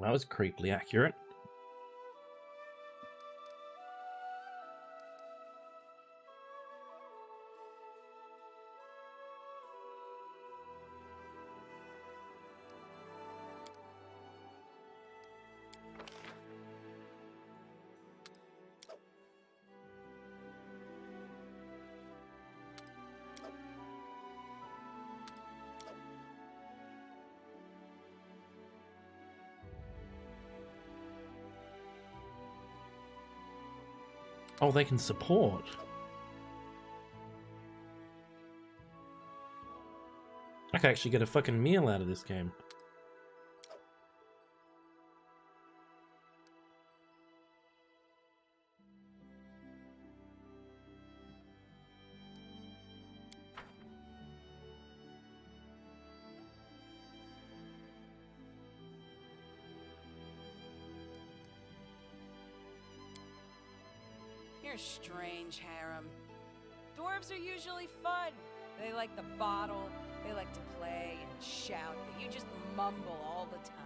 That was creepily accurate. Oh, they can support. I could actually get a fucking meal out of this game. You're strange, Harem. Dwarves are usually fun. They like the bottle, they like to play and shout, but you just mumble all the time.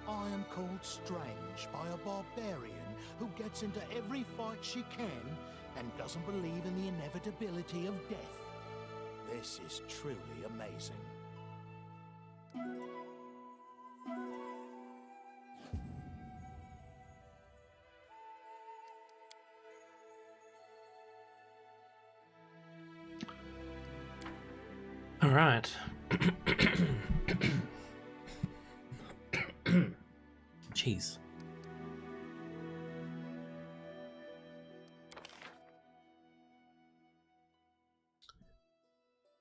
I am called Strange by a barbarian who gets into every fight she can and doesn't believe in the inevitability of death. This is truly amazing. All right. Jeez.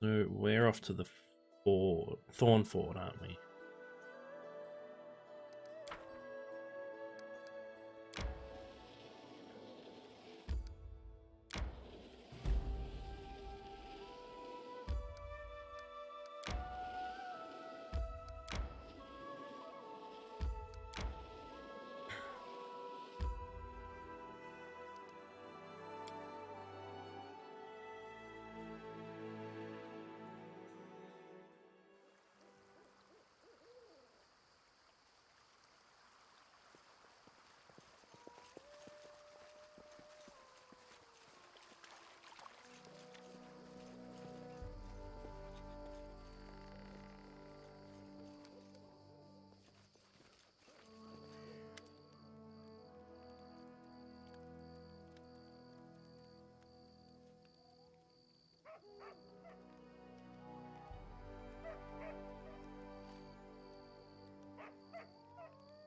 So we're off to the ford, Thornford, aren't we?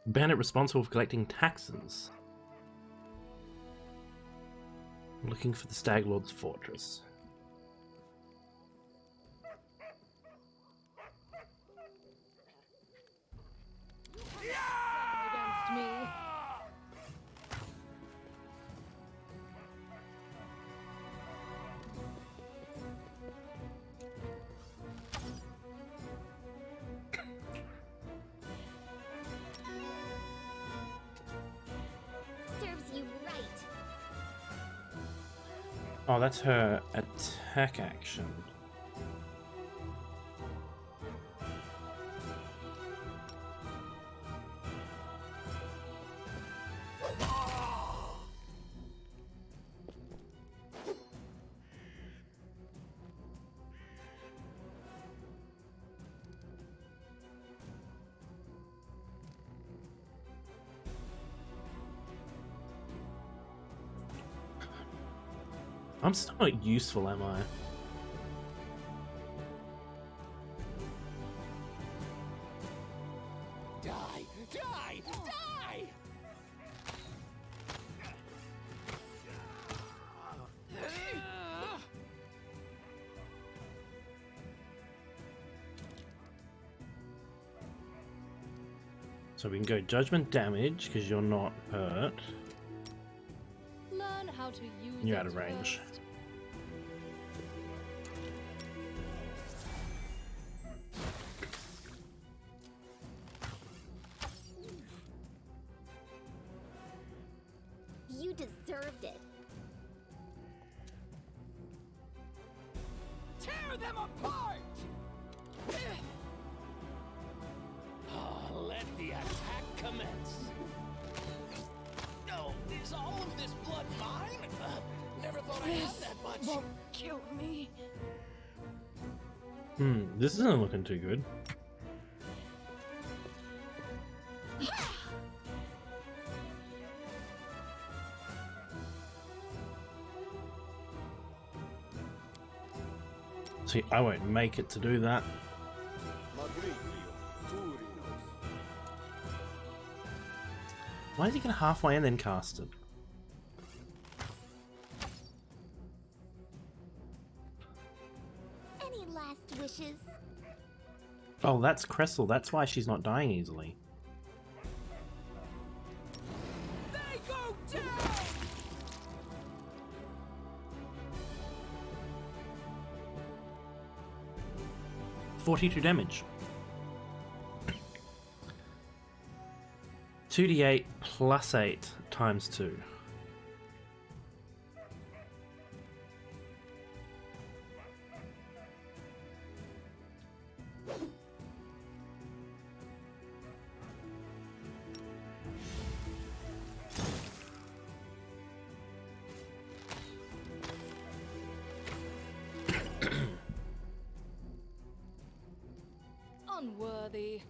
Bandit responsible for collecting taxes. Looking for the Stag Lord's fortress. Against me. Serves you right. Oh, that's her attack action. I'm still not useful, am I? Die! Die! Die! So we can go judgment damage because you're not hurt. Learn how to use You're it out of range. first. You deserved it. Tear them apart! Let That won't kill me. This isn't looking too good. See, I won't make it to do that. Why is he gonna halfway and then cast it? Any last wishes? Oh, that's Cressel. That's why she's not dying easily. They go down! 42 damage. 2d8 plus 8 times 2. Unworthy.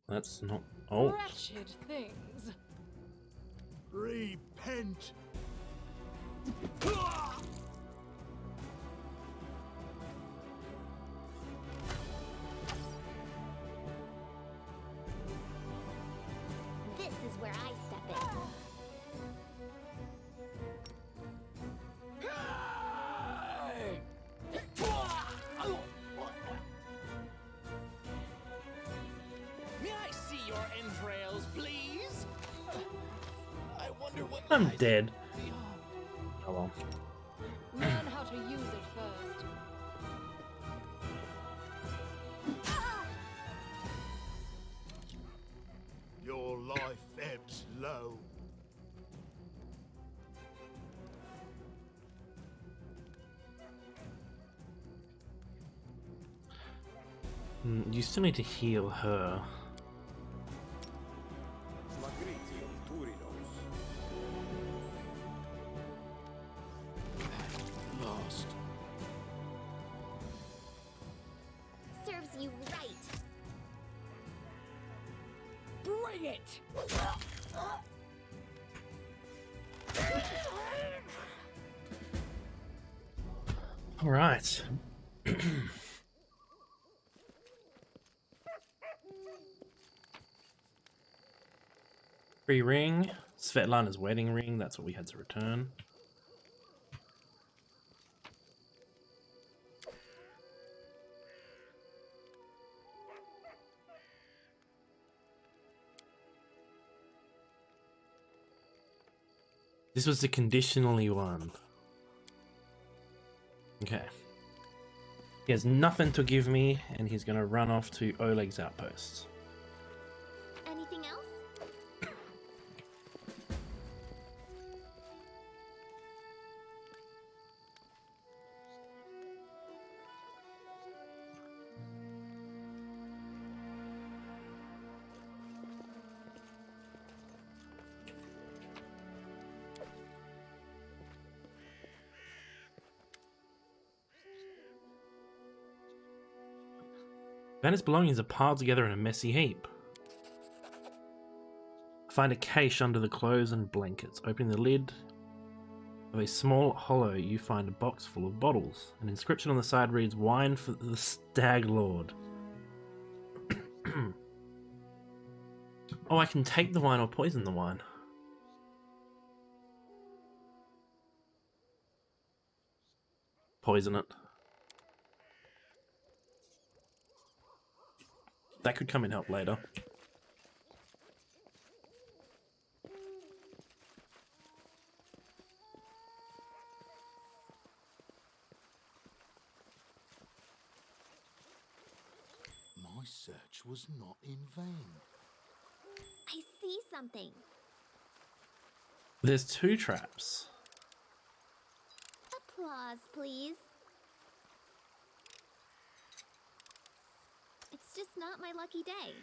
That's not. Oh, Wretched things. Repent! This is where I step in. May I see your entrails, please? I wonder what I'm lies dead. beyond. Oh well. Learn how to use it first. Your life ebbs low. You still need to heal her. Lost. Serves you right. Bring it! All right. Free ring. Svetlana's wedding ring. That's what we had to return. This was the conditionally one. Okay. He has nothing to give me, and he's gonna run off to Oleg's outpost. Anything else? Vanna's belongings are piled together in a messy heap. Find a cache under the clothes and blankets. Opening the lid of a small hollow, you find a box full of bottles. An inscription on the side reads, "Wine for the Stag Lord." Oh, I can take the wine or poison the wine. Poison it. That could come in help later. My search was not in vain. I see something. There's 2 traps. Applause, please. It's just not my lucky day.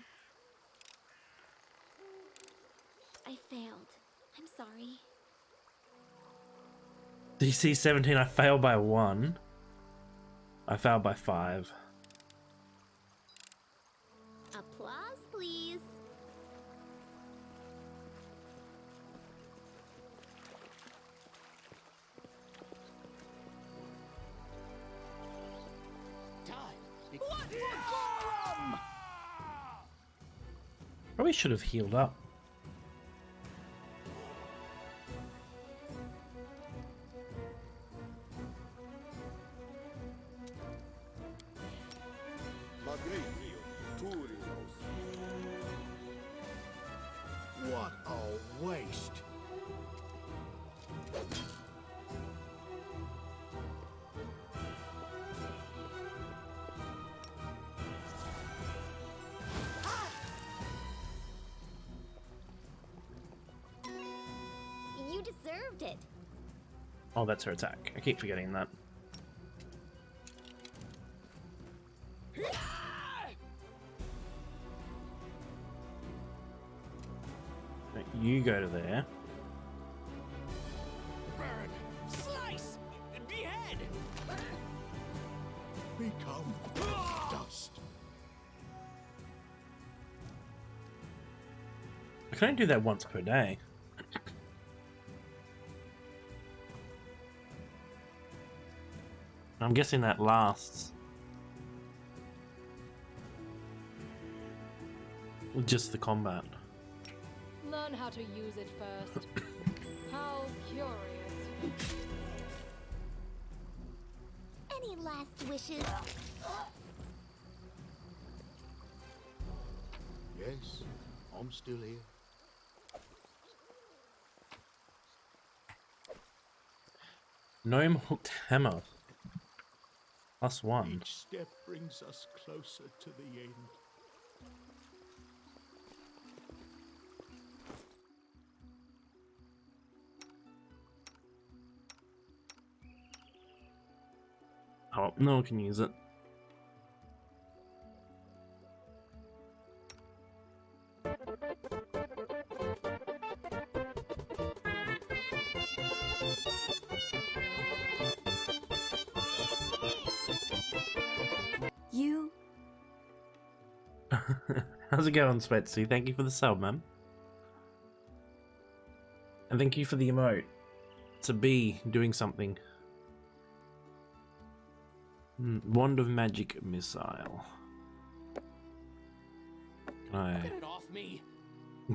I failed. I'm sorry. DC 17, I failed by 1. I failed by 5. Applause, please. Time. What for Gorum? Probably should have healed up. What a waste. You deserved it. Oh, that's her attack. I keep forgetting that. Right, you go to there. Burn. Slice. Behead. Become dust. I can only do that once per day. I'm guessing that lasts just the combat. Learn how to use it first. How curious. Any last wishes? Yes, I'm still here. Gnome hooked hammer. +1. Each step brings us closer to the end. Oh, no one can use it. You How's it going, Spetsy? Thank you for the sub, man. And thank you for the emote. It's a bee doing something. Wand of Magic Missile. Can I Get it off me.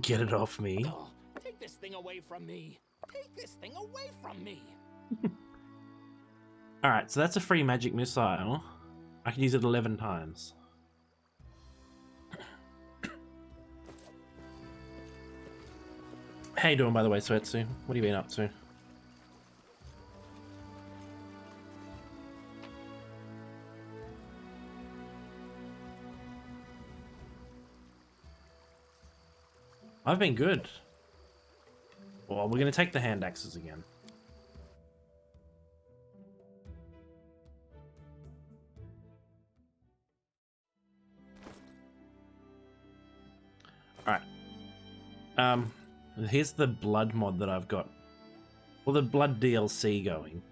get it off me? Oh, take this thing away from me. Take this thing away from me. Alright, so that's a free magic missile. I can use it 11 times. How you doing, by the way, Svetsu? What have you been up to? I've been good. Well, we're going to take the hand axes again. Alright. Here's the blood mod that I've got. Well, the blood DLC going.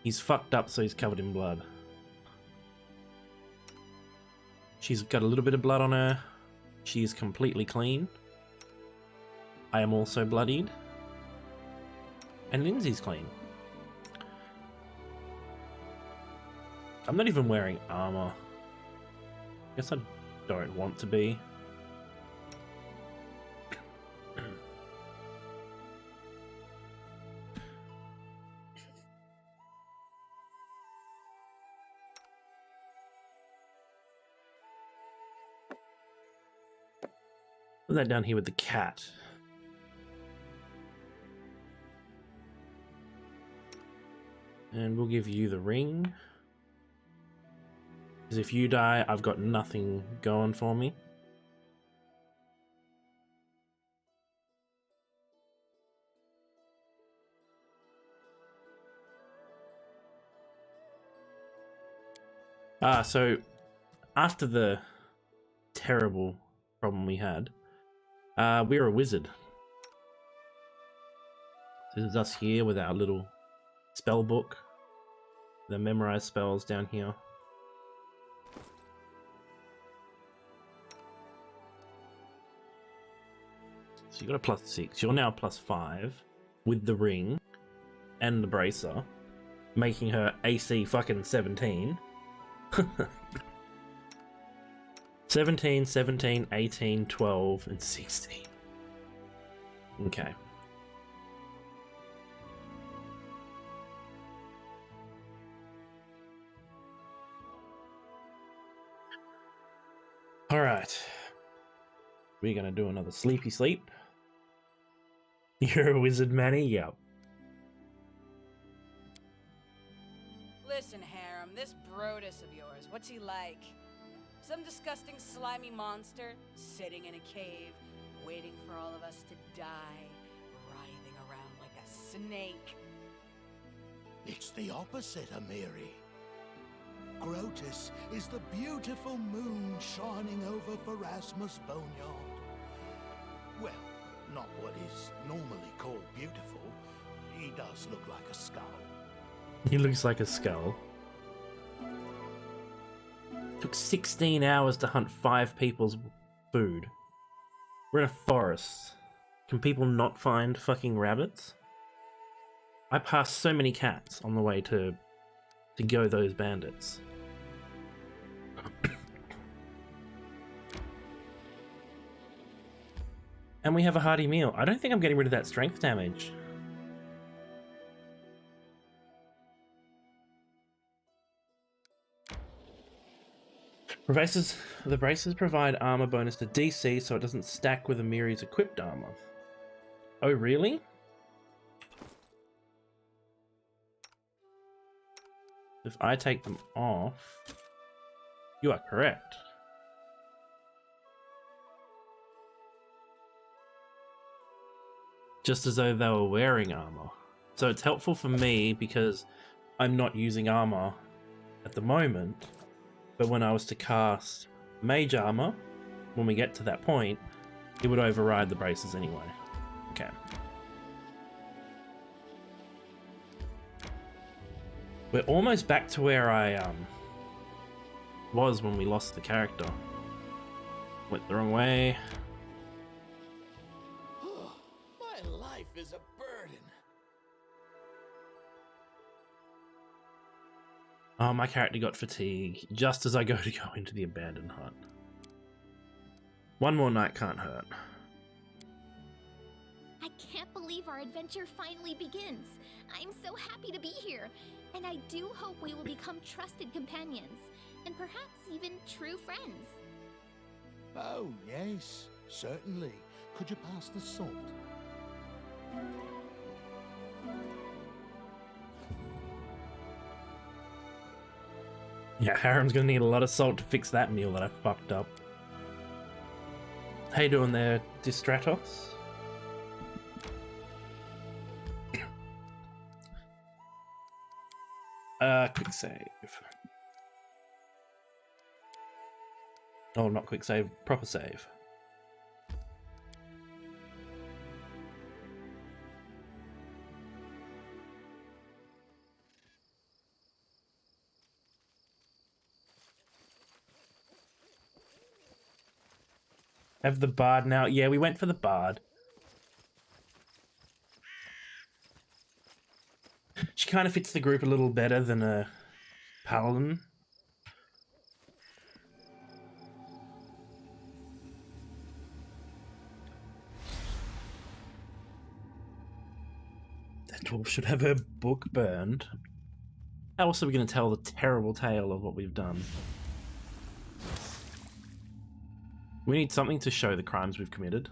He's fucked up, so he's covered in blood. She's got a little bit of blood on her. She is completely clean. I am also bloodied. And Lindsay's clean. I'm not even wearing armor. Guess I don't want to be. Put that down here with the cat. And we'll give you the ring. Because if you die, I've got nothing going for me. So after the terrible problem we had, we're a wizard. This is us here with our little spell book. The memorized spells down here. So you got a +6. You're now +5 with the ring and the bracer, making her AC fucking 17. 17, 17, 18, 12, and 16. Okay. Alright. We're gonna do another sleepy sleep. You're a wizard, Manny? Yep. Listen, Harem, this Brodus of yours, what's he like? Some disgusting slimy monster sitting in a cave, waiting for all of us to die, writhing around like a snake. It's the opposite, Amiri. Grotus is the beautiful moon shining over Pharasma's boneyard. Well, not what is normally called beautiful. He does look like a skull. He looks like a skull. Took 16 hours to hunt 5 people's food. We're in a forest. Can people not find fucking rabbits? I passed so many cats on the way to go those bandits. And we have a hearty meal. I don't think I'm getting rid of that strength damage. The braces provide armor bonus to DC so it doesn't stack with Amiri's equipped armor. Oh, really? If I take them off, you are correct. Just as though they were wearing armor. So it's helpful for me because I'm not using armor at the moment. But when I was to cast mage armor, when we get to that point, it would override the braces anyway. Okay. We're almost back to where I was when we lost the character. Went the wrong way. My life is a burden. Oh, my character got fatigue just as I go to go into the abandoned hut. One more night can't hurt. I can't believe our adventure finally begins. I'm so happy to be here, and I do hope we will become trusted companions, and perhaps even true friends. Oh, yes, certainly. Could you pass the salt? Yeah, Harem's gonna need a lot of salt to fix that meal that I fucked up. How you doing there, Distratos? Quick save. Oh, not quick save, proper save. Have the bard now. Yeah, we went for the bard. She kind of fits the group a little better than a paladin. That dwarf should have her book burned. How else are we going to tell the terrible tale of what we've done? We need something to show the crimes we've committed.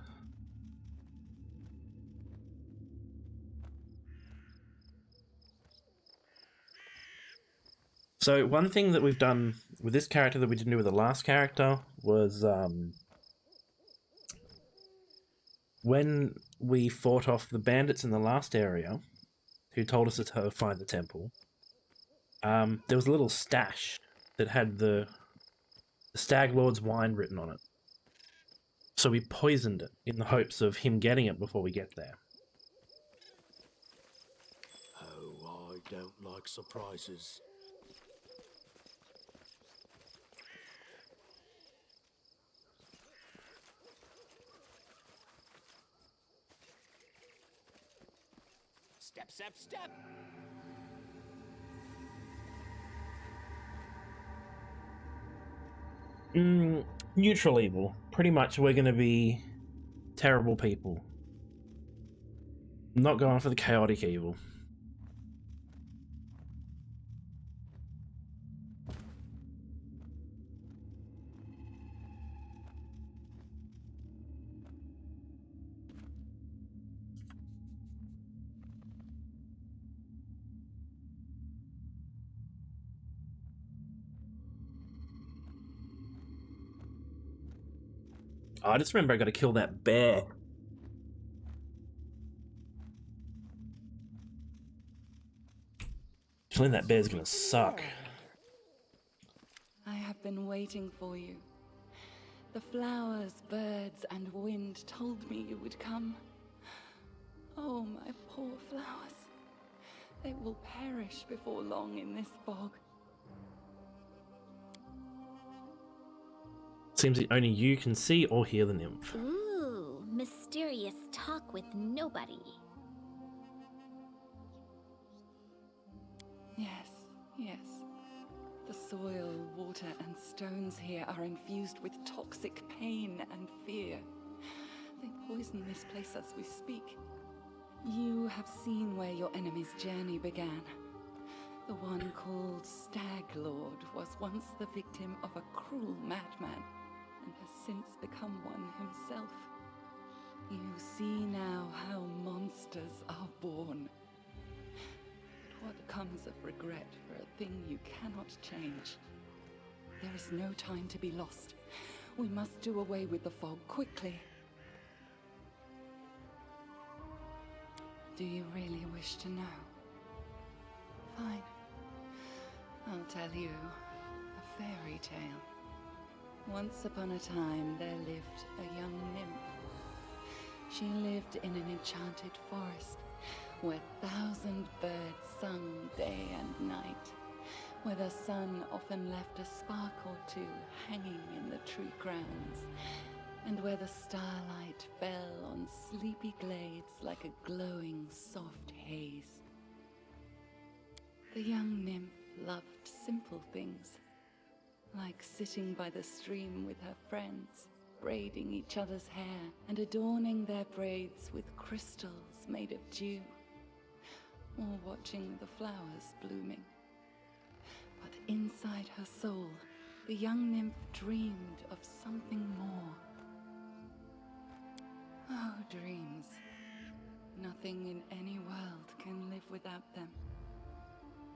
So one thing that we've done with this character that we didn't do with the last character was when we fought off the bandits in the last area who told us to find the temple, there was a little stash that had the Stag Lord's wine written on it. So we poisoned it in the hopes of him getting it before we get there. Oh, I don't like surprises. Step, step, step! Neutral evil. Pretty much we're going to be terrible people. Not going for the chaotic evil. Oh, I just remember I got to kill that bear. Killing that bear's gonna suck. I have been waiting for you. The flowers, birds, and wind told me you would come. Oh, my poor flowers. They will perish before long in this bog. Seems that only you can see or hear the nymph. Ooh, mysterious talk with nobody. Yes, yes. The soil, water, and stones here are infused with toxic pain and fear. They poison this place as we speak. You have seen where your enemy's journey began. The one called Staglord was once the victim of a cruel madman, and has since become one himself. You see now how monsters are born. But what comes of regret for a thing you cannot change? There is no time to be lost. We must do away with the fog quickly. Do you really wish to know? Fine. I'll tell you a fairy tale. Once upon a time, there lived a young nymph. She lived in an enchanted forest, where 1,000 birds sung day and night, where the sun often left a spark or two hanging in the tree crowns, and where the starlight fell on sleepy glades like a glowing soft haze. The young nymph loved simple things, like sitting by the stream with her friends, braiding each other's hair and adorning their braids with crystals made of dew, or watching the flowers blooming. But inside her soul, the young nymph dreamed of something more. Oh, dreams. Nothing in any world can live without them.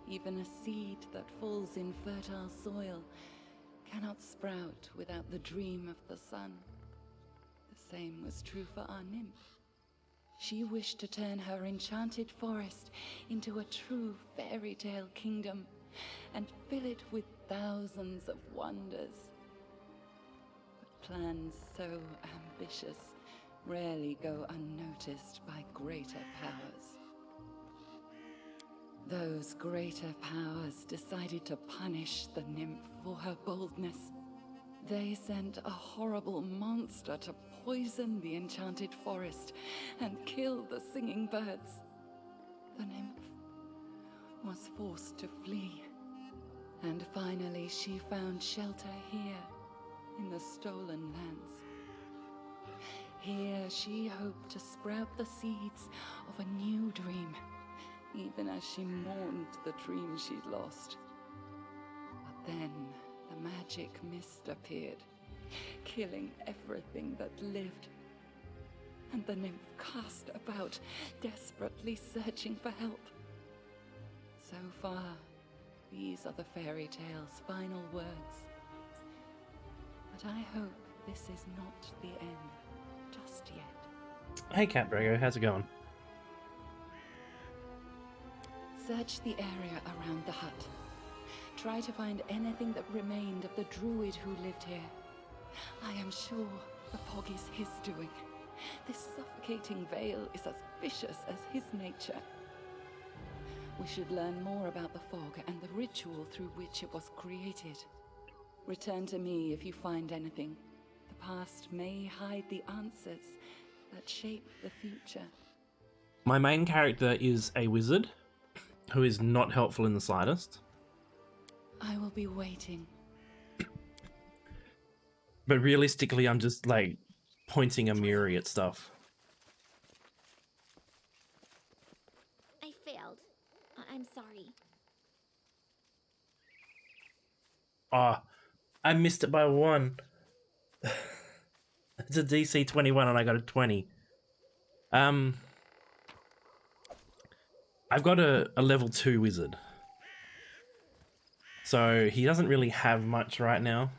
Even a seed that falls in fertile soil cannot sprout without the dream of the sun. The same was true for our nymph. She wished to turn her enchanted forest into a true fairy tale kingdom and fill it with thousands of wonders. But plans so ambitious rarely go unnoticed by greater powers. Those greater powers decided to punish the nymph for her boldness. They sent a horrible monster to poison the enchanted forest and kill the singing birds. The nymph was forced to flee, and finally she found shelter here in the Stolen Lands. Here she hoped to sprout the seeds of a new dream, even as she mourned the dream she'd lost. But then the magic mist appeared, killing everything that lived. And the nymph cast about, desperately searching for help. So far, these are the fairy tale's final words. But I hope this is not the end just yet. Hey Cat Brago, how's it going? Search the area around the hut. Try to find anything that remained of the druid who lived here. I am sure the fog is his doing. This suffocating veil is as vicious as his nature. We should learn more about the fog and the ritual through which it was created. Return to me if you find anything. The past may hide the answers that shape the future. My main character is a wizard who is not helpful in the slightest. I will be waiting. But realistically, I'm just like pointing Amiri at stuff. I failed. I'm sorry. Oh, I missed it by 1. It's a DC 21 and I got a 20. I've got a level 2 wizard. So he doesn't really have much right now.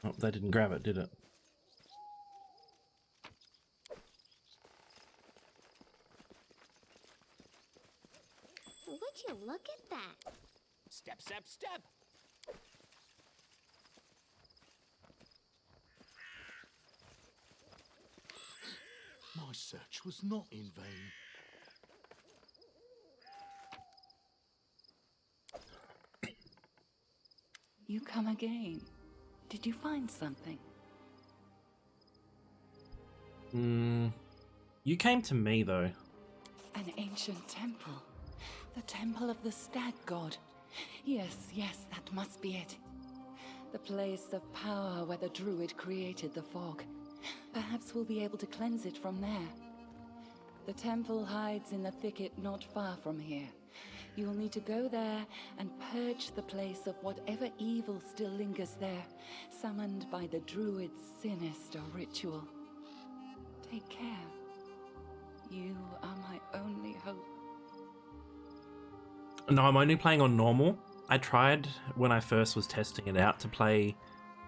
Oh, they didn't grab it, did it? Would you look at that? Step, step, step! My search was not in vain. You come again. Did you find something? You came to me though. An ancient temple. The temple of the stag god. Yes, that must be it. The place of power where the druid created the fog. Perhaps we'll be able to cleanse it from there. The temple hides in the thicket not far from here. You will need to go there and purge the place of whatever evil still lingers there, summoned by the druid's sinister ritual. Take care. You are my only hope. No, I'm only playing on normal. I tried when I first was testing it out to play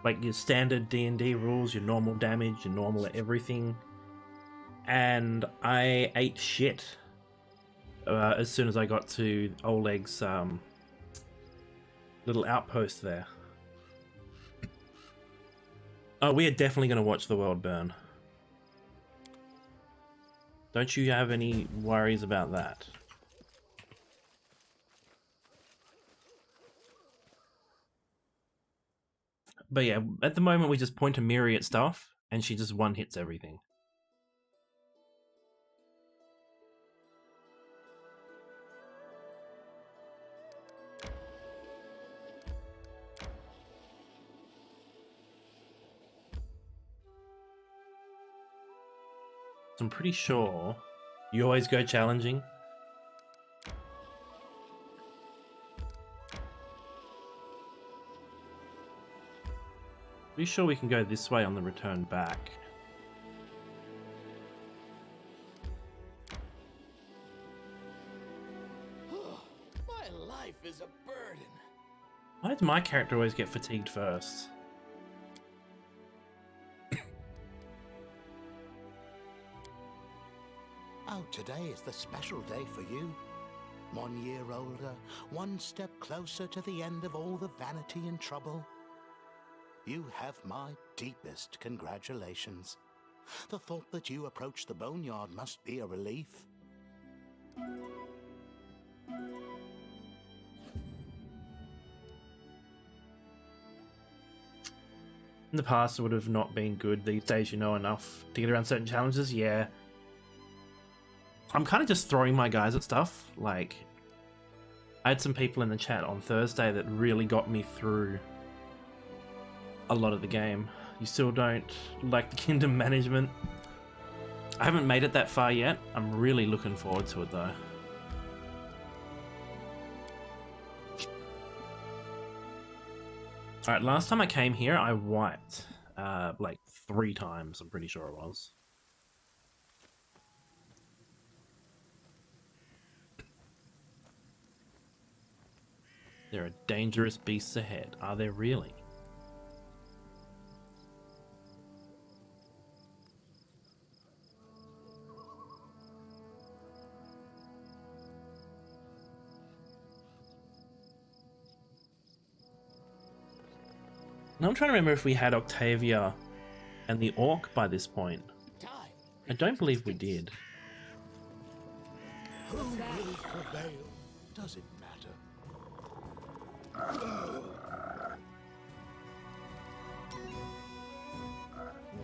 like your standard D&D rules, your normal damage, your normal everything. And I ate shit as soon as I got to Oleg's little outpost there. Oh, we are definitely going to watch the world burn. Don't you have any worries about that? But yeah, at the moment we just point Amiri at stuff, and she just one-hits everything. I'm pretty sure you always go challenging. Pretty sure we can go this way on the return back. My life is a burden. Why does my character always get fatigued first? Oh, today is the special day for you. 1 year older, one step closer to the end of all the vanity and trouble. You have my deepest congratulations. The thought that you approach the boneyard must be a relief. In the past, it would have not been good. These days, you know enough to get around certain challenges. Yeah. I'm kind of just throwing my guys at stuff. Like, I had some people in the chat on Thursday that really got me through a lot of the game. You still don't like the kingdom management? I haven't made it that far yet. I'm really looking forward to it though. Alright, last time I came here, I wiped like 3 times, I'm pretty sure it was. There are dangerous beasts ahead. Are there really? Now I'm trying to remember if we had Octavia and the orc by this point? Time. I don't believe we did. Who will prevail? Does it matter?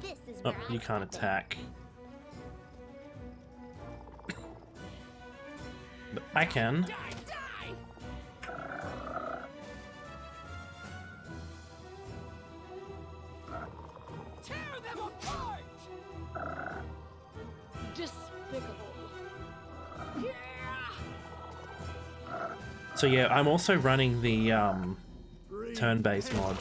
This is Oh, where I you can't step in. attack. But I can. Die, die! Tear them apart! Despicable. So yeah, I'm also running the turn-based mod.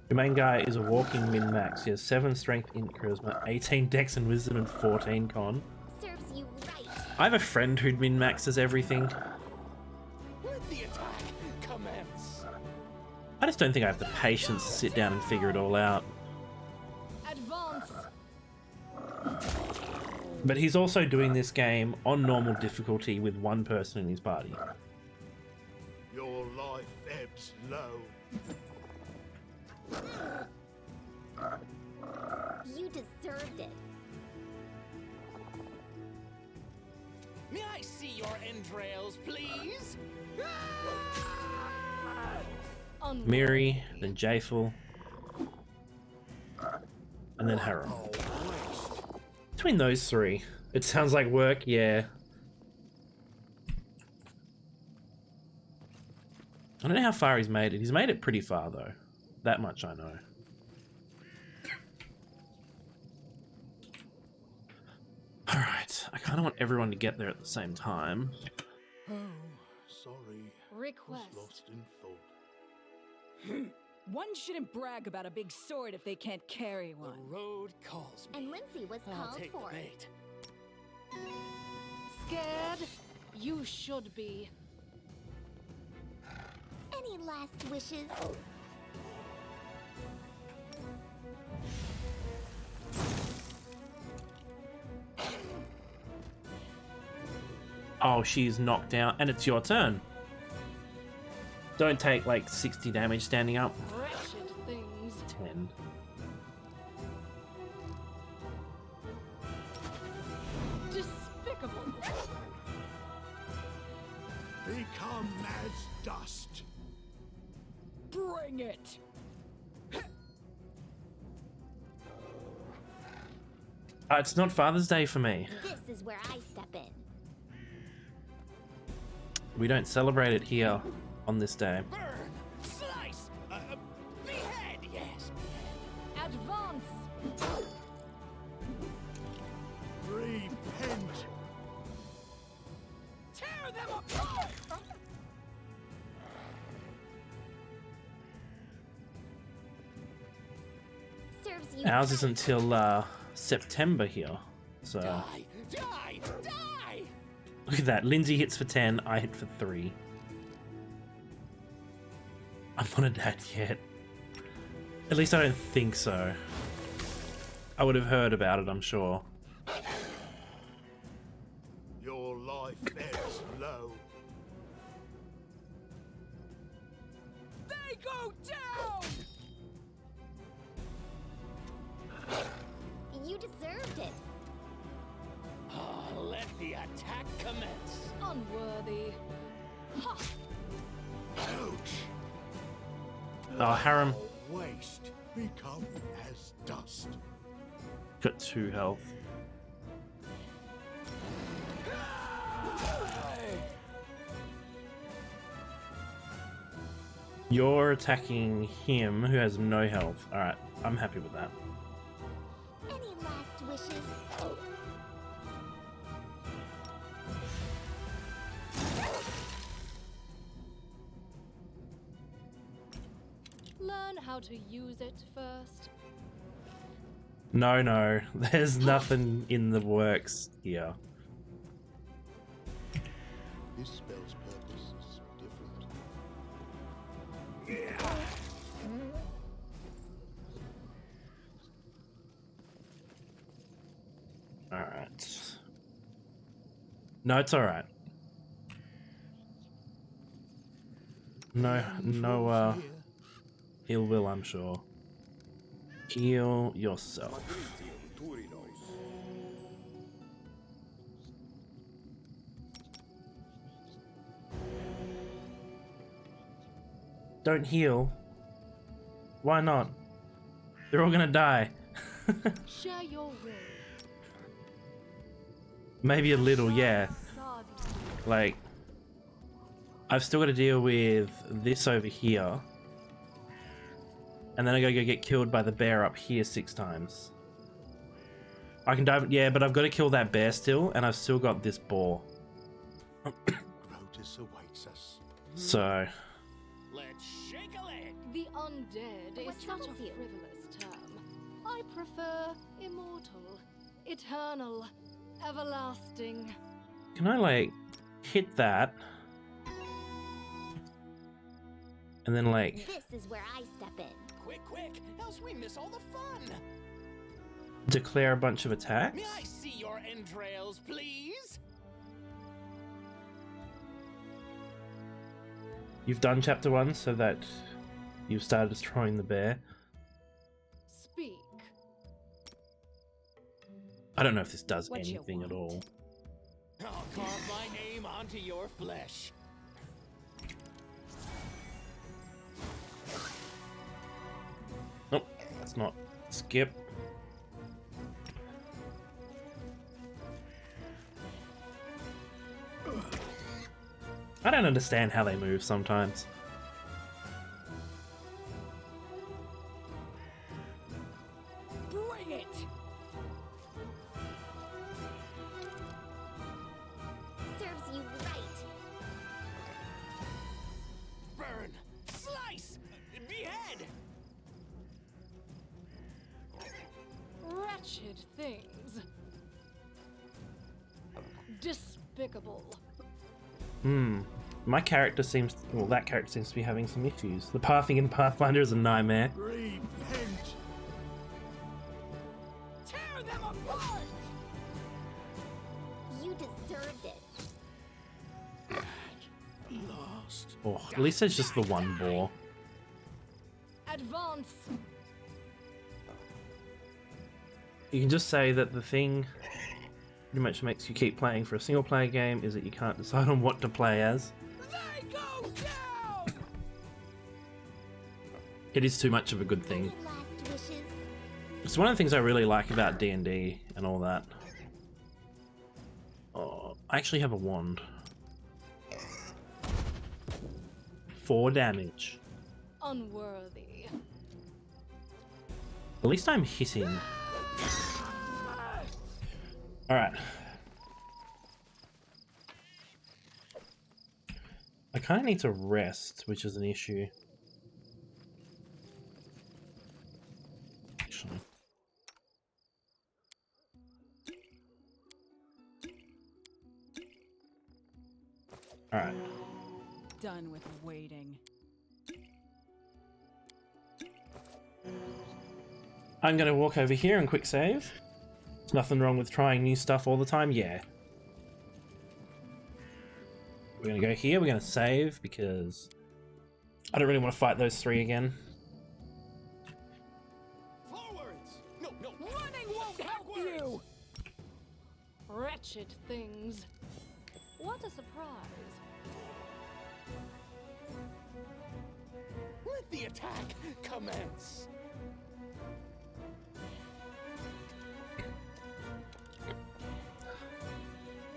Your main guy is a walking min-max. He has 7 strength, int, charisma, 18 dex and wisdom, and 14 con. Serves you right. I have a friend who min-maxes everything. Let the attack commence. I just don't think I have the patience to sit down and figure it all out. Advance. But he's also doing this game on normal difficulty with one person in his party. Your life ebbs low. You deserved it. May I see your entrails, please? Unworthy. Miri, then Jaethal, and then Harem. Oh, waste. Between those 3, it sounds like work, yeah. I don't know how far he's made it. He's made it pretty far, though. That much I know. Alright, I kind of want everyone to get there at the same time. Oh, sorry. Was Request. lost in thought. One shouldn't brag about a big sword if they can't carry The one. road calls me. And Lindsay was I'll called take for. the bait. Scared? You should be. Any last wishes? Oh, she's knocked down, and it's your turn. Don't take like 60 damage standing up. Wretched things. 10. Despicable. Become as dust. Bring it! It's not Father's Day for me. This is where I step in. We don't celebrate it here on this day. Burn! Slice! Behead, yes! Advance. Repent. Tear them apart! Serves you Ours right. is until September here. So Die! Die! Die! look at that. Lindsay hits for 10, I hit for 3. I'm not a dad yet. At least I don't think so. I would have heard about it, I'm sure. Your life ebbs low. They go down! You deserved it. Oh, let the attack commence. Unworthy. Ha! Ouch. Oh, Harem Oh, waste. Become as dust. got 2 health. You're attacking him, who has no health. Alright, I'm happy with that. Any last wishes? Learn how to use it first. No, there's nothing in the works here. This spell's purpose is different. Alright. No, it's alright. No, no, Landfall's here. heal will, I'm sure. Heal yourself. Don't heal. Why not? They're all gonna die. Share your will. Maybe a little, yeah. Savi. Like, I've still got to deal with this over here. And then I gotta go get killed by the bear up here 6 times. I can dive, yeah, but I've got to kill that bear still, and I've still got this boar. Grotus awaits us. So, Let's shake a leg. The undead What is such a troubles you? frivolous term. I prefer immortal, eternal, everlasting. can I, like, hit that? And then, like, This is where I step in. Quick, else we miss all the fun. declare a bunch of attacks? May I see your entrails, please? You've done chapter 1 so that you've started destroying the bear. Speak. I don't know if this does What you anything at want? all. I'll carve my name onto your flesh. Nope, that's not. Skip. I don't understand how they move sometimes. Bring it! Serves you right. Burn, slice, behead. Wretched things. Despicable. My character seems, well, that character seems to be having some issues. The pathing in Pathfinder is a nightmare. Repent! Tear them apart. You deserved it. Lost. Oh, at least there's just the one boar. Advance. You can just say that the thing pretty much makes you keep playing for a single player game is that you can't decide on what to play as. They go down. It is too much of a good thing. Any last wishes? It's one of the things I really like about D&D and all that. Oh, I actually have a wand. 4 damage. Unworthy. At least I'm hitting. Alright. I kind of need to rest, which is an issue. Actually. Alright. Done with waiting. I'm gonna walk over here and quick save. There's nothing wrong with trying new stuff all the time, yeah. We're gonna go here, we're gonna save because I don't really want to fight those 3 again. Forwards. No, running won't help you. Wretched things. What a surprise. Let the attack commence.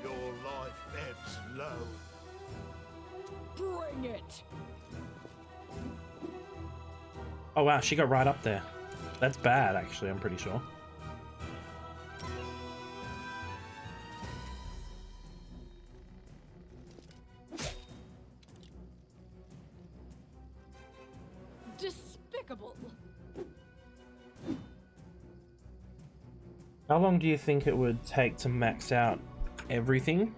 Your life ebbs low. Bring it! Oh wow, she got right up there. That's bad, actually, I'm pretty sure. Despicable. How long do you think it would take to max out everything?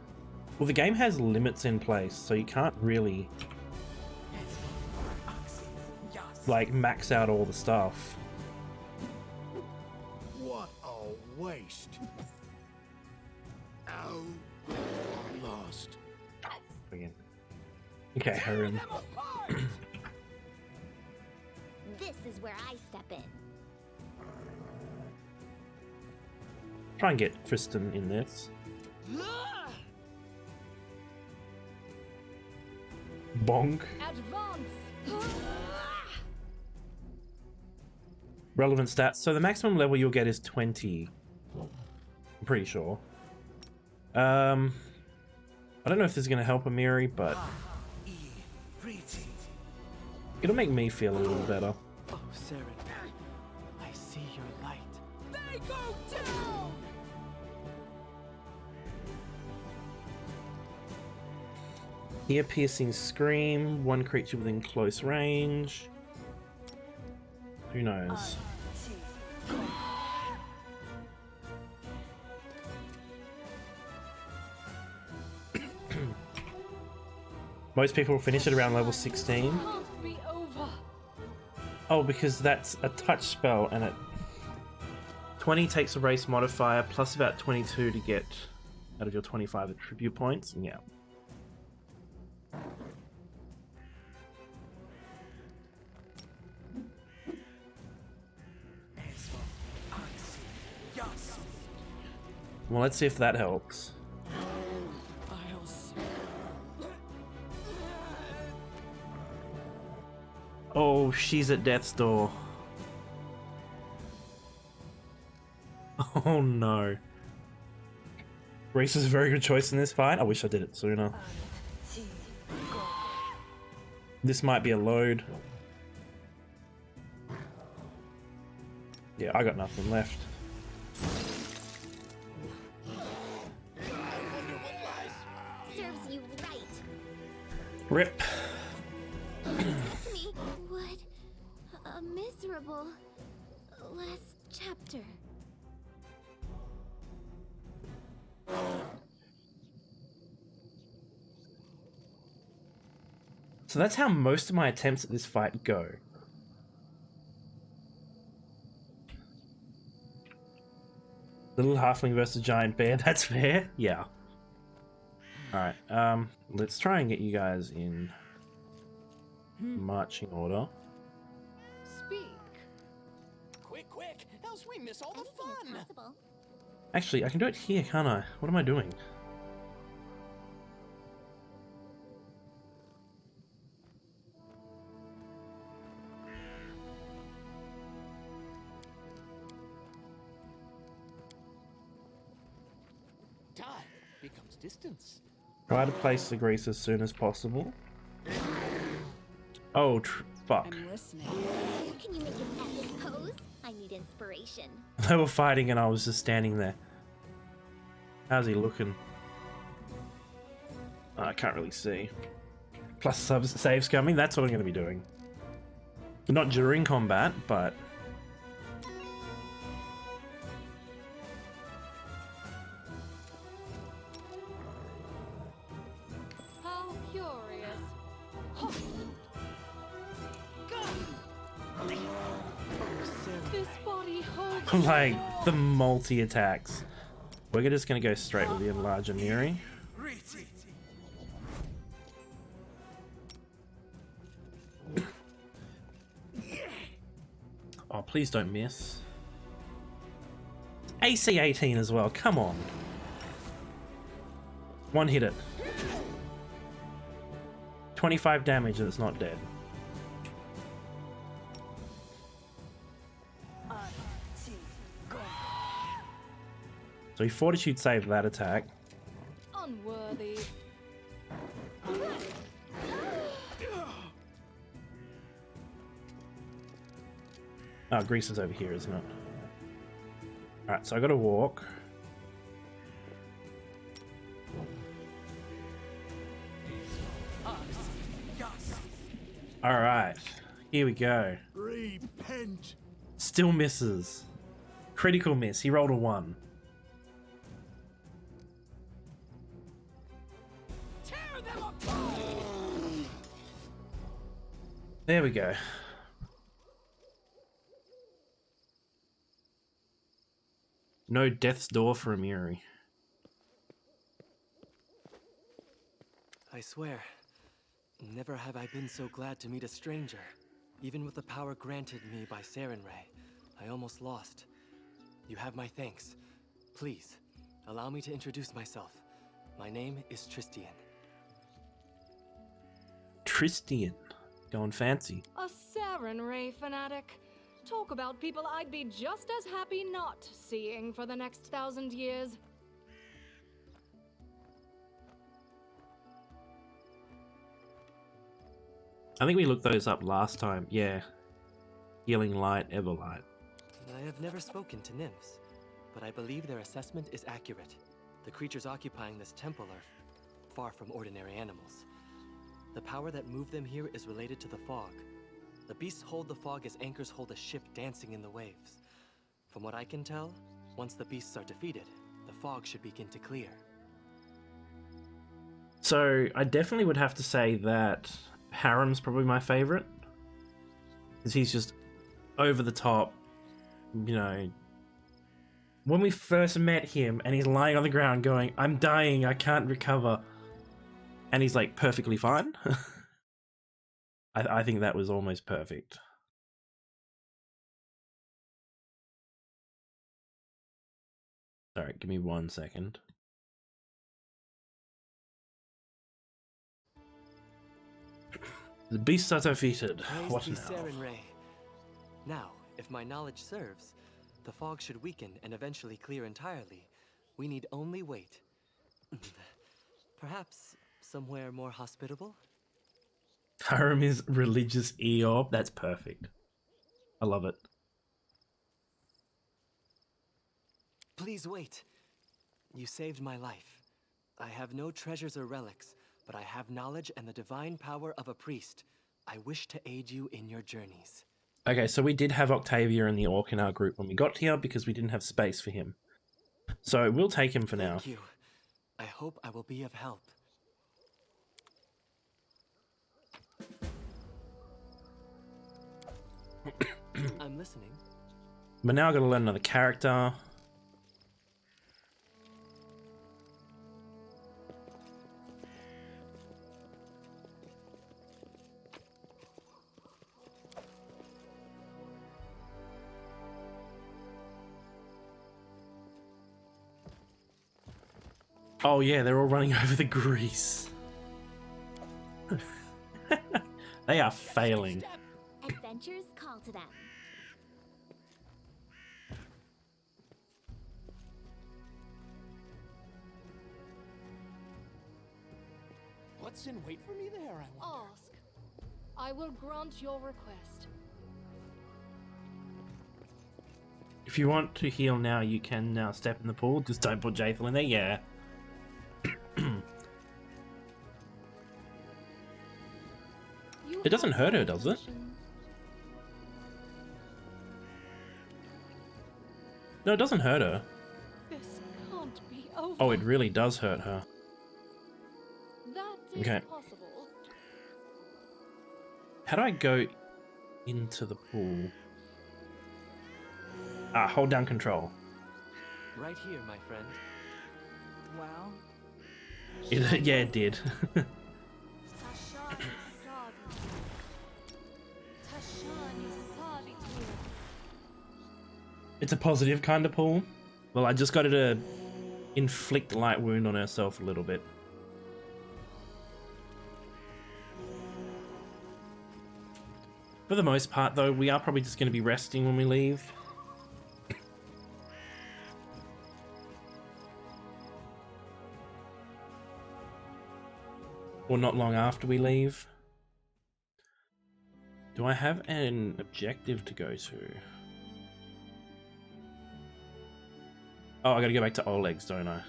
Well, the game has limits in place, so you can't really like max out all the stuff. What a waste. Ow. Lost. Friggin'. Okay, Harem. This is where I step in. Try and get Kristen in this. Bonk. Advance! Relevant stats. So the maximum level you'll get is 20. I'm pretty sure. I don't know if this is going to help Amiri, but it'll make me feel a little better. Oh, Saren, I see your light. They go down! Ear piercing scream, one creature within close range. Who knows? Most people will finish it around level 16. Can't be over. Oh, because that's a touch spell, and it 20 takes a race modifier plus about 22 to get out of your 25 attribute points. And yeah. Well, let's see if that helps. Oh, she's at death's door. Oh no. Reese is a very good choice in this fight. I wish I did it sooner. This might be a load. Yeah, I got nothing left. Serves you right. Rip. To me, what a miserable last chapter. So that's how most of my attempts at this fight go. Little halfling versus giant bear, that's fair? Yeah. Alright, let's try and get you guys in marching order. Speak. Quick, quick, else we miss all the Anything is fun! possible. Actually, I can do it here, can't I? What am I doing? Time becomes distance. Try to place the grease as soon as possible. Oh, fuck. I'm listening. Can you make an epic pose? I need inspiration. They were fighting and I was just standing there. How's he looking? Oh, I can't really see. Plus saves coming, that's what I'm going to be doing. Not during combat, but... How curious. This body holds like, the multi-attacks. We're just going to go straight with the Enlarge Amiri. Oh, please don't miss. AC 18 as well, come on. One hit it. 25 damage and it's not dead. So he fortitude saved that attack. unworthy. Oh, Grease is over here, isn't it? Alright, so I gotta walk. Alright, here we go. Repent. Still misses. Critical miss, he rolled a 1. Tear them apart! There we go. No death's door for I swear, Never have I been so glad to meet a stranger. Even with the power granted me by Sarenrae, I almost lost. You have my thanks. Please, allow me to introduce myself. My name is Tristian. Tristian. Going fancy. A Sarenrae fanatic. Talk about people I'd be just as happy not seeing for the next 1,000 years. I think we looked those up last time. Yeah. Healing Light, Everlight. I have never spoken to nymphs, but I believe their assessment is accurate. The creatures occupying this temple are far from ordinary animals. The power that moved them here is related to the fog. The beasts hold the fog as anchors hold a ship dancing in the waves. From what I can tell, once the beasts are defeated, the fog should begin to clear. So I definitely would have to say that Harem's probably my favorite. Because he's just over the top, you know. When we first met him and he's lying on the ground going, I'm dying, I can't recover. And he's like perfectly fine. I think that was almost perfect. Sorry, give me 1 second. The beasts are defeated. Praise What be now? Sarenrae. Now, if my knowledge serves, the fog should weaken and eventually clear entirely. We need only wait. Perhaps somewhere more hospitable? Harem is religious Eeyore. That's perfect. I love it. Please wait. You saved my life. I have no treasures or relics, but I have knowledge and the divine power of a priest. I wish to aid you in your journeys. Okay, so we did have Octavia in the Orc in our group when we got here because we didn't have space for him. So we'll take him for now. Thank you. I hope I will be of help. I'm listening. But now I've got to learn another character. Oh yeah, they're all running over the grease. They are failing. Adventures call to them. What's in wait for me there, I wonder? Ask. I will grant your request. If you want to heal now, you can now step in the pool. Just don't put Jaethal in there. Yeah. It doesn't hurt her, does it? No, it doesn't hurt her. This can't be over. Oh, it really does hurt her. That is Okay. possible. How do I go into the pool? Ah, hold down control. Right here, my friend. Well, Yeah, it did. It's a positive kind of pull. Well, I just got her to inflict a light wound on herself a little bit. For the most part, though, we are probably just going to be resting when we leave. Or not long after we leave. Do I have an objective to go to? Oh, I gotta go back to Oleg's, don't I?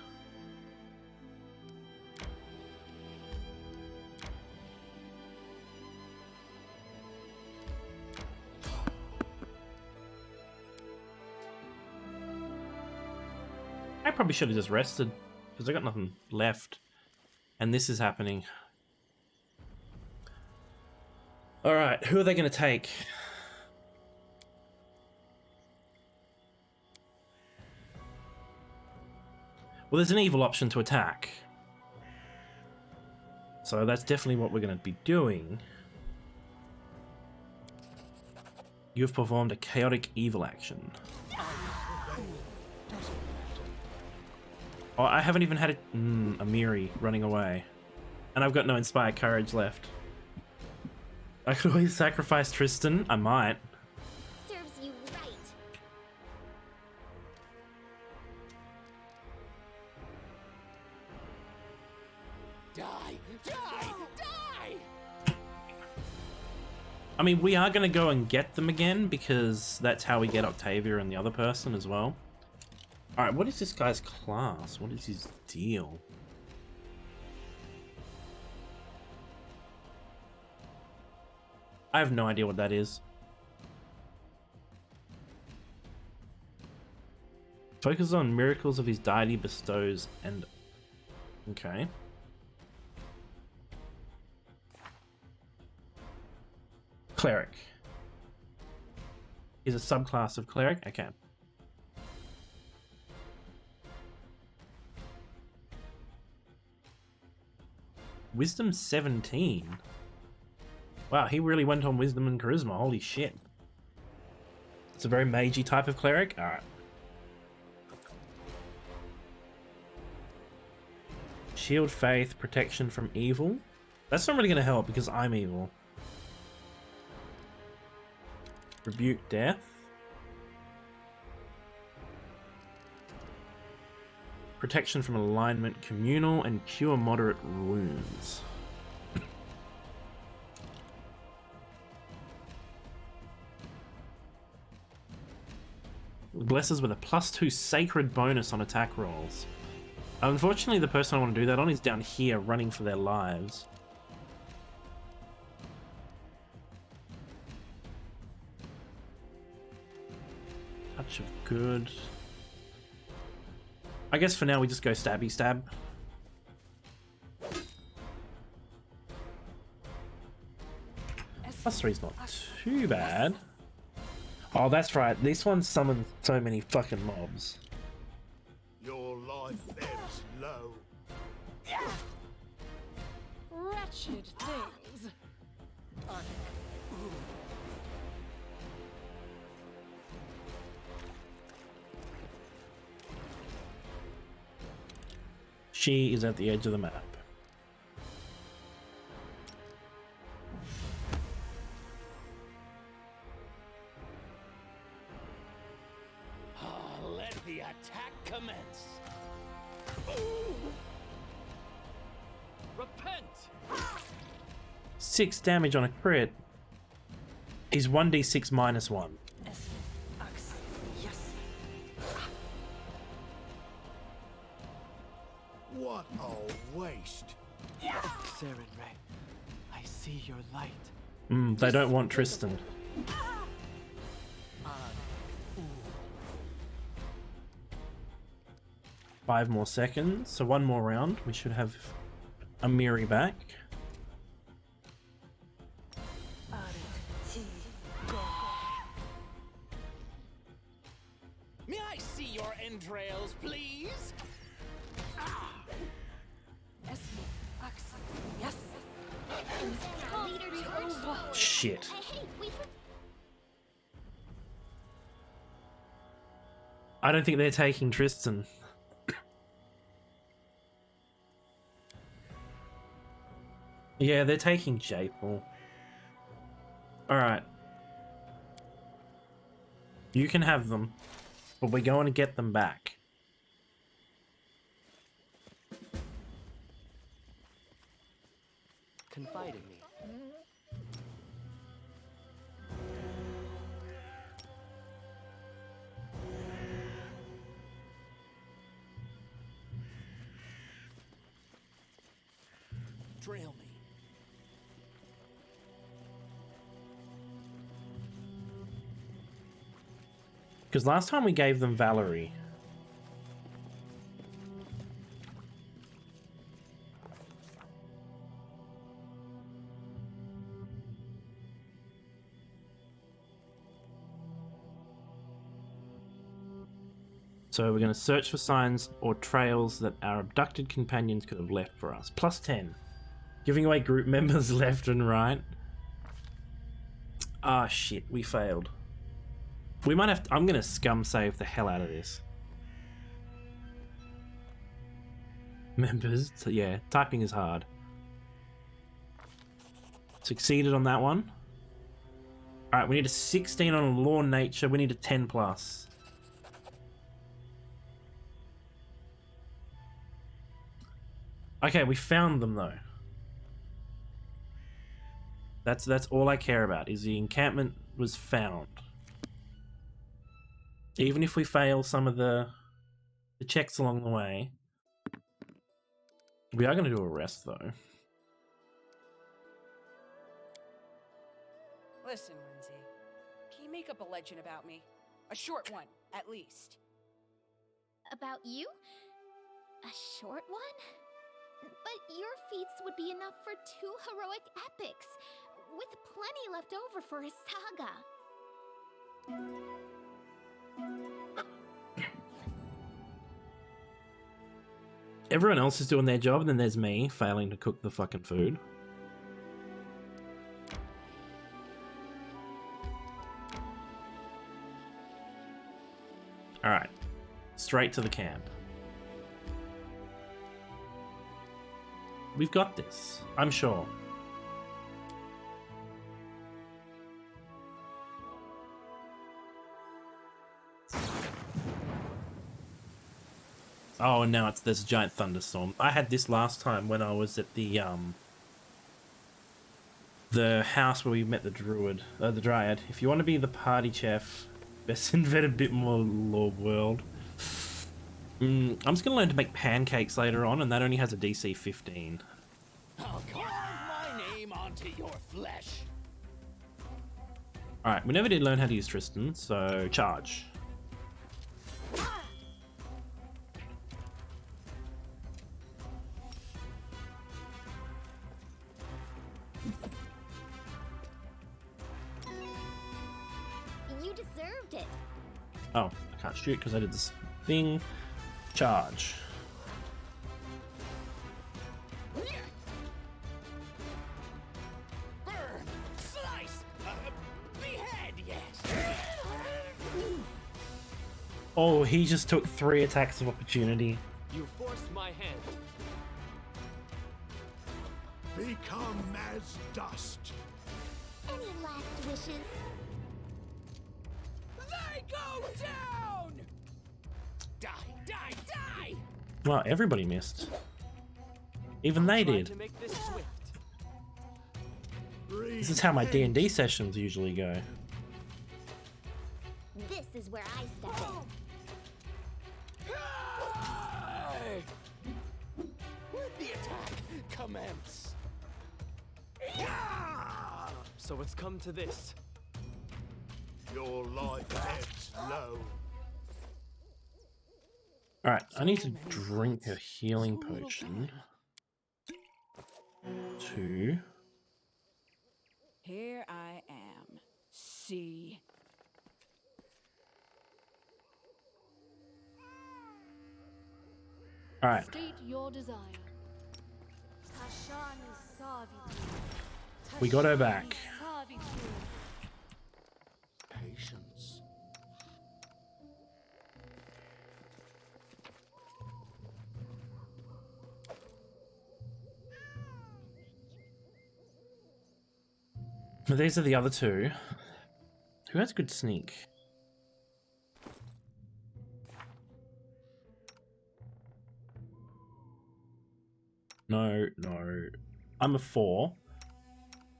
I probably should have just rested, because I got nothing left. And this is happening. Alright, who are they going to take? Well, there's an evil option to attack. So that's definitely what we're going to be doing. You've performed a chaotic evil action. Oh, I haven't even had a Amiri running away. And I've got no Inspired Courage left. I could always sacrifice Tristan. I might. Serves you right. Die! Die! Die! I mean, we are going to go and get them again because that's how we get Octavia and the other person as well. Alright, what is this guy's class? What is his deal? I have no idea what that is. Focus on miracles of his deity bestows and... Okay. Cleric. He's a subclass of cleric? Okay. Wisdom 17. Wow, he really went on wisdom and charisma. Holy shit. It's a very magey type of cleric? Alright. Shield faith, protection from evil. That's not really going to help because I'm evil. Rebuke death. Protection from alignment, communal, and cure moderate wounds. Blesses with a +2 sacred bonus on attack rolls. Unfortunately, the person I want to do that on is down here running for their lives. Touch of good. I guess for now we just go stabby stab. +3's not too bad. Oh, that's right. This one summons so many fucking mobs. Your life ebbs low. Wretched things. She is at the edge of the map. Let the attack commence. 6 damage on a crit. He's 1d6 -1. What a waste. Saren Ray, I see your light. They don't want Tristan. Five more seconds, so one more round. We should have Amiri back. May I see your entrails, please? Leader charged. Shit. Hey, I don't think they're taking Tristan. Yeah, they're taking Japal. Alright. You can have them, but we're going to get them back. Confide in me. Trail me. Because last time we gave them Valerie. So we're going to search for signs or trails that our abducted companions could have left for us. +10. Giving away group members left and right. Ah, shit, we failed. We might have to, I'm gonna scum save the hell out of this. Members, so yeah, typing is hard. Succeeded on that one. Alright, we need a 16 on law nature, we need a 10 plus. Okay, we found them though. That's all I care about, is the encampment was found. Even if we fail some of the checks along the way. We are going to do a rest though. Listen, Lindsay. Can you make up a legend about me? A short one, at least. About you? A short one? But your feats would be enough for 2 heroic epics, with plenty left over for a saga. Everyone else is doing their job, and then there's me failing to cook the fucking food. Alright. Straight to the camp. We've got this, I'm sure. Oh, and now there's a giant thunderstorm. I had this last time when I was at the house where we met the the dryad. If you want to be the party chef, best invent a bit more lore world. I'm just gonna learn to make pancakes later on, and that only has a DC 15. I'll carve my name onto your flesh. Alright, we never did learn how to use Tristan, so charge. You deserved it. Oh, I can't shoot because I did this thing. Charge. Burn, slice, behead, yes. Oh, he just took 3 attacks of opportunity. You forced my hand. Become as dust. Any last wishes? They go down! Die, die, die! Well, everybody missed. Even they Try did. to make this swift. This is how my D&D sessions usually go. This is where I step in. Hey! Let the attack commence. So it's come to this. Your life ebbs low. Alright, I need to drink a healing potion. 2. Here I am. See. Alright, State your desire. we got her back. Patience. But these are the other 2. Who has good sneak? No. I'm a 4.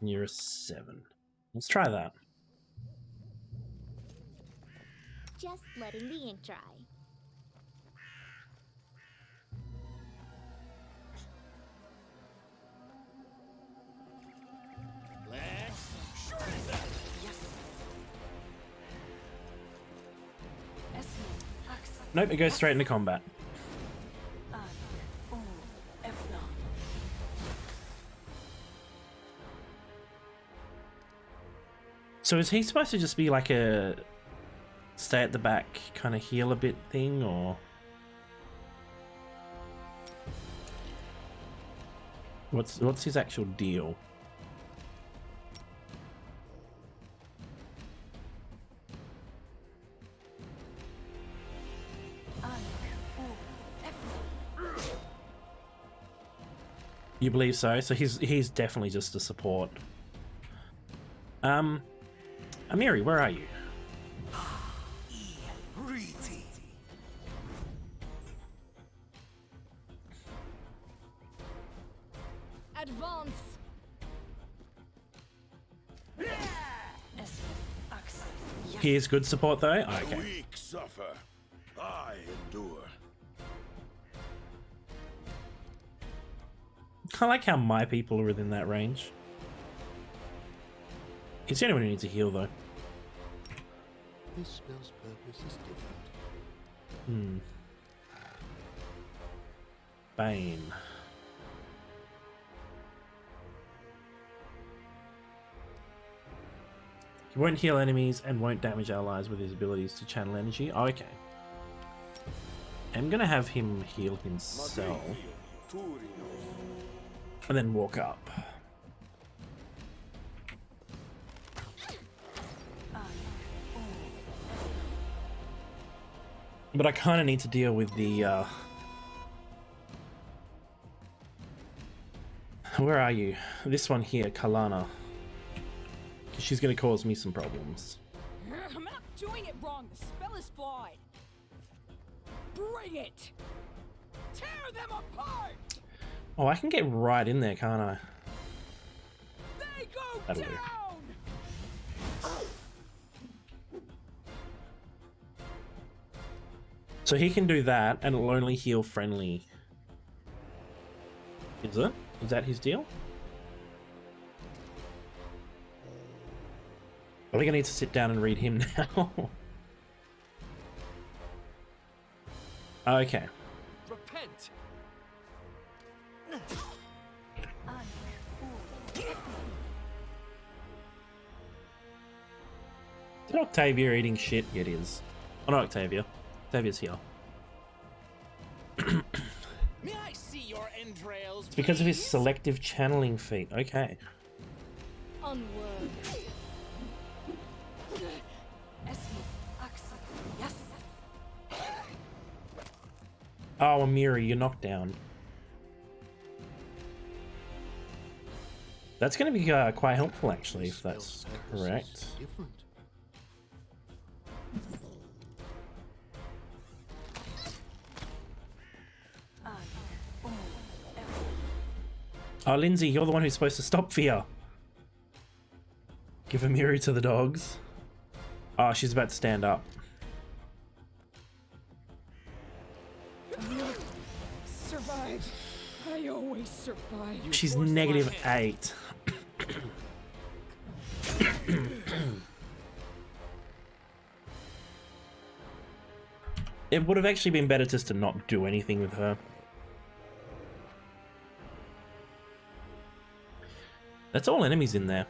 And you're a 7. Let's try that. Just letting the ink dry. Let's shred them. Nope, it goes straight into combat. So is he supposed to just be like a stay at the back, kind of heal a bit thing, or? What's his actual deal? You believe so? So he's definitely just a support. Amiri, where are you? Advance! He is good support though? Oh, okay. Weak suffer. I endure. I like how my people are within that range. He's the only one who needs a heal though. This spell's purpose is different. Bane. He won't heal enemies and won't damage allies with his abilities to channel energy. Oh, okay. I'm gonna have him heal himself. And then walk up. But I kind of need to deal with the, where are you? This one here, Kalana. She's going to cause me some problems. I'm not doing it wrong. The spell is flawed. Bring it. Tear them apart. Oh, I can get right in there, can't I? They go That'll down. do. So he can do that, and it'll only heal friendly. Is it? Is that his deal? I think I need to sit down and read him now. Okay. Repent! Is it Octavia eating shit? Yeah, it is. Oh, not Octavia. Octavia's here. May I see your entrails? It's because of his please? selective channeling feat. Okay. Onward. Oh, Amiri, you're knocked down. That's going to be quite helpful, actually, if that's correct. Different. Oh, Lindsay, you're the one who's supposed to stop fear. Give Amiri to the dogs. Oh, she's about to stand up. Survive. I always survive. She's -8. It would have actually been better just to not do anything with her. That's all enemies in there.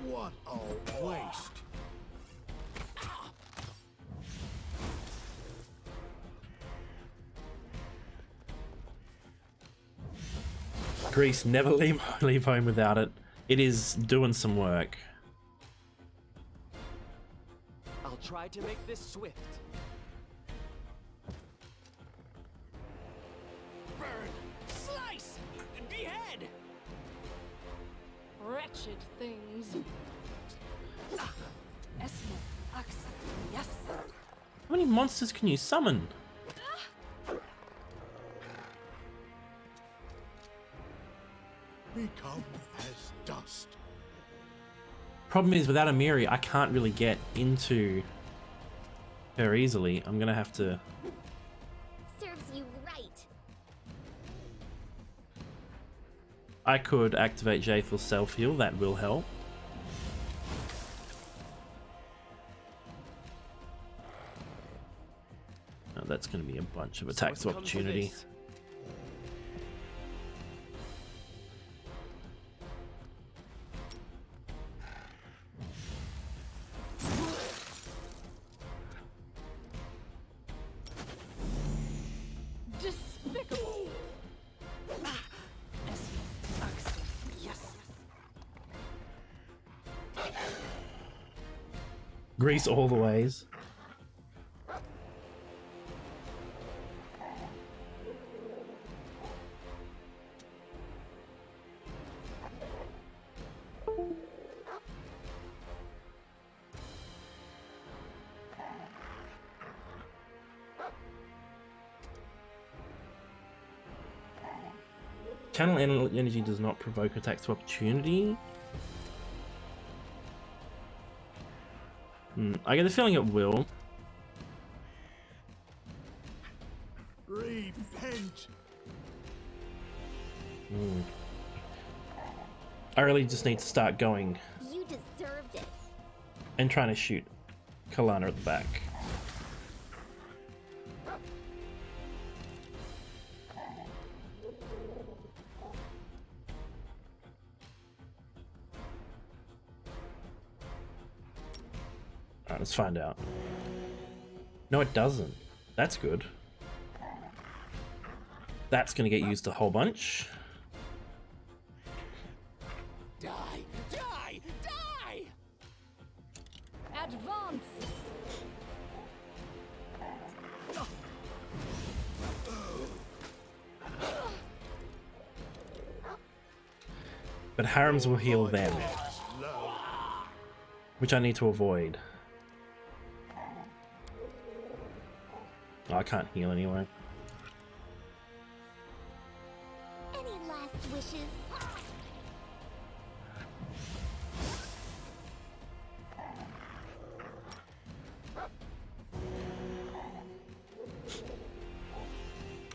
What a waste. Grease, never leave home without it. It is doing some work. I'll try to make this swift. Burn, slice, behead. Wretched things. How many monsters can you summon? Become as dust. Problem is, without Amiri, I can't really get into her easily. I'm gonna have to... Serves you right. I could activate Jaethel's self-heal, that will help. that's going to be a bunch of So attacks it's of come to opportunity. this. Despicable! Yes. Grease all the ways. Channel energy does not provoke attacks of opportunity. I get the feeling it will. Repent! I really just need to start going You deserved it. and trying to shoot Kalana at the back. Alright, let's find out. No, it doesn't. That's good. That's gonna get used a whole bunch. Die! Die! Die! Advance! But Harems will heal them, which I need to avoid. Oh, I can't heal anyway. Any last wishes?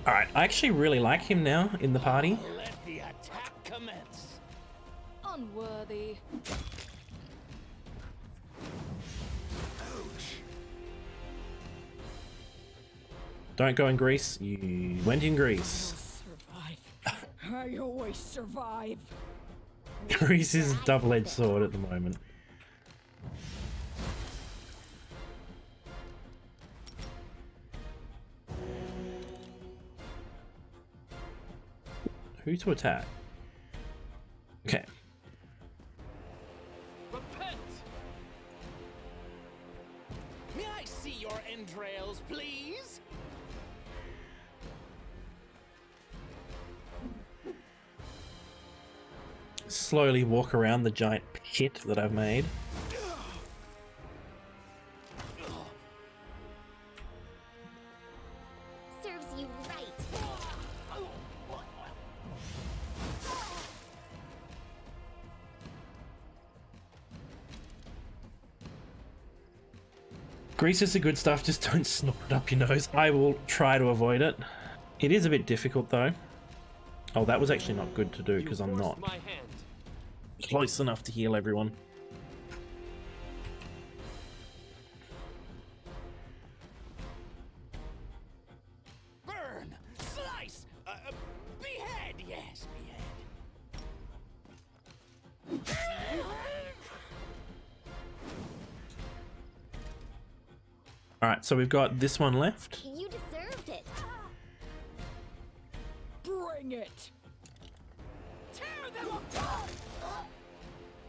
Alright, I actually really like him now in the party. Let the attack commence. Unworthy. Don't go in Greece. You went in Greece. Survive. I always survive. Greece is a double-edged sword at the moment. Who to attack? Okay. Repent! May I see your entrails, please? Slowly walk around the giant pit that I've made. Serves you right. Grease is the good stuff, just don't snort it up your nose. I will try to avoid it. It is a bit difficult though. Oh, that was actually not good to do because I'm not My hand. close enough to heal everyone. Burn! Slice! Behead! Yes, behead. Alright, so we've got this one left. You deserved it. Bring it. Tear them apart.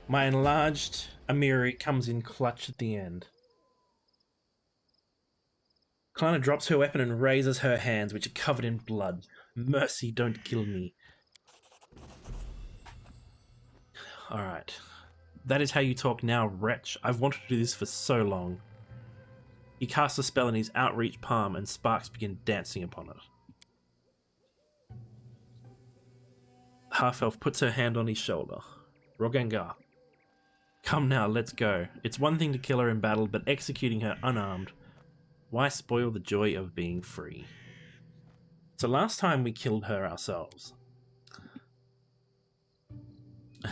My enlarged Amiri comes in clutch at the end. Kalana drops her weapon and raises her hands, which are covered in blood. Mercy, don't kill me. Alright. That is how you talk now, wretch. I've wanted to do this for so long. He casts a spell in his outreach palm and sparks begin dancing upon it. Half-elf puts her hand on his shoulder. Rogangar. Come now, let's go. It's one thing to kill her in battle, but executing her unarmed. Why spoil the joy of being free? So last time we killed her ourselves.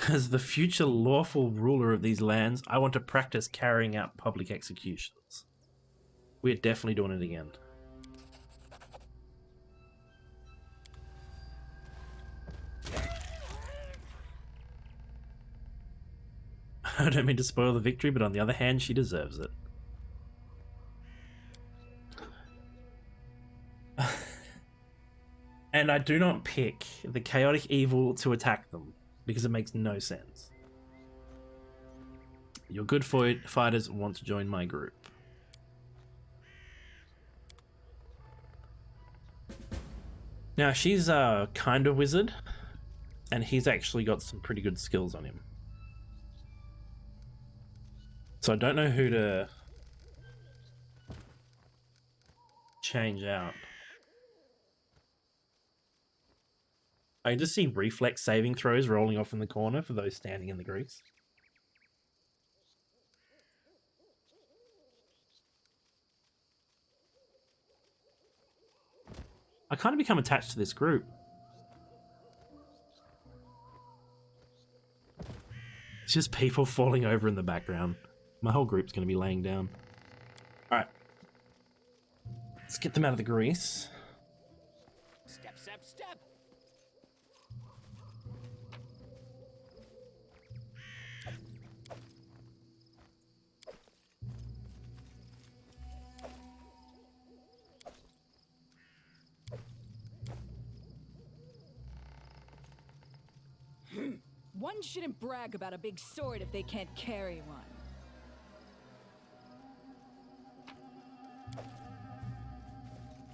As the future lawful ruler of these lands, I want to practice carrying out public executions. We're definitely doing it again. I don't mean to spoil the victory, but on the other hand, she deserves it. And I do not pick the chaotic evil to attack them, because it makes no sense. Your good fighters want to join my group. Now, she's a kind of wizard, and he's actually got some pretty good skills on him. So I don't know who to change out. I just see reflex saving throws rolling off in the corner for those standing in the grease. I kind of become attached to this group. It's just people falling over in the background. My whole group's going to be laying down. Alright. Let's get them out of the grease. Step, step, step. One shouldn't brag about a big sword if they can't carry one.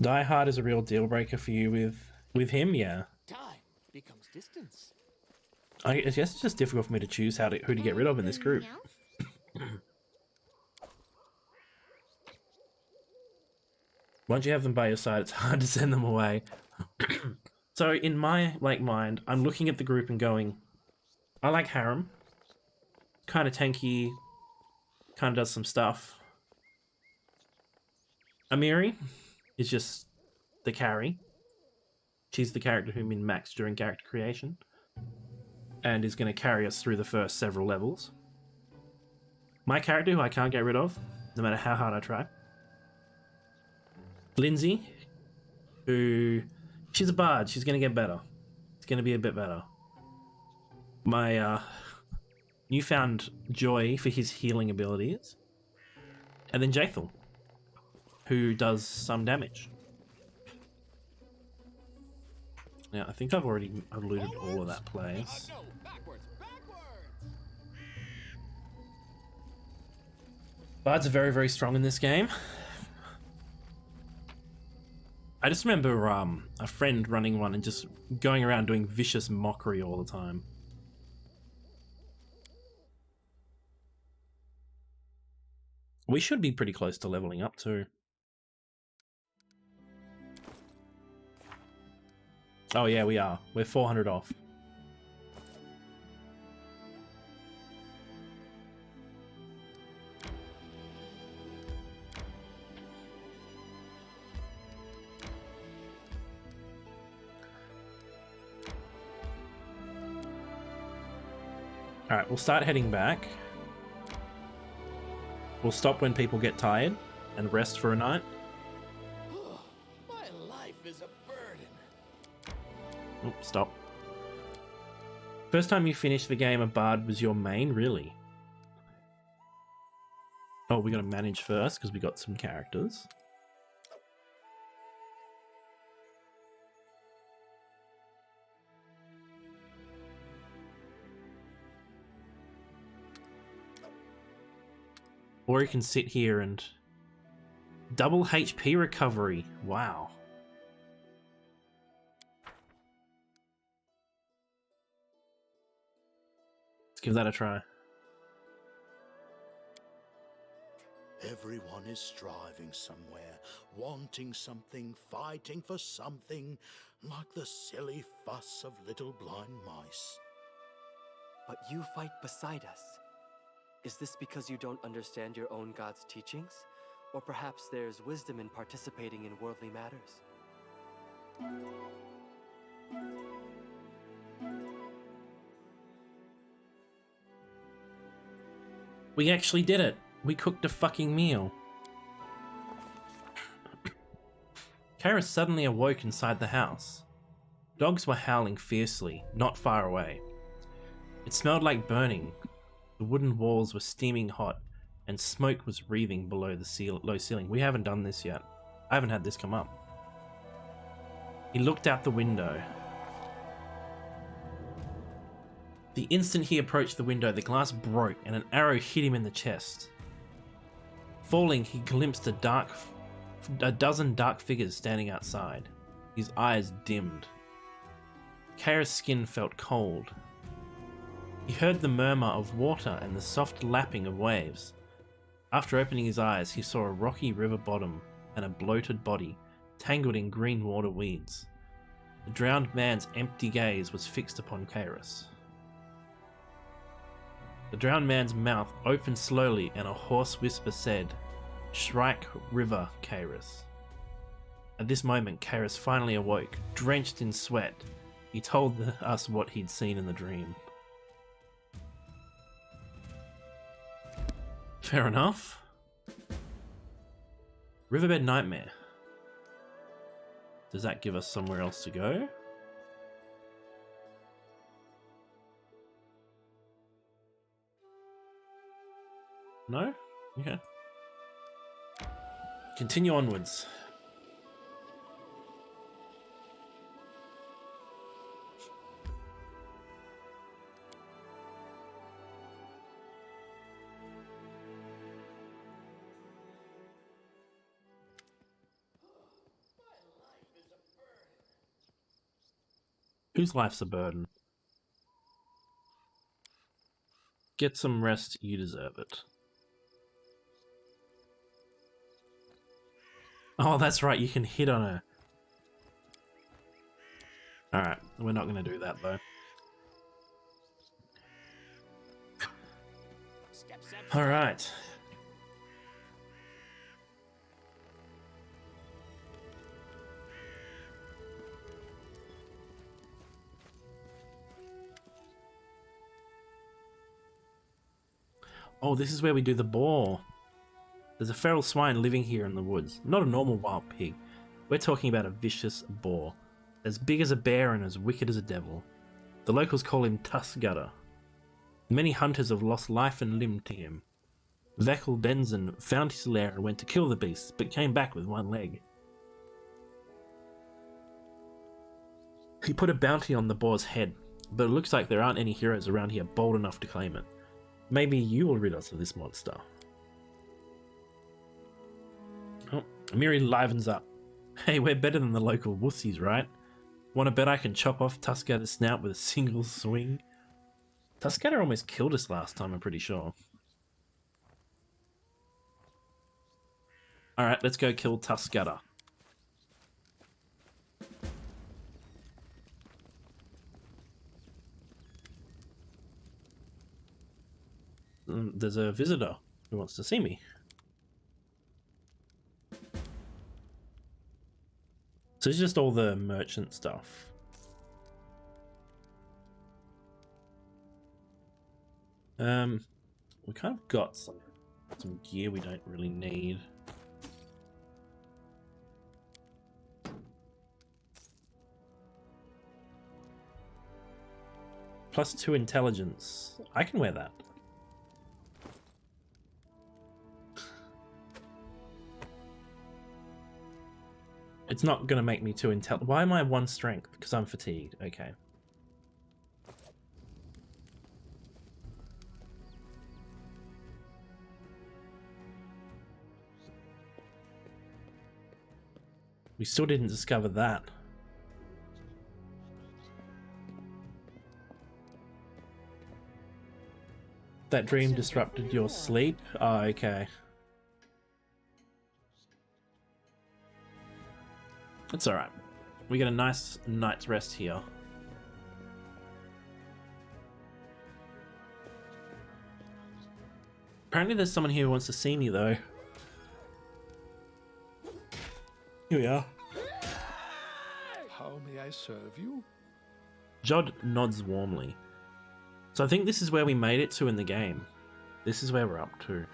Die Hard is a real deal breaker for you with him, yeah. Time becomes distance. I guess it's just difficult for me to choose who to get rid of in this group. Once you have them by your side, it's hard to send them away. So in my mind, I'm looking at the group and going, I like Harem. Kind of tanky, kind of does some stuff. Amiri is just the carry. She's the character who min-maxed during character creation, and is going to carry us through the first several levels. My character, who I can't get rid of, no matter how hard I try. Lindsay, who... she's a bard, she's going to get better. It's going to be a bit better. My newfound joy for his healing abilities. And then Jaethal, who does some damage. Now, I think I've already alluded to all of that place. No, backwards, backwards. Bards are very, very strong in this game. I just remember a friend running one and just going around doing vicious mockery all the time. We should be pretty close to leveling up too. Oh yeah, we are. We're 400 off. Alright, we'll start heading back. We'll stop when people get tired and rest for a night. My life is a burden. Oh, stop. First time you finished the game, a bard was your main, really? Oh, we gotta manage first because we got some characters. Or you can sit here and... double HP recovery. Wow. Let's give that a try. Everyone is striving somewhere, wanting something, fighting for something, like the silly fuss of little blind mice. But you fight beside us. Is this because you don't understand your own god's teachings? Or perhaps there's wisdom in participating in worldly matters? We actually did it! We cooked a fucking meal. Kara suddenly awoke inside the house. Dogs were howling fiercely, not far away. It smelled like burning, The wooden walls were steaming hot, and smoke was wreathing below the low ceiling. We haven't done this yet. I haven't had this come up. He looked out the window. The instant he approached the window, the glass broke and an arrow hit him in the chest. Falling, he glimpsed a dozen dark figures standing outside. His eyes dimmed. Kaira's skin felt cold. He heard the murmur of water and the soft lapping of waves. After opening his eyes, he saw a rocky river bottom and a bloated body, tangled in green water weeds. The drowned man's empty gaze was fixed upon Kairos. The drowned man's mouth opened slowly and a hoarse whisper said, "Shrike River, Kairos." At this moment, Kairos finally awoke, drenched in sweat. He told us what he'd seen in the dream. Fair enough. Riverbed Nightmare. Does that give us somewhere else to go? No? Okay. Continue onwards. Whose life's a burden? Get some rest, you deserve it. Oh, that's right, you can hit on her. Alright, we're not going to do that though. Alright. Oh, this is where we do the boar. There's a feral swine living here in the woods. Not a normal wild pig. We're talking about a vicious boar. As big as a bear and as wicked as a devil. The locals call him Tuskgutter. Many hunters have lost life and limb to him. Vekel Denzen found his lair and went to kill the beast, but came back with one leg. He put a bounty on the boar's head, but it looks like there aren't any heroes around here bold enough to claim it. Maybe you will rid us of this monster. Oh, Miri livens up. Hey, we're better than the local wussies, right? Want to bet I can chop off Tuskgutter's snout with a single swing? Tuskgutter almost killed us last time, I'm pretty sure. Alright, let's go kill Tuskgutter. There's a visitor who wants to see me. So it's just all the merchant stuff. We kind of got some gear we don't really need. +2 intelligence. I can wear that. It's not going to make me too intelligent. Why am I 1 strength? Because I'm fatigued. Okay. We still didn't discover that. That dream disrupted your sleep? Oh, okay. It's alright. We get a nice night's rest here. Apparently there's someone here who wants to see me though. Here we are. How may I serve you? Jod nods warmly. So I think this is where we made it to in the game. This is where we're up to.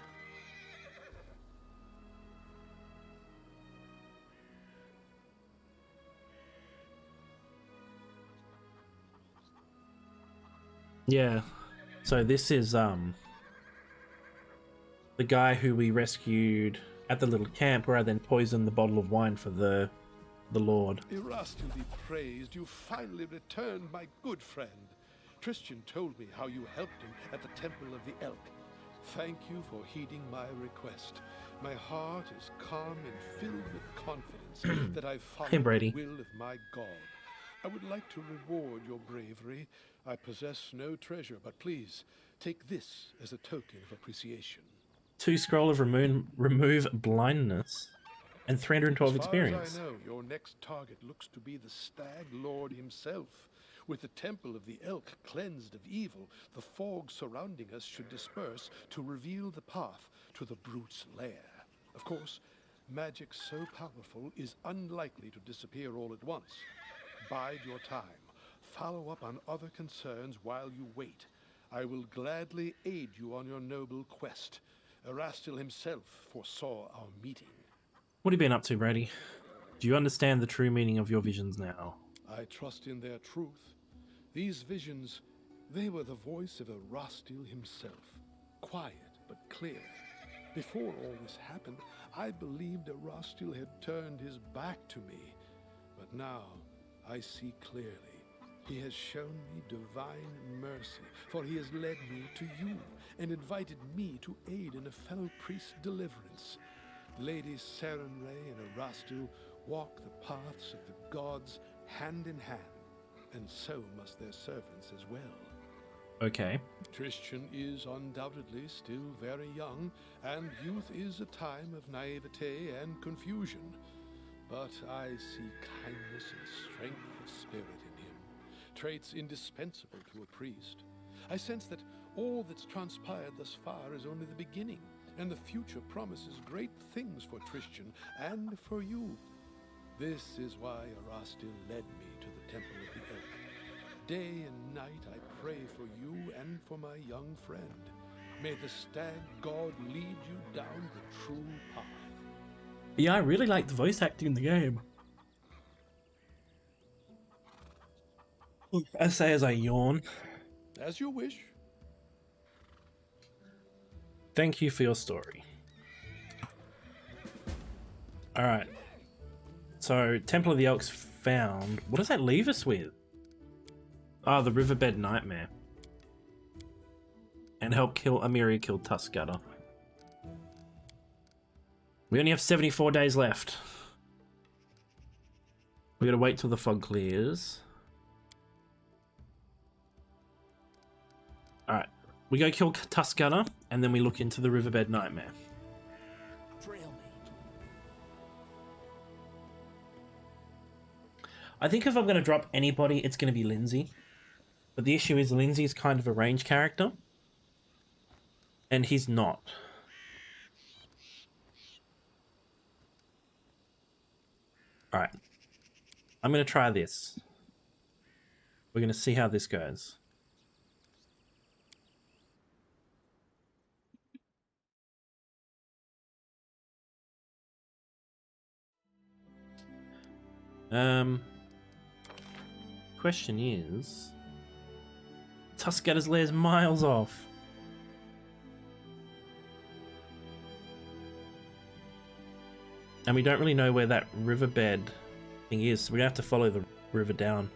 Yeah. So this is the guy who we rescued at the little camp where I then poisoned the bottle of wine for the Lord. Erastil be praised, you finally returned, my good friend. Tristan told me how you helped him at the Temple of the Elk. Thank you for heeding my request. My heart is calm and filled with confidence that I've followed the will of my God. I would like to reward your bravery. I possess no treasure, but please, take this as a token of appreciation. 2 scroll of remove blindness and 312 experience. As far as I know, your next target looks to be the Stag Lord himself. With the Temple of the Elk cleansed of evil, the fog surrounding us should disperse to reveal the path to the brute's lair. Of course, magic so powerful is unlikely to disappear all at once. Bide your time. Follow up on other concerns while you wait. I will gladly aid you on your noble quest. Erastil himself foresaw our meeting. What have you been up to, Brady? Do you understand the true meaning of your visions now? I trust in their truth. These visions, they were the voice of Erastil himself. Quiet but clear. Before all this happened, I believed Erastil had turned his back to me. But now, I see clearly. He has shown me divine mercy, for he has led me to you and invited me to aid in a fellow priest's deliverance. Lady Sarenrae and Erastil walk the paths of the gods hand in hand, and so must their servants as well. Okay. Tristan is undoubtedly still very young, and youth is a time of naivete and confusion. But I see kindness and strength of spirit in him, traits indispensable to a priest. I sense that all that's transpired thus far is only the beginning, and the future promises great things for Tristan and for you. This is why Erastil led me to the Temple of the Elk. Day and night I pray for you and for my young friend. May the Stag God lead you down the true path. Yeah, I really like the voice acting in the game. I say as I yawn. As you wish. Thank you for your story. Alright. So, Temple of the Elks found. What does that leave us with? Ah, the Riverbed Nightmare. And help kill Amiri kill Tuscutter. We only have 74 days left. We gotta wait till the fog clears. Alright. We go kill Tuscutter, and then we look into the Riverbed Nightmare. I think if I'm going to drop anybody, it's going to be Lindsay. But the issue is Lindsay is kind of a range character. And he's not. Alright. I'm going to try this. We're going to see how this goes. Question is, Tuscutter's lair's miles off. And we don't really know where that riverbed thing is, so we're gonna have to follow the river down.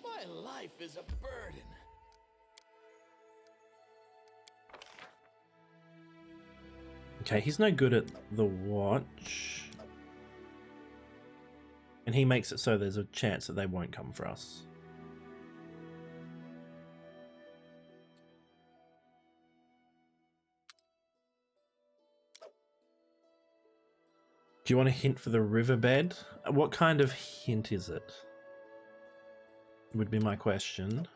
My life is a burden. Okay, he's no good at the watch. And he makes it so there's a chance that they won't come for us. Do you want a hint for the riverbed? What kind of hint is it? Would be my question.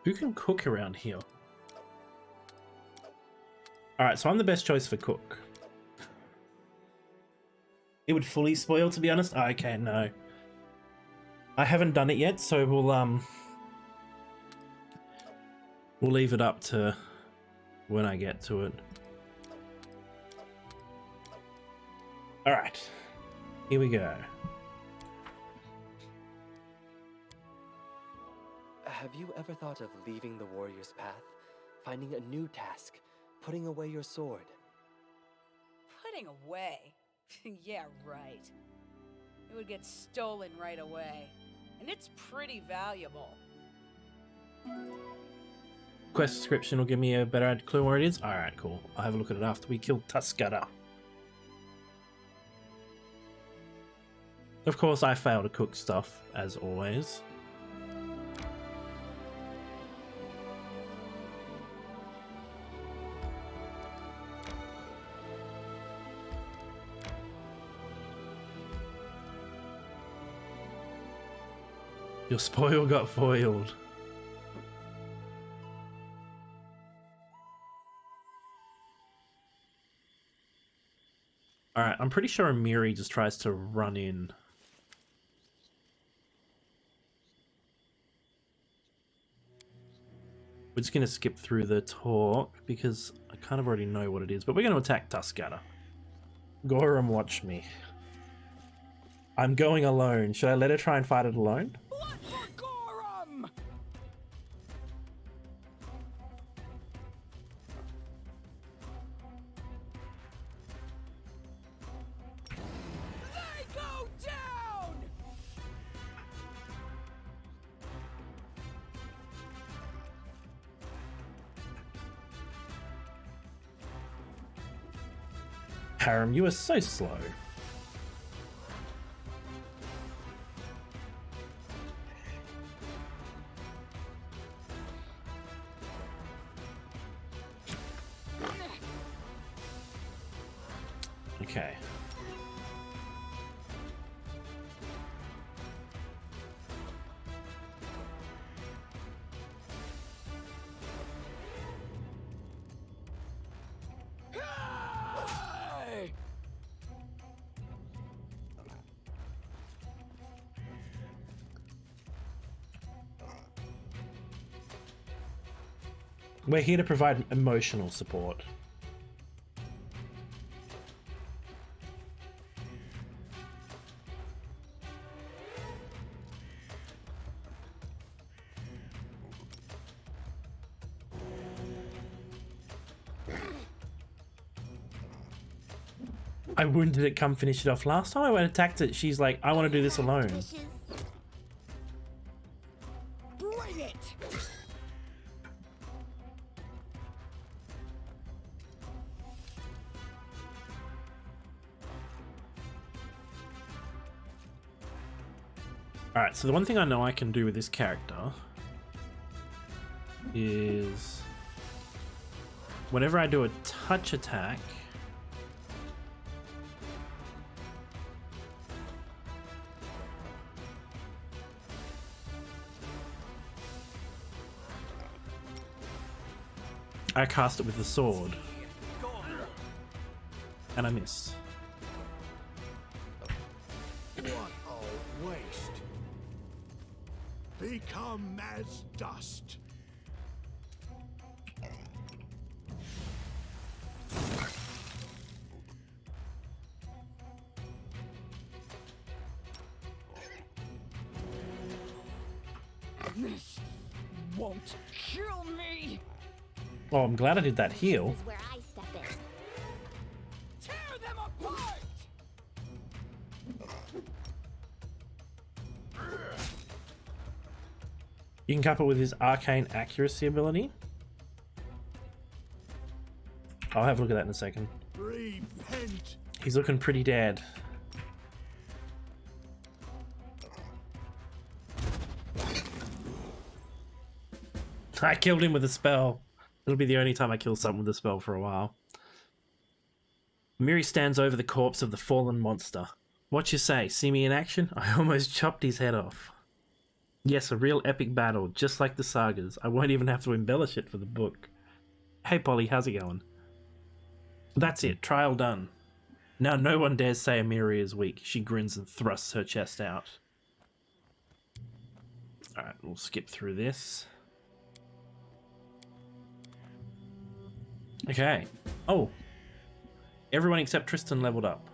Who can cook around here? Alright, so I'm the best choice for cook. It would fully spoil, to be honest. Oh, okay, no. I haven't done it yet, so we'll leave it up to when I get to it. Alright. Here we go. Have you ever thought of leaving the warrior's path? Finding a new task? Putting away your sword? Putting away? Yeah, right. It would get stolen right away. And it's pretty valuable. Quest description will give me a better clue where it is. Alright, cool. I'll have a look at it after we kill Tuscada. Of course, I fail to cook stuff, as always. Your spoil got foiled. Alright, I'm pretty sure Amiri just tries to run in. We're just going to skip through the talk because I kind of already know what it is, but we're going to attack Tuscada. Gorum, watch me. I'm going alone. Should I let her try and fight it alone? Blood for Gorum! They go down! Harem, you are so slow. Okay. Hey! We're here to provide emotional support. I wounded it, come finish it off. Last time I went and attacked it, she's like, I want to do this alone. Bring it! Alright, so the one thing I know I can do with this character is whenever I do a touch attack, I cast it with the sword, and I miss. What a waste. Become as dust. This won't kill me! Oh, I'm glad I did that heal. This is where I step in. Tear them apart! You can couple with his arcane accuracy ability. I'll have a look at that in a second. Repent. He's looking pretty dead. I killed him with a spell. It'll be the only time I kill someone with a spell for a while. Miri stands over the corpse of the fallen monster. What you say? See me in action? I almost chopped his head off. Yes, a real epic battle, just like the sagas. I won't even have to embellish it for the book. Hey Polly, how's it going? That's it, trial done. Now no one dares say Amiri is weak. She grins and thrusts her chest out. Alright, we'll skip through this. Okay. Oh. Everyone except Tristan leveled up.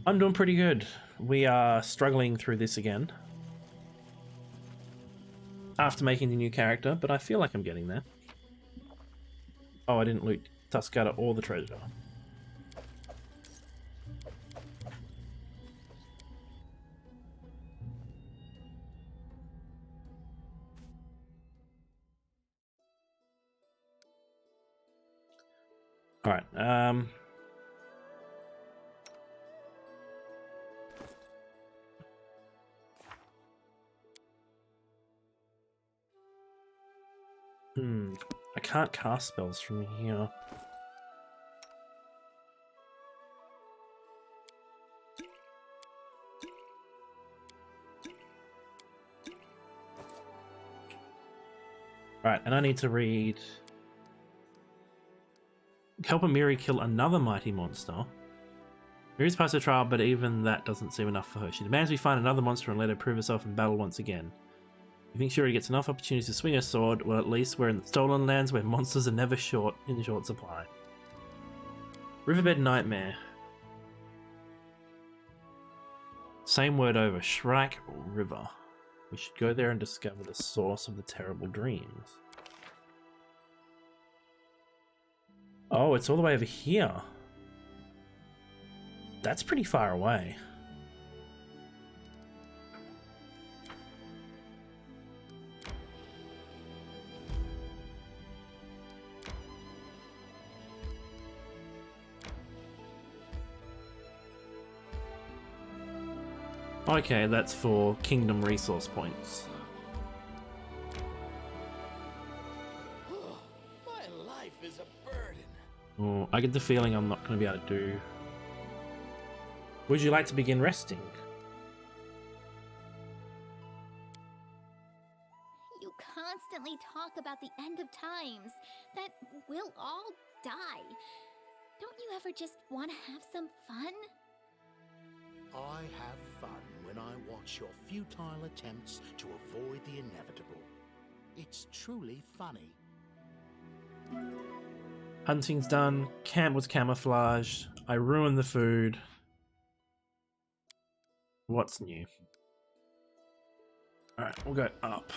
I'm doing pretty good. We are struggling through this again. After making the new character, but I feel like I'm getting there. Oh, I didn't loot Tuscata or the treasure. Alright, I can't cast spells from here. Right, and I need to read... Help Amiri kill another mighty monster. Miri's passed her trial, but even that doesn't seem enough for her. She demands we find another monster and let her prove herself in battle once again. You think she already gets enough opportunities to swing her sword? Well, at least we're in the Stolen Lands where monsters are never in short supply. Riverbed Nightmare. Same word over. Shrike River. We should go there and discover the source of the terrible dreams. Oh, it's all the way over here. That's pretty far away. Okay, that's for Kingdom resource points. My life is a burden. Oh, I get the feeling I'm not going to be able to do... Would you like to begin resting? You constantly talk about the end of times, that we'll all die. Don't you ever just want to have some fun? I have fun when I watch your futile attempts to avoid the inevitable. It's truly funny. Hunting's done. Camp was camouflaged. I ruined the food. What's new? Alright, we'll go up.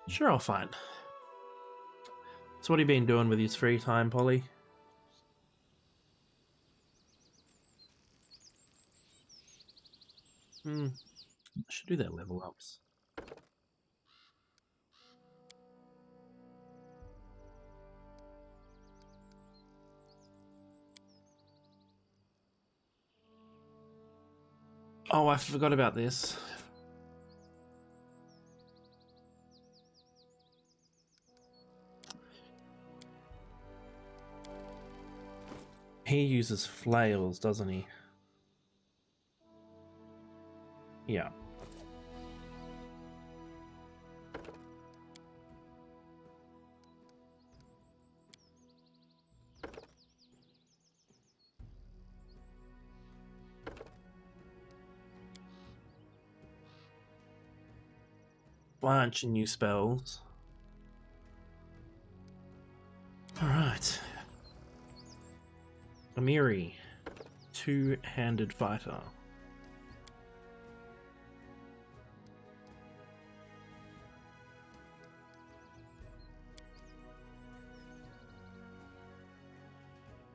Sure, I'll find. So what have you been doing with your free time, Polly? I should do their level ups. Oh, I forgot about this. He uses flails, doesn't he? Yeah. Bunch of new spells. Alright. Amiri, two-handed fighter.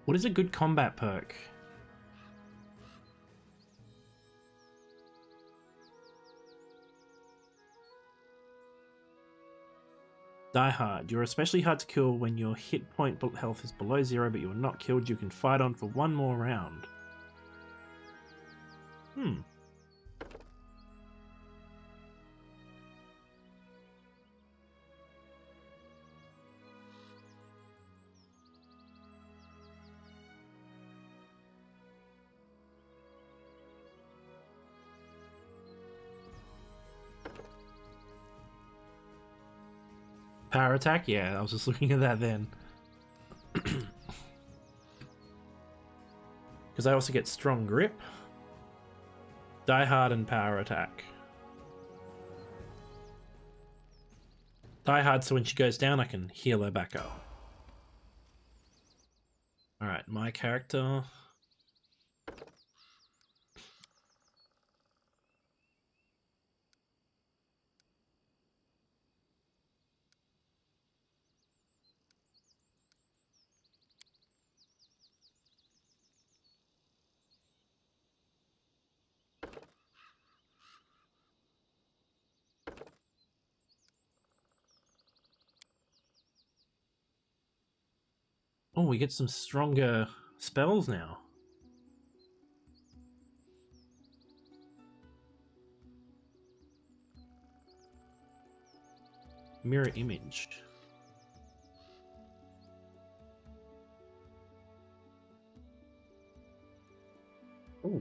What is a good combat perk? Die Hard. You're especially hard to kill when your hit point health is below 0, but you are not killed. You can fight on for one more round. Power attack? Yeah, I was just looking at that then. Because I also get strong grip, Die Hard, and power attack. Die Hard, so when she goes down, I can heal her back up. Alright, my character. Oh, we get some stronger spells now. Mirror image. Ooh.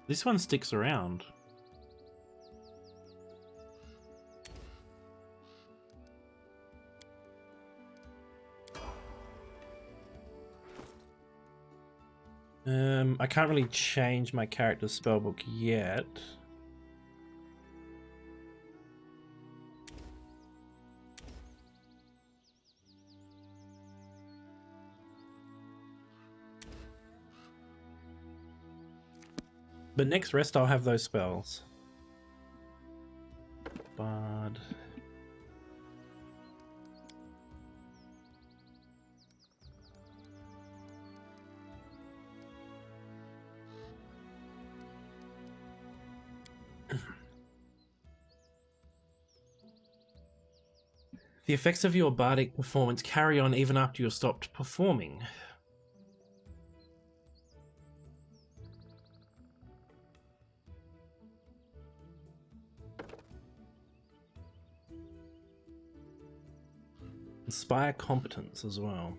This one sticks around. I can't really change my character's spellbook yet. But next rest I'll have those spells. Bard. The effects of your bardic performance carry on even after you're stopped performing. Inspire competence as well.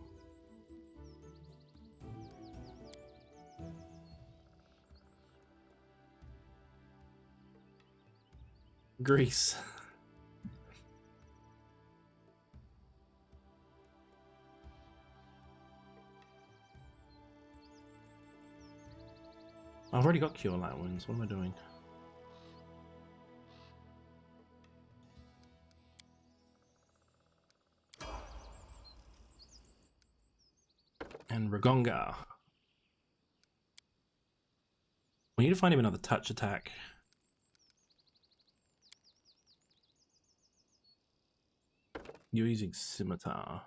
Grease. I've already got Cure Light Wounds. What am I doing? And Ragonga. We need to find him another touch attack. You're using Scimitar.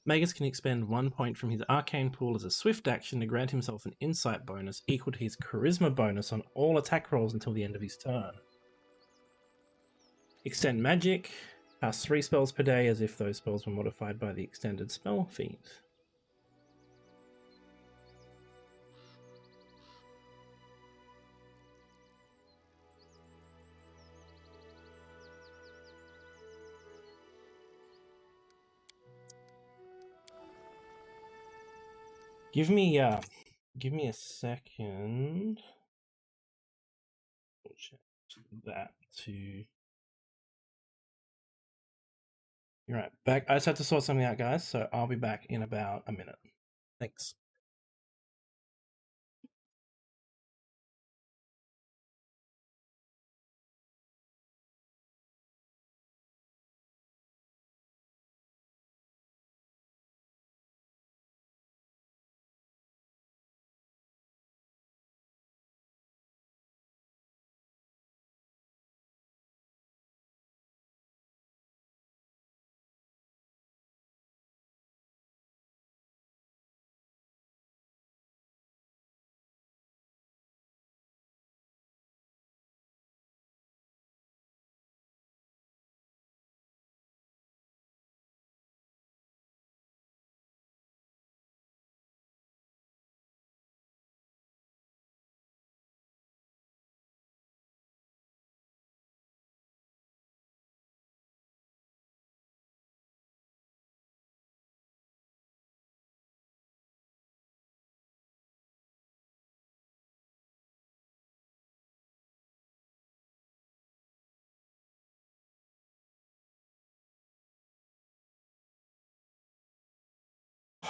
Magus can expend 1 point from his arcane pool as a swift action to grant himself an insight bonus equal to his charisma bonus on all attack rolls until the end of his turn. Extend magic. Cast 3 spells per day as if those spells were modified by the extended spell feat. Give me a second. We'll check that to. You're right, back. I just had to sort something out, guys, so I'll be back in about a minute. Thanks.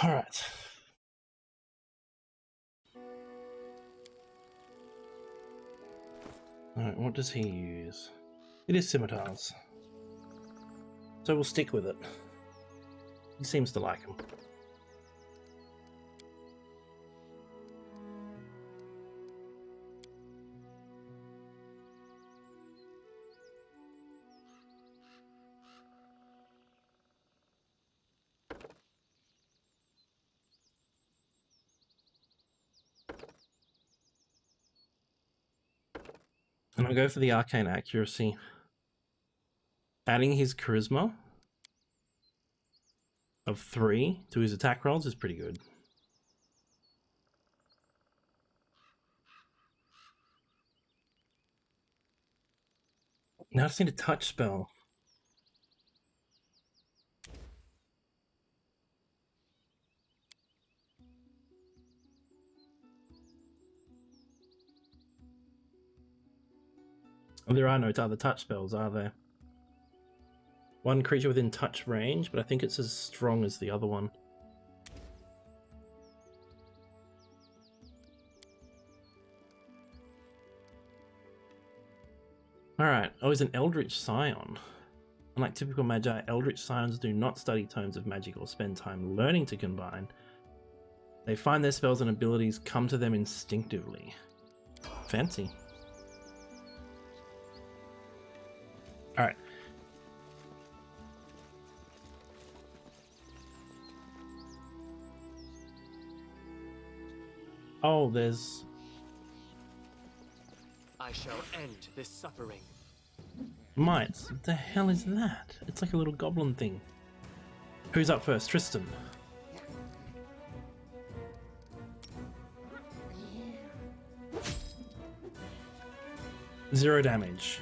Alright. Alright, what does he use? It is scimitars. So we'll stick with it. He seems to like them. And I'll go for the arcane accuracy. Adding his charisma of 3 to his attack rolls is pretty good. Now I just need a touch spell. Oh, there are no other touch spells, are there? One creature within touch range, but I think it's as strong as the other one. Alright, oh, he's an Eldritch Scion. Unlike typical Magi, Eldritch Scions do not study tomes of magic or spend time learning to combine. They find their spells and abilities come to them instinctively. Fancy. Alright. Oh, there's... I shall end this suffering. Mites. What the hell is that? It's like a little goblin thing. Who's up first? Tristan. Zero damage.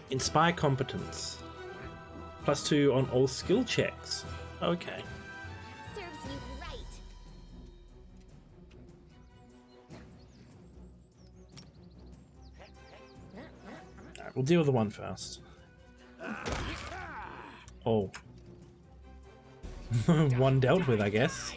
Inspire competence. +2 on all skill checks. Okay. Serves you right. Alright, we'll deal with the one first. Oh. One dealt with, I guess.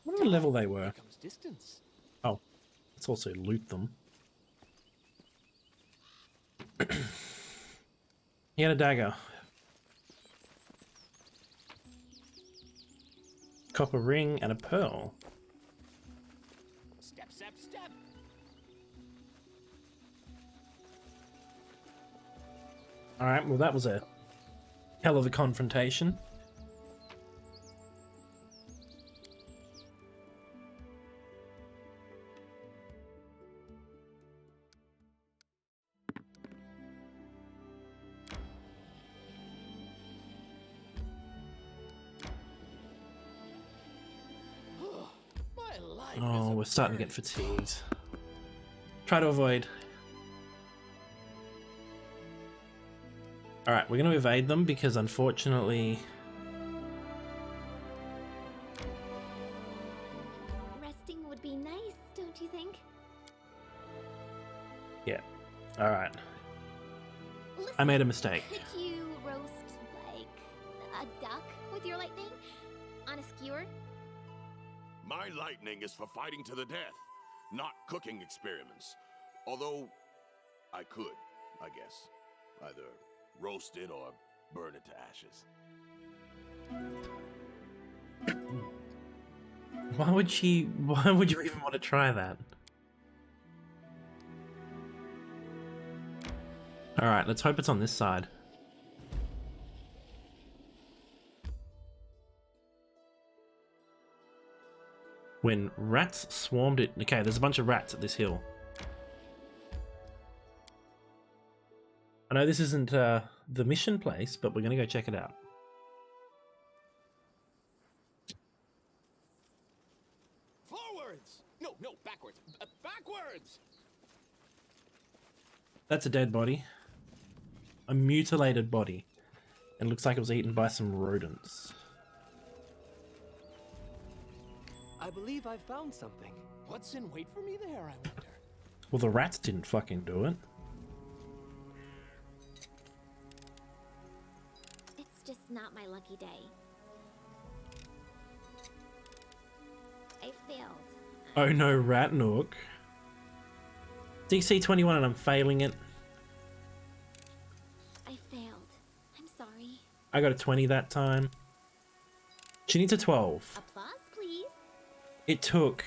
What level they were? Oh, let's also loot them. He had a dagger. Copper ring and a pearl. Step, step, step. Alright, well that was a hell of a confrontation. Oh, we're starting to get fatigued. Try to avoid. Alright, we're going to evade them because unfortunately... Resting would be nice, don't you think? Yeah. Alright. Listen, I made a mistake. Could you roast, like, a duck with your lightning? On a skewer? My lightning is for fighting to the death, not cooking experiments. Although, I could, I guess. Either roast it or burn it to ashes. Why would you even want to try that? Alright, let's hope it's on this side. When rats swarmed it... Okay, there's a bunch of rats at this hill. I know this isn't the mission place, but we're going to go check it out. Forwards! No, backwards. Backwards! That's a dead body. A mutilated body. It looks like it was eaten by some rodents. I believe I've found something. What's in wait for me there, I wonder? Well, the rats didn't fucking do it. It's just not my lucky day. I failed. Oh no, Rat Nook. DC 21 and I'm failing it. I failed. I'm sorry. I got a 20 that time. She needs a 12. Applause, please. It took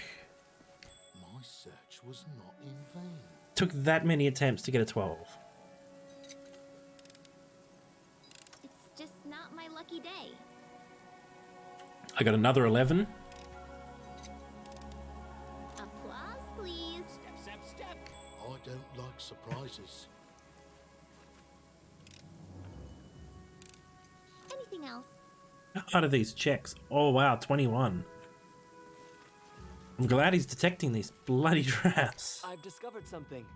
My search was not in vain. that many attempts to get a 12. It's just not my lucky day. I got another 11. Applause, please. Step, step, step. I don't like surprises. Anything else? How hard are these checks? Oh wow, 21. I'm glad he's detecting these bloody traps. I've discovered something.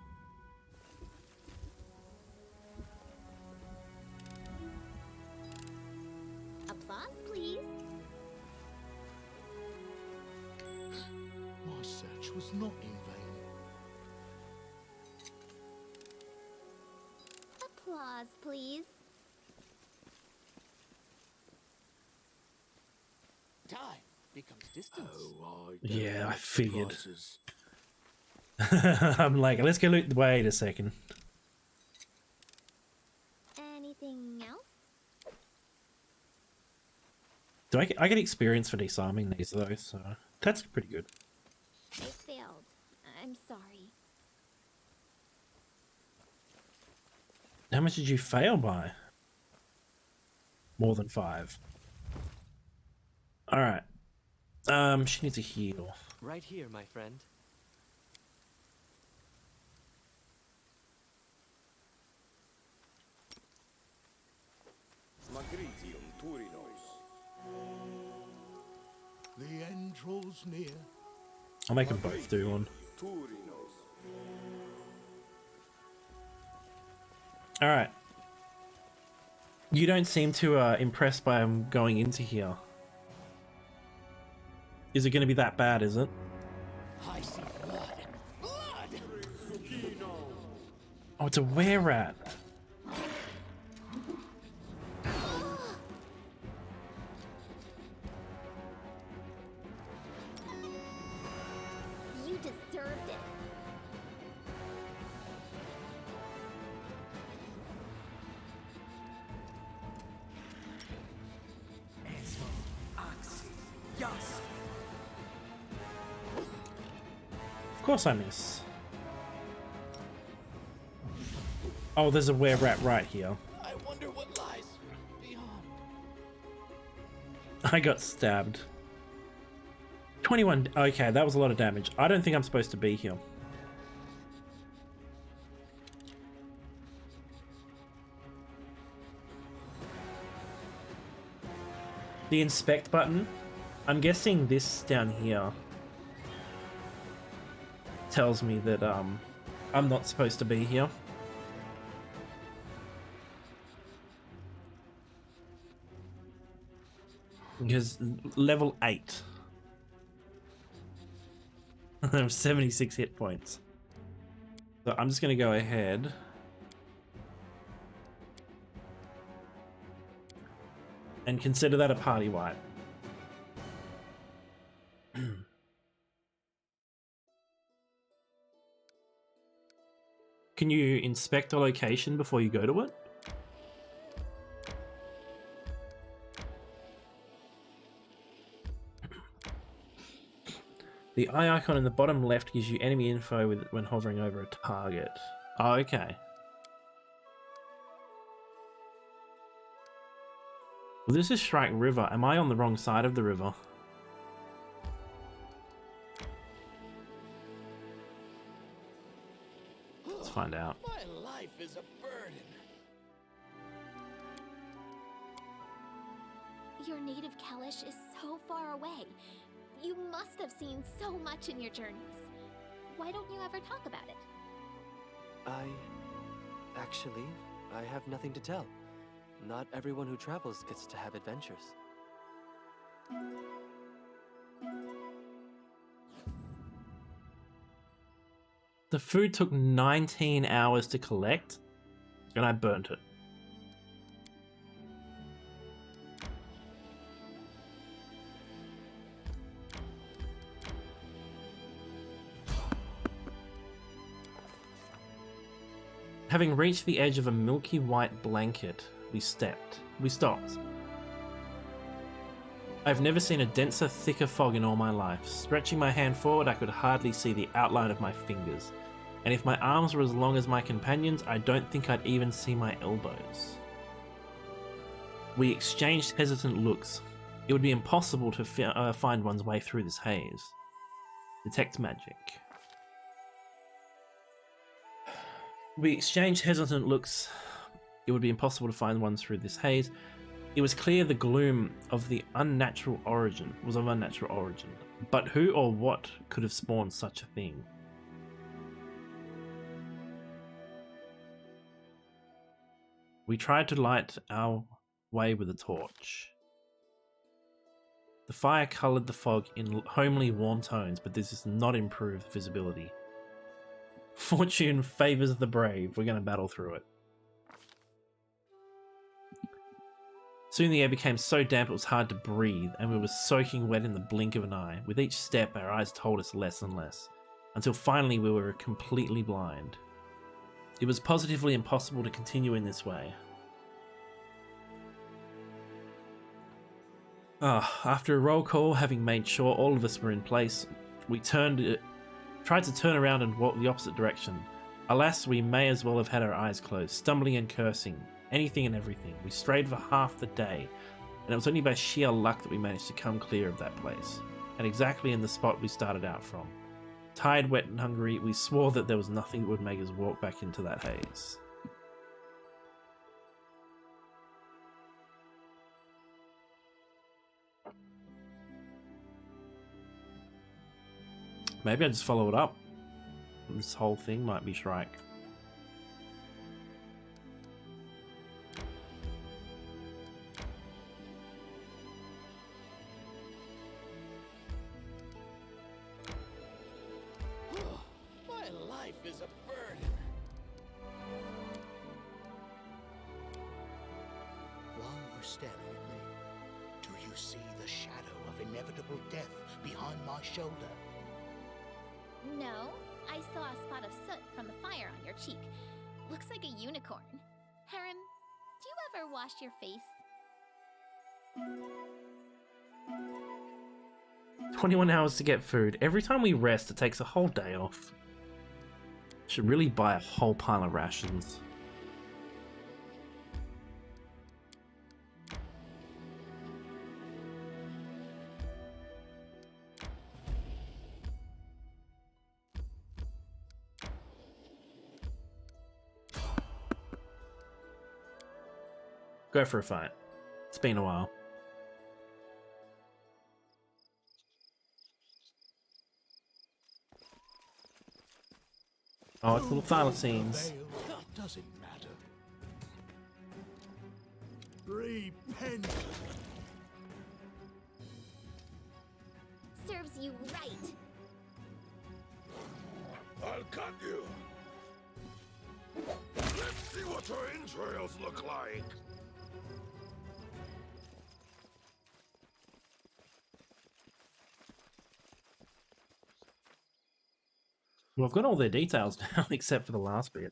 Applause, please. My search was not in vain. Applause, please. Time becomes distance. Oh, I don't Yeah, I like figured. surprises. I'm like, let's go loot. Wait a second. Anything else? Do I get experience for disarming these though, so that's pretty good. I failed. I'm sorry. How much did you fail by? More than 5. Alright. She needs a heal. Right here, my friend. The end draws near. I'll make them both do one. Alright. You don't seem too impressed by him going into here. Is it going to be that bad, is it? I see blood. Blood! Oh, it's a were-rat. You deserved it. Of course I miss. Oh, there's a were-rat right here. I wonder what lies beyond. I got stabbed. 21. Okay, that was a lot of damage. I don't think I'm supposed to be here. The inspect button. I'm guessing this down here tells me that I'm not supposed to be here. Because level 8. I have 76 hit points. So I'm just going to go ahead. And consider that a party wipe. Can you inspect a location before you go to it? The eye icon in the bottom left gives you enemy info when hovering over a target. Oh, okay. Well, this is Shrike River. Am I on the wrong side of the river? Let's find out. My life is a burden. Your native Kalish is so far away. You must have seen so much in your journeys. Why don't you ever talk about it? Actually, I have nothing to tell. Not everyone who travels gets to have adventures. The food took 19 hours to collect, and I burnt it. Having reached the edge of a milky white blanket, we stopped. I've never seen a denser, thicker fog in all my life. Stretching my hand forward, I could hardly see the outline of my fingers. And if my arms were as long as my companions, I don't think I'd even see my elbows. We exchanged hesitant looks. It would be impossible to find one's way through this haze. Detect magic. We exchanged hesitant looks. It would be impossible to find one through this haze. It was clear the gloom of the unnatural origin was of unnatural origin. But who or what could have spawned such a thing? We tried to light our way with a torch. The fire coloured the fog in homely warm tones, but this does not improve visibility. Fortune favours the brave. We're going to battle through it. Soon the air became so damp it was hard to breathe, and we were soaking wet in the blink of an eye. With each step, our eyes told us less and less, until finally we were completely blind. It was positively impossible to continue in this way. After a roll call, having made sure all of us were in place, we tried to turn around and walk the opposite direction. Alas, we may as well have had our eyes closed, stumbling and cursing. Anything and everything. We strayed for half the day, and it was only by sheer luck that we managed to come clear of that place, and exactly in the spot we started out from. Tired, wet, and hungry, we swore that there was nothing that would make us walk back into that haze. Maybe I just follow it up. This whole thing might be Shrike. Is a burden. While you're staring at me, do you see the shadow of inevitable death behind my shoulder? No, I saw a spot of soot from the fire on your cheek. Looks like a unicorn. Harem, do you ever wash your face? 21 hours to get food. Every time we rest, it takes a whole day off. Should really buy a whole pile of rations. Go for a fight. It's been a while. Oh, it's little thylacines. Doesn't matter. Repent. Serves you right. I'll cut you. Let's see what your entrails look like. Well, I've got all their details now, except for the last bit.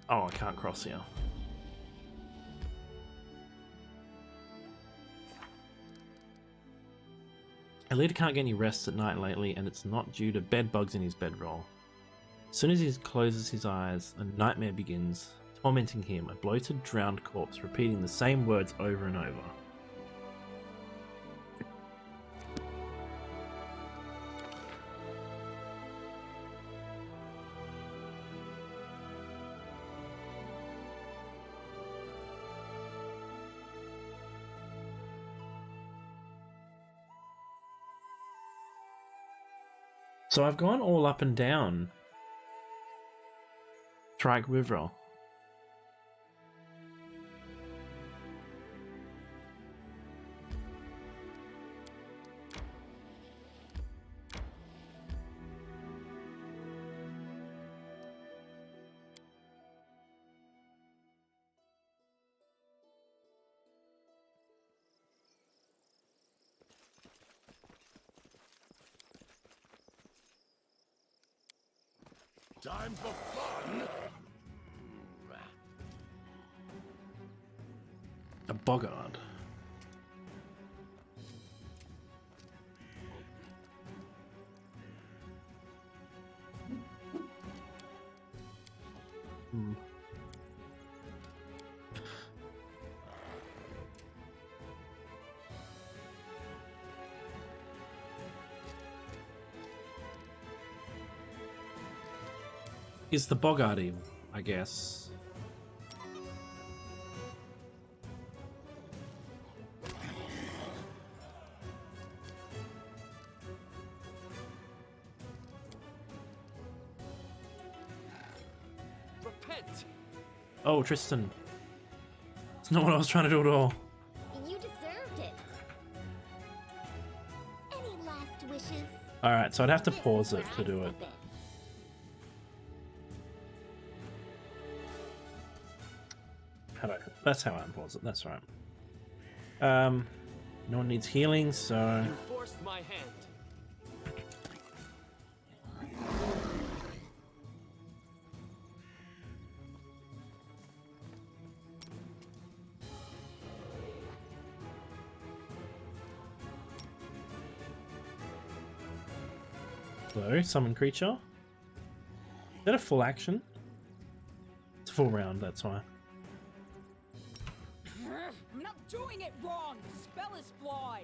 Oh, I can't cross here. Alita can't get any rest at night lately, and it's not due to bed bugs in his bedroll. As soon as he closes his eyes, a nightmare begins, tormenting him, a bloated, drowned corpse, repeating the same words over and over. So I've gone all up and down Trike River. Time for fun! A boggart. Hmm. Is the boggart evil, I guess. Repent! Oh, Tristan. It's not what I was trying to do at all. You deserved it. Any last wishes? Alright, so I'd have to pause it to do it. That's how I unpause it, that's right. No one needs healing, so... You forced my hand. Hello, summon creature. Is that a full action? It's a full round, that's why. I'm not doing it wrong. The spell is flawed.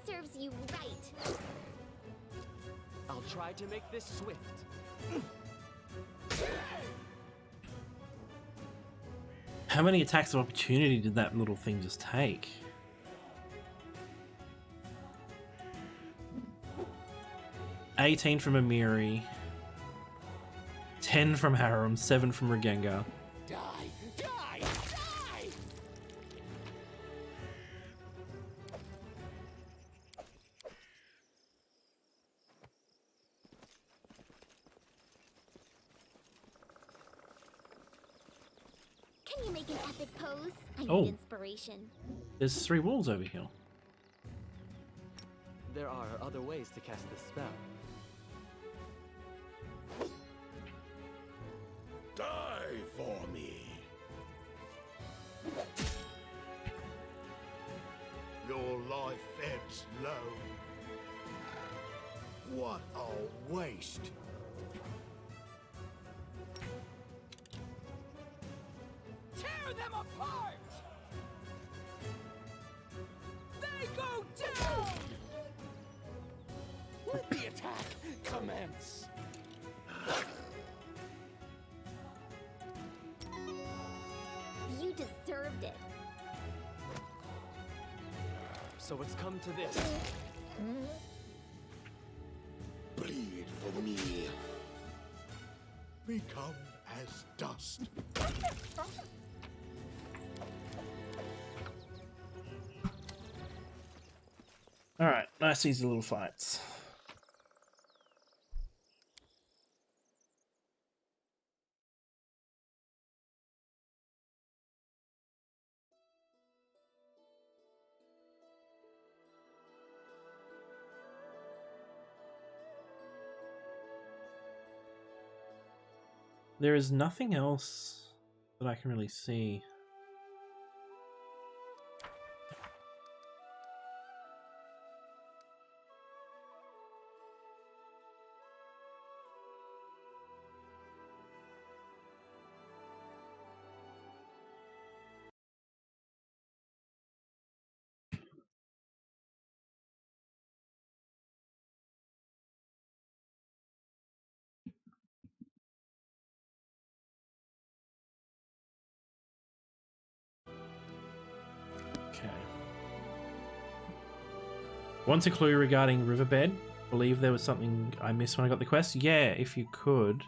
Serves you right. I'll try to make this swift. How many attacks of opportunity did that little thing just take? $18 from Amiri, 10 from Harem, 7 from Regenga. Die! Die! Die! Can you make an epic pose? I need Oh. inspiration. There's 3 walls over here. There are other ways to cast this spell. Die for me! Your life ebbs low. What a waste. Tear them apart! They go down! Let the attack commence! You deserved it. So it's come to this. Bleed for me. Become as dust. Alright, nice easy little fights. There is nothing else that I can really see. Want a clue regarding Riverbed? Believe there was something I missed when I got the quest? Yeah, if you could.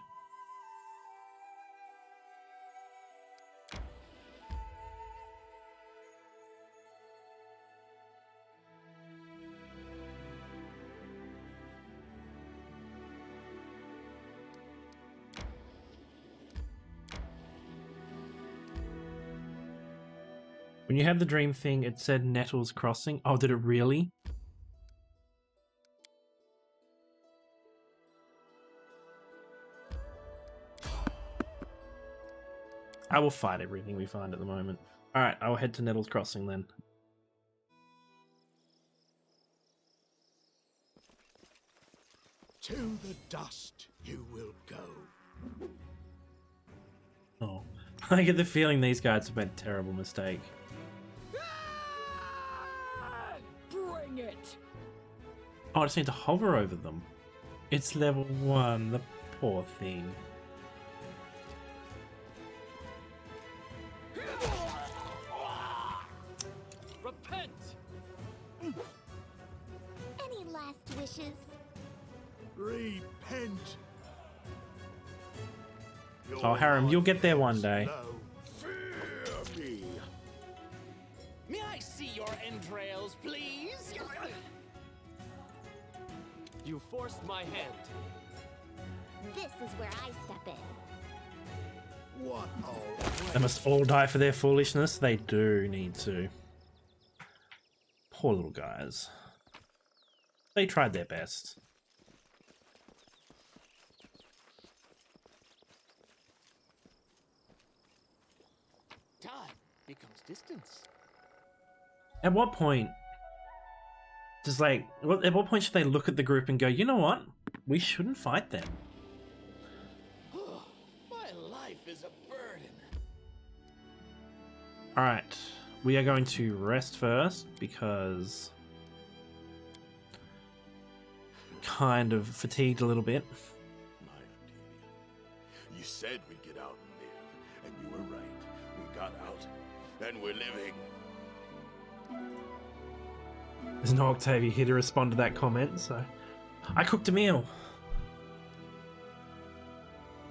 When you had the dream thing, it said Nettles Crossing. Oh, did it really? I will fight everything we find at the moment. Alright, I will head to Nettles Crossing then. To the dust you will go. Oh. I get the feeling these guys have made a terrible mistake. Bring it! Oh, I just need to hover over them. It's level 1, the poor thing. Repent! Any last wishes? Repent. Oh, Harem, you'll get there one day. Fear me. May I see your entrails, please? You forced my hand. This is where I step in. What They must all die for their foolishness. They do need to. Poor little guys. They tried their best. Time becomes distance. At what point does at what point should they look at the group and go, you know what? We shouldn't fight them. My life is a burden. Alright. We are going to rest first because kind of fatigued a little bit. You said we'd get out and live, and you were right. We got out, and we're living. There's no Octavia here to respond to that comment, so I cooked a meal.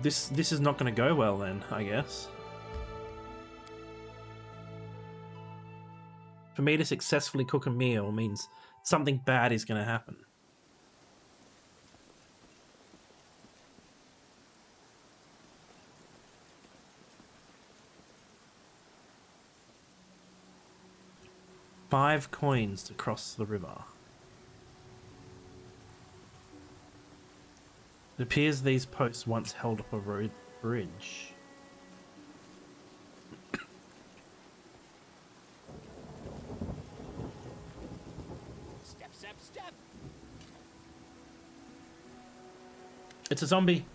This is not going to go well then, I guess. For me to successfully cook a meal means something bad is going to happen. $5 coins to cross the river. It appears these posts once held up a road bridge. Step, step, step. It's a zombie.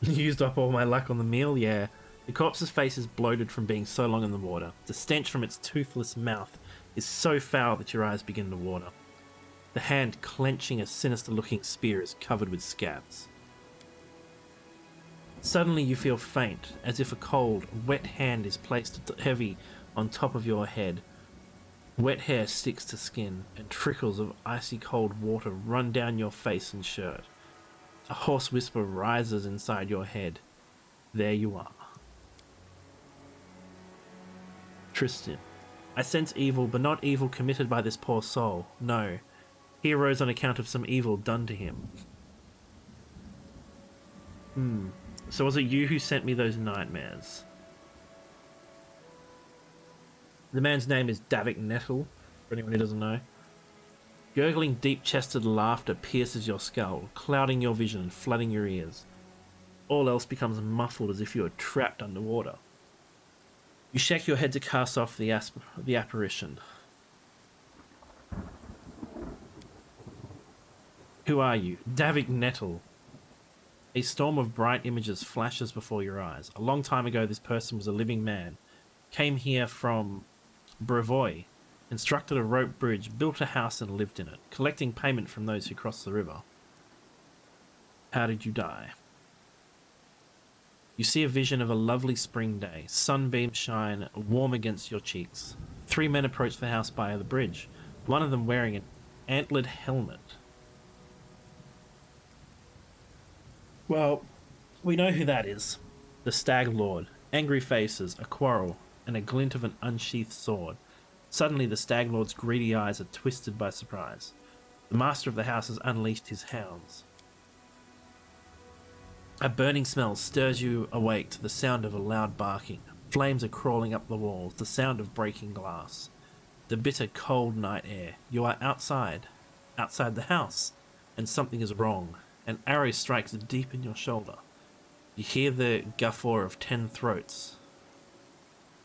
Used up all my luck on the meal, yeah. The corpse's face is bloated from being so long in the water. The stench from its toothless mouth is so foul that your eyes begin to water. The hand clenching a sinister-looking spear is covered with scabs. Suddenly you feel faint, as if a cold, wet hand is placed heavy on top of your head. Wet hair sticks to skin, and trickles of icy cold water run down your face and shirt. A hoarse whisper rises inside your head. There you are. Tristan. I sense evil, but not evil committed by this poor soul. No. He arose on account of some evil done to him. So was it you who sent me those nightmares? The man's name is Davik Nettle, for anyone who doesn't know. Gurgling deep-chested laughter pierces your skull, clouding your vision and flooding your ears. All else becomes muffled as if you are trapped underwater. You shake your head to cast off the apparition. Who are you? Davik Nettle. A storm of bright images flashes before your eyes. A long time ago, this person was a living man. Came here from Brevoy, constructed a rope bridge, built a house and lived in it, collecting payment from those who crossed the river. How did you die? You see a vision of a lovely spring day. Sunbeams shine warm against your cheeks. 3 men approach the house by the bridge, one of them wearing an antlered helmet. Well, we know who that is. The Stag Lord. Angry faces, a quarrel, and a glint of an unsheathed sword. Suddenly, the Stag Lord's greedy eyes are twisted by surprise. The master of the house has unleashed his hounds. A burning smell stirs you awake to the sound of a loud barking. Flames are crawling up the walls, the sound of breaking glass. The bitter, cold night air. You are outside the house, and something is wrong. An arrow strikes deep in your shoulder. You hear the guffaw of 10 throats.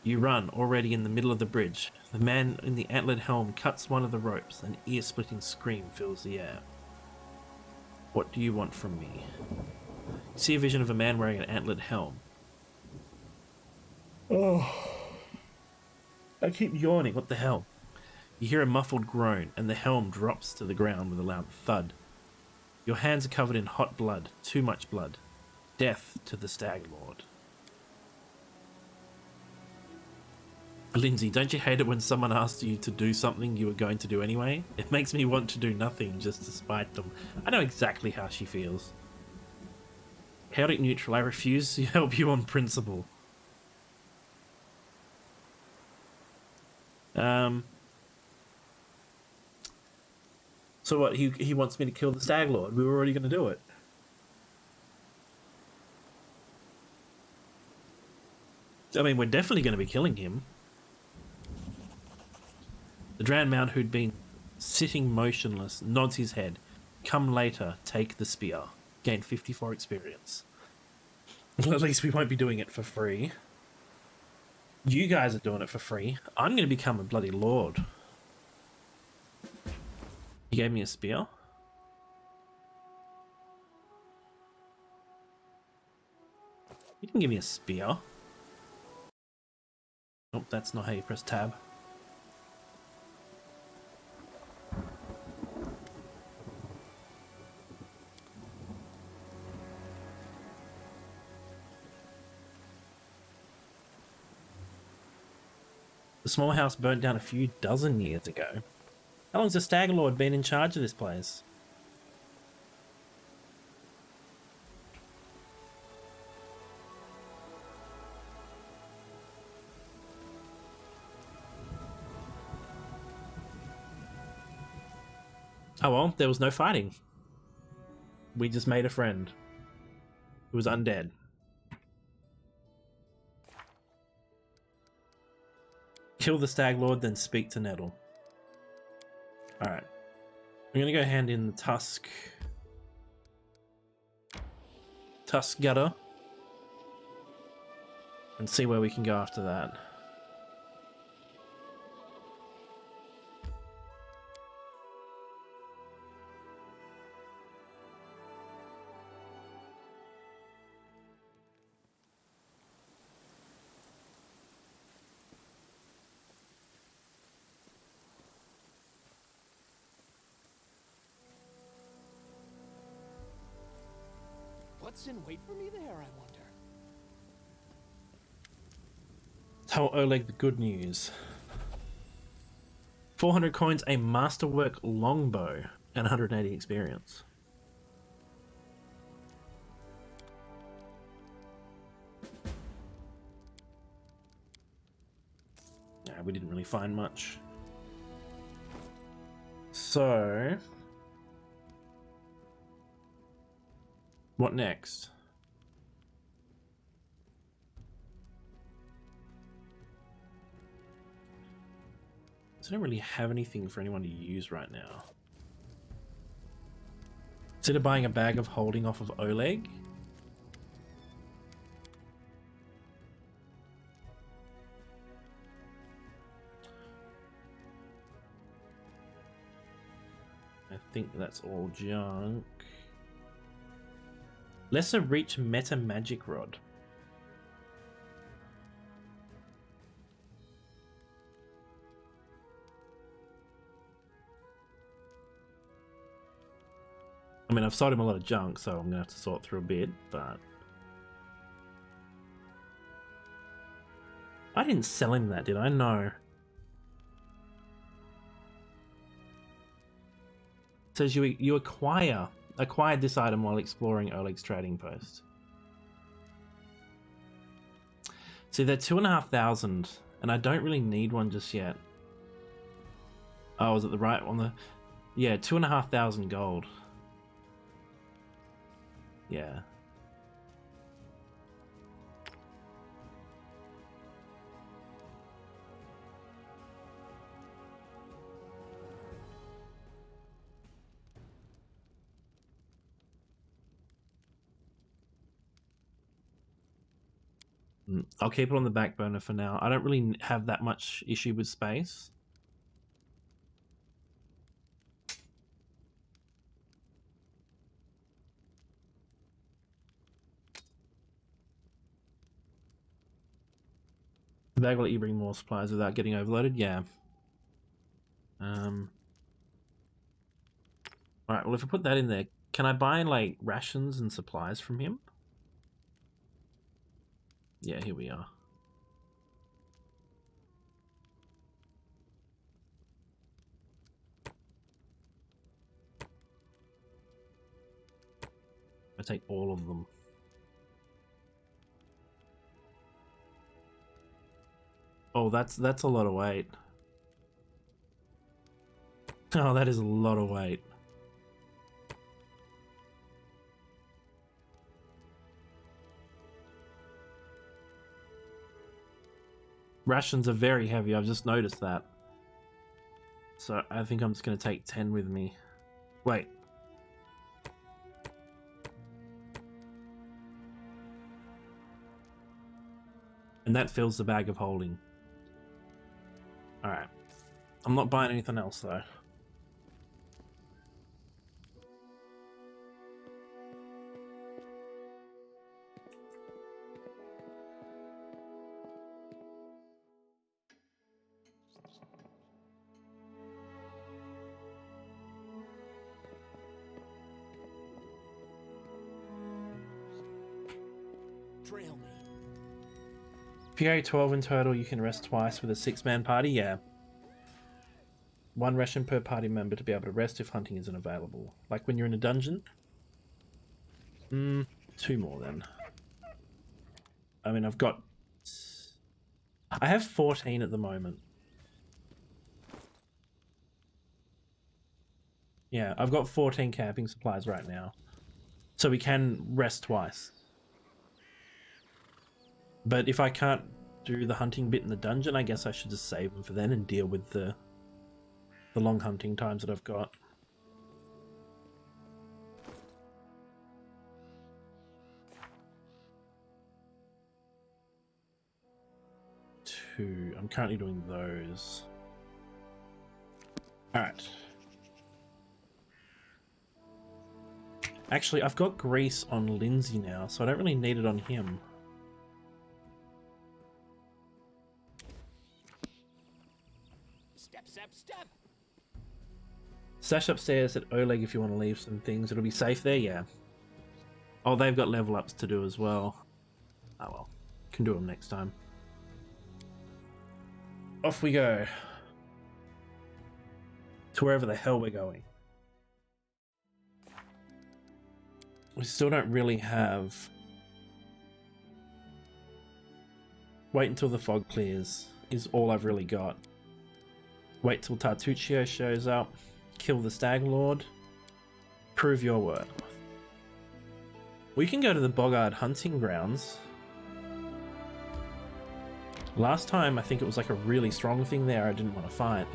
You run, already in the middle of the bridge. The man in the antlered helm cuts one of the ropes. An ear-splitting scream fills the air. What do you want from me? You see a vision of a man wearing an antlered helm. Oh, I keep yawning. What the hell? You hear a muffled groan, and the helm drops to the ground with a loud thud. Your hands are covered in hot blood, too much blood. Death to the Stag Lord. Lindsay, don't you hate it when someone asks you to do something you were going to do anyway? It makes me want to do nothing just to spite them. I know exactly how she feels. Chaotic Neutral, I refuse to help you on principle. So what, he wants me to kill the Stag Lord? We were already going to do it. I mean, we're definitely going to be killing him. The Drowned Mount, who'd been sitting motionless, nods his head. Come later, take the spear. Gain 54 experience. Well, at least we won't be doing it for free. You guys are doing it for free. I'm going to become a bloody lord. He gave me a spear. You didn't give me a spear. Nope, that's not how you press tab. The small house burnt down a few dozen years ago. How long's the Stag Lord been in charge of this place? Oh well, there was no fighting. We just made a friend who was undead. Kill the Stag Lord, then speak to Nettle. Alright. I'm gonna go hand in the Tusk Gutter and see where we can go after that. What's in wait for me there, I wonder? Tell Oleg the good news. 400 coins, a masterwork longbow, and 180 experience. Yeah, we didn't really find much. So... what next? I don't really have anything for anyone to use right now. Consider buying a bag of holding off of Oleg. I think that's all junk. Lesser Reach Meta Magic Rod. I mean, I've sold him a lot of junk, so I'm going to have to sort through a bit, but... I didn't sell him that, did I? No. It says you acquired this item while exploring Oleg's trading post. See, they're 2,500, and I don't really need one just yet. Oh, was it the right one? Yeah, 2,500 gold. Yeah. I'll keep it on the back burner for now. I don't really have that much issue with space. The bag will let you bring more supplies without getting overloaded? Yeah. Alright, well if I put that in there, can I buy like rations and supplies from him? Yeah, here we are. I take all of them. Oh, that's a lot of weight. Oh, that is a lot of weight. Rations are very heavy, I've just noticed that. So I think I'm just going to take 10 with me. Wait. And that fills the bag of holding. Alright. I'm not buying anything else though. Trail me. If you carry 12 in total, you can rest twice with a 6-man party, yeah. 1 ration per party member to be able to rest if hunting isn't available. Like when you're in a dungeon? 2 more then. I mean, I have 14 at the moment. Yeah, I've got 14 camping supplies right now. So we can rest twice. But if I can't do the hunting bit in the dungeon, I guess I should just save them for then and deal with the long hunting times that I've got. I'm currently doing those. Alright. Actually, I've got grease on Lindsay now, so I don't really need it on him. Step. Stash upstairs at Oleg if you want to leave some things. It'll be safe there, yeah. Oh, they've got level ups to do as well. Oh well, can do them next time. Off we go. To wherever the hell we're going. We still don't really have... Wait until the fog clears is all I've really got. Wait till Tartuccio shows up. Kill the Stag Lord. Prove your worth. We can go to the Boggart hunting grounds. Last time, I think it was like a really strong thing there I didn't want to fight.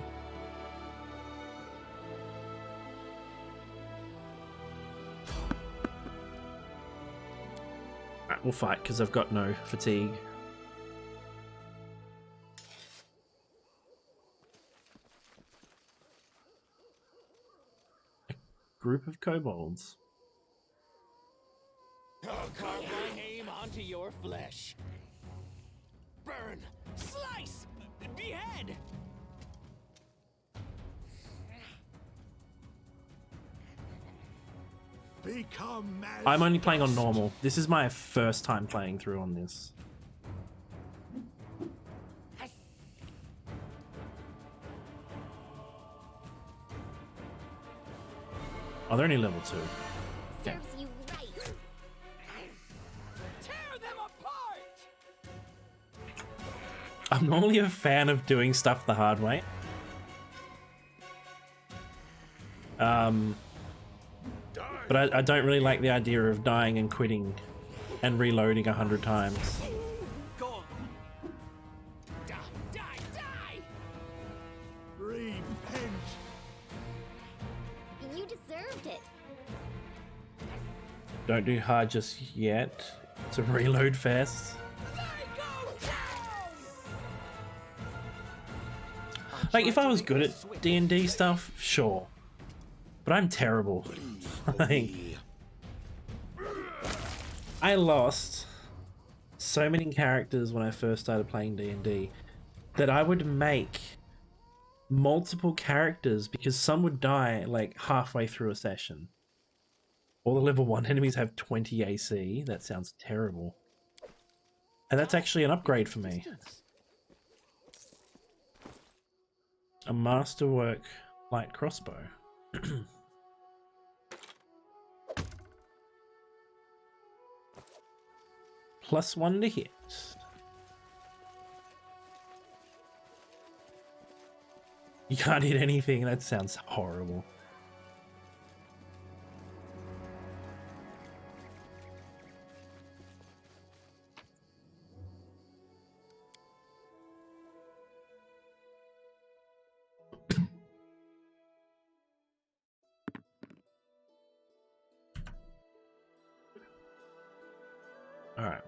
Alright, we'll fight because I've got no fatigue. A group of kobolds. I'll carve my aim onto your flesh. Burn, slice, behead. Become as I'm only playing on normal. This is my first time playing through on this. Oh, they're only level 2. Serves you right. Tear them apart! I'm normally a fan of doing stuff the hard way. But I don't really like the idea of dying and quitting and reloading 100 times. Go. Die, die, die! Repent. You deserved it. Don't do hard just yet. It's a reload fest. Like, if I was good at D&D stuff, sure. But I'm terrible. Like, I lost so many characters when I first started playing D&D that I would make multiple characters because some would die like halfway through a session. All the level 1 enemies have 20 AC. That sounds terrible. And that's actually an upgrade for me. A masterwork light crossbow. +1 to hit. You can't hit anything. That sounds horrible. Alright.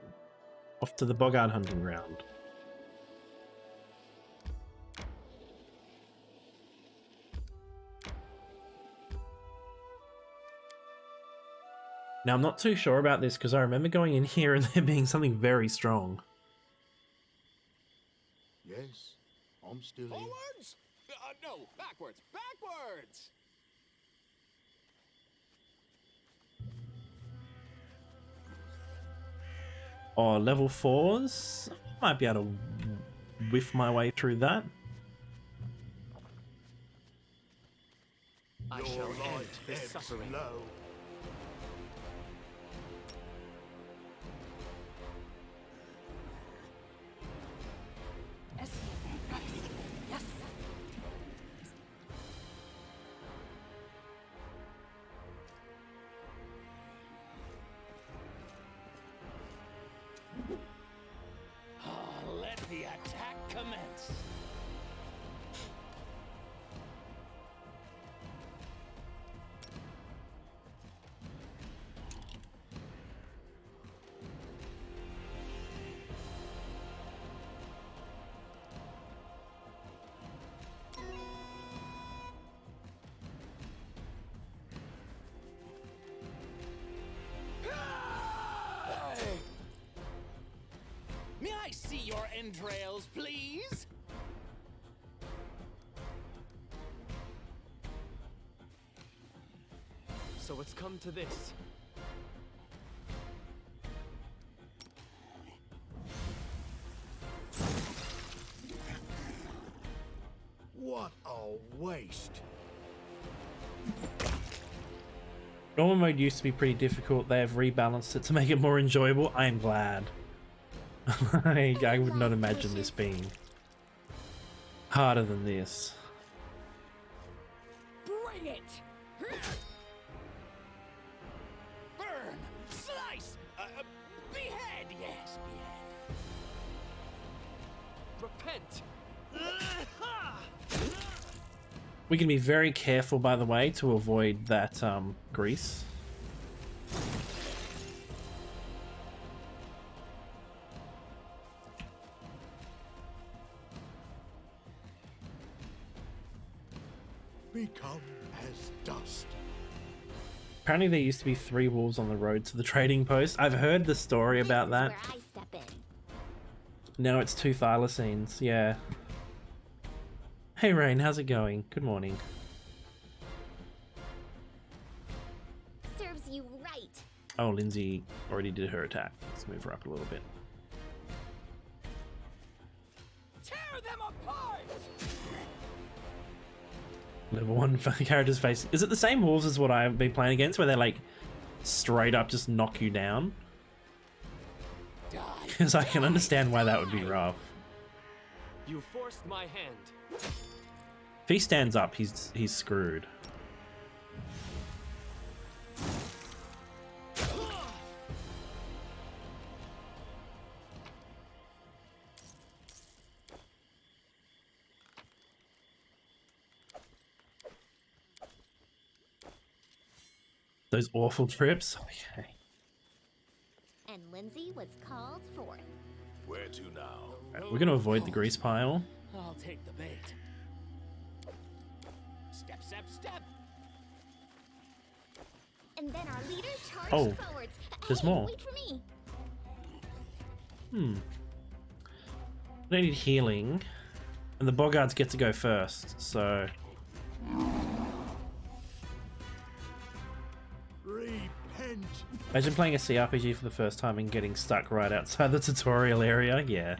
Off to the Boggart hunting ground. Now, I'm not too sure about this because I remember going in here and there being something very strong. Yes, I'm still here. Forwards? No, backwards, backwards! Oh, level 4s? Might be able to whiff my way through that. I Your shall end light this ebbs suffering. low. Yes. Yes. Let the attack commence. May I see your entrails, please? So it's come to this. What a waste. Normal mode used to be pretty difficult. They have rebalanced it to make it more enjoyable. I am glad. I would not imagine this being harder than this. Bring it! Burn! Slice! Behead! Yes, behead. Repent! We can be very careful, by the way, to avoid that grease. Become as dust. Apparently there used to be 3 wolves on the road to the trading post. I've heard the story about that. Where I step in. Now it's 2 thylacines, yeah. Hey Rain, how's it going? Good morning. Serves you right. Oh, Lindsay already did her attack. Let's move her up a little bit. Tear them apart! Level 1 characters face. Is it the same wolves as what I've been playing against, where they're like straight up just knock you down? Because I can understand why that would be rough. You forced my hand. If he stands up, he's screwed. Those awful trips. Okay. And Lindsay was called forth. Where to now? Right, we're gonna avoid the grease pile. I'll take the bait. Step, step, step. And then our leader charged Oh, forwards. there's Hey, more. Wait for me. I need healing, and the Boggards get to go first. So Repent. imagine playing a CRPG for the first time and getting stuck right outside the tutorial area. Yeah.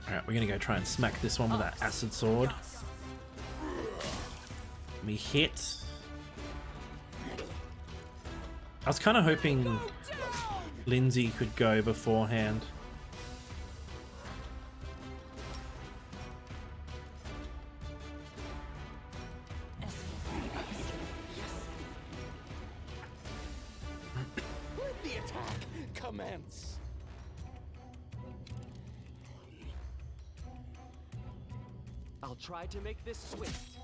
Alright, we're gonna go try and smack this one with that acid sword. Me hit. I was kind of hoping Lindsay could go beforehand. Let the attack commence. I'll try to make this swift.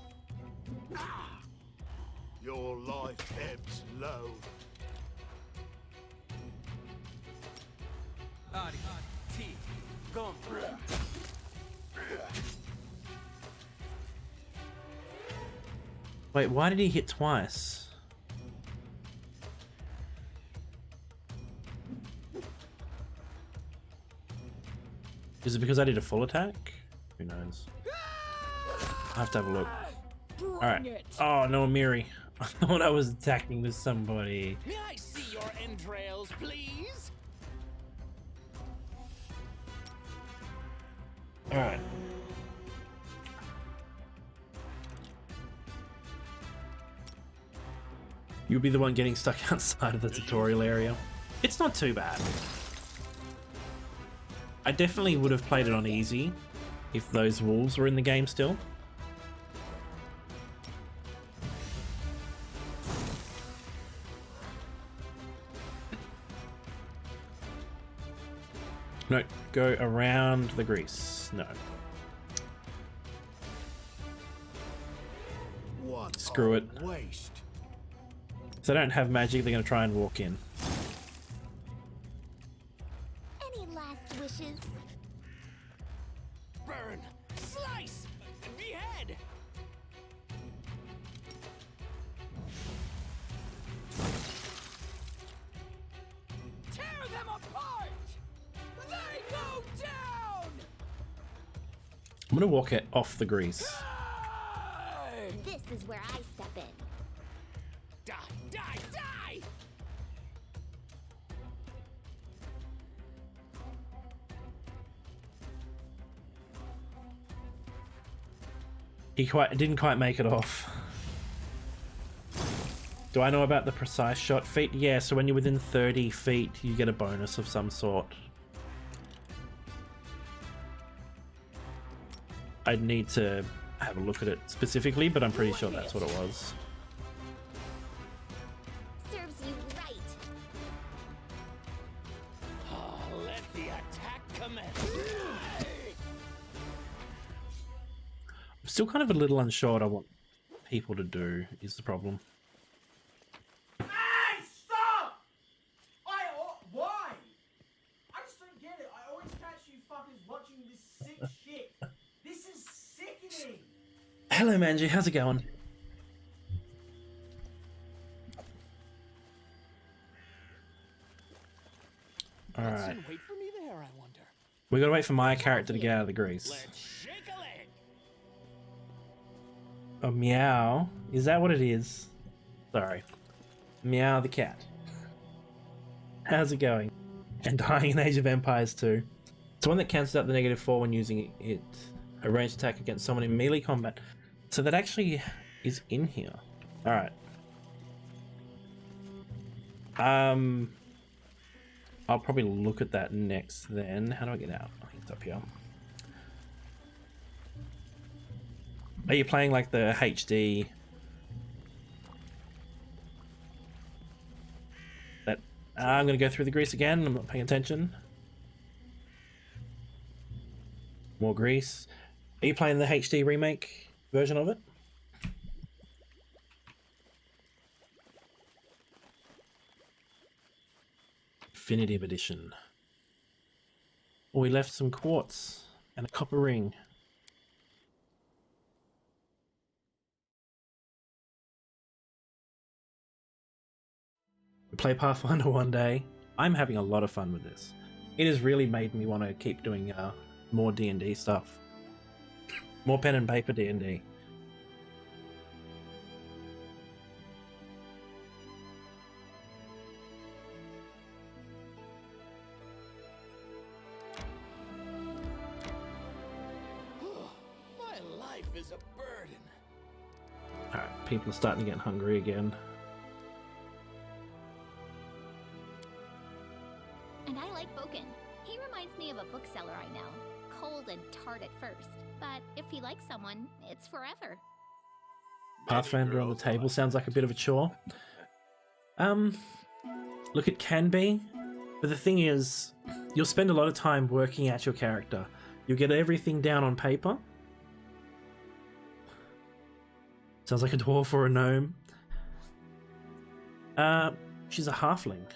Your life ebbs low. Go. Wait, why did he hit twice? Is it because I did a full attack? Who knows? I have to have a look. Alright. Oh, no, Miri. I thought I was attacking with somebody. May I see your entrails, please? Alright. You'll be the one getting stuck outside of the tutorial area. It's not too bad. I definitely would have played it on easy if those wolves were in the game still. No, go around the grease. No. What Screw a it. waste. If they don't have magic, they're going to try and walk in. Any last wishes? Burn, slice, and behead. Tear them apart. They go down. I'm going to walk it off the grease. This is where I step in. Die, die, die. He didn't quite make it off. Do I know about the precise shot feat? Yeah, so when you're within 30 feet, you get a bonus of some sort. I'd need to have a look at it specifically, but I'm pretty sure that's what it was. Serves you right. Let the attack commence. I'm still kind of a little unsure what I want people to do, is the problem. Hey, stop! Why? I just don't get it. I always catch you fuckers watching this sick shit. This is sickening. Hello, Manji. How's it going? Alright. Wait for me there, I wonder. We gotta wait for my character to get out of the grease. Let's shake a leg. Oh, Meow. Is that what it is? Sorry. Meow the cat. How's it going? And dying in Age of Empires 2. It's one that cancels out the -4 when using it A ranged attack against someone in melee combat. So that actually is in here. Alright. I'll probably look at that next then. How do I get out? I think it's up here. Are you playing like the HD? That I'm gonna go through the grease again. I'm not paying attention. More grease. Are you playing the HD remake version of it? Definitive edition. Oh, we left some quartz and a copper ring. Play Pathfinder one day. I'm having a lot of fun with this. It has really made me want to keep doing more D&D stuff. More pen and paper D&D. My life is a burden. Alright, people are starting to get hungry again. And I like Boken. He reminds me of a bookseller I know. Cold and tart at first, but if he likes someone, it's forever. Pathfinder on the table sounds like a bit of a chore. Look, it can be, but the thing is, you'll spend a lot of time working out your character. You'll get everything down on paper. Sounds like a dwarf or a gnome. She's a halfling.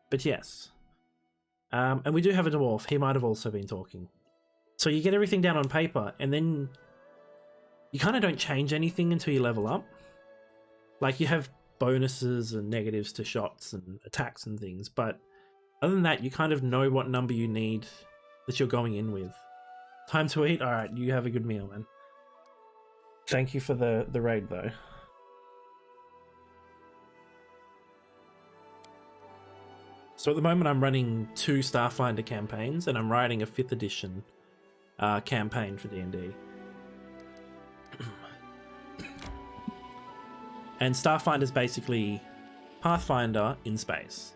But yes. And we do have a dwarf. He might have also been talking. So you get everything down on paper, and then you kind of don't change anything until you level up. Like, you have bonuses and negatives to shots and attacks and things, but other than that, you kind of know what number you need that you're going in with. Time to eat? Alright, you have a good meal, man. Thank you for the raid, though. So at the moment I'm running 2 Starfinder campaigns, and I'm writing a 5th edition campaign for D&D. And Starfinder is basically Pathfinder in space.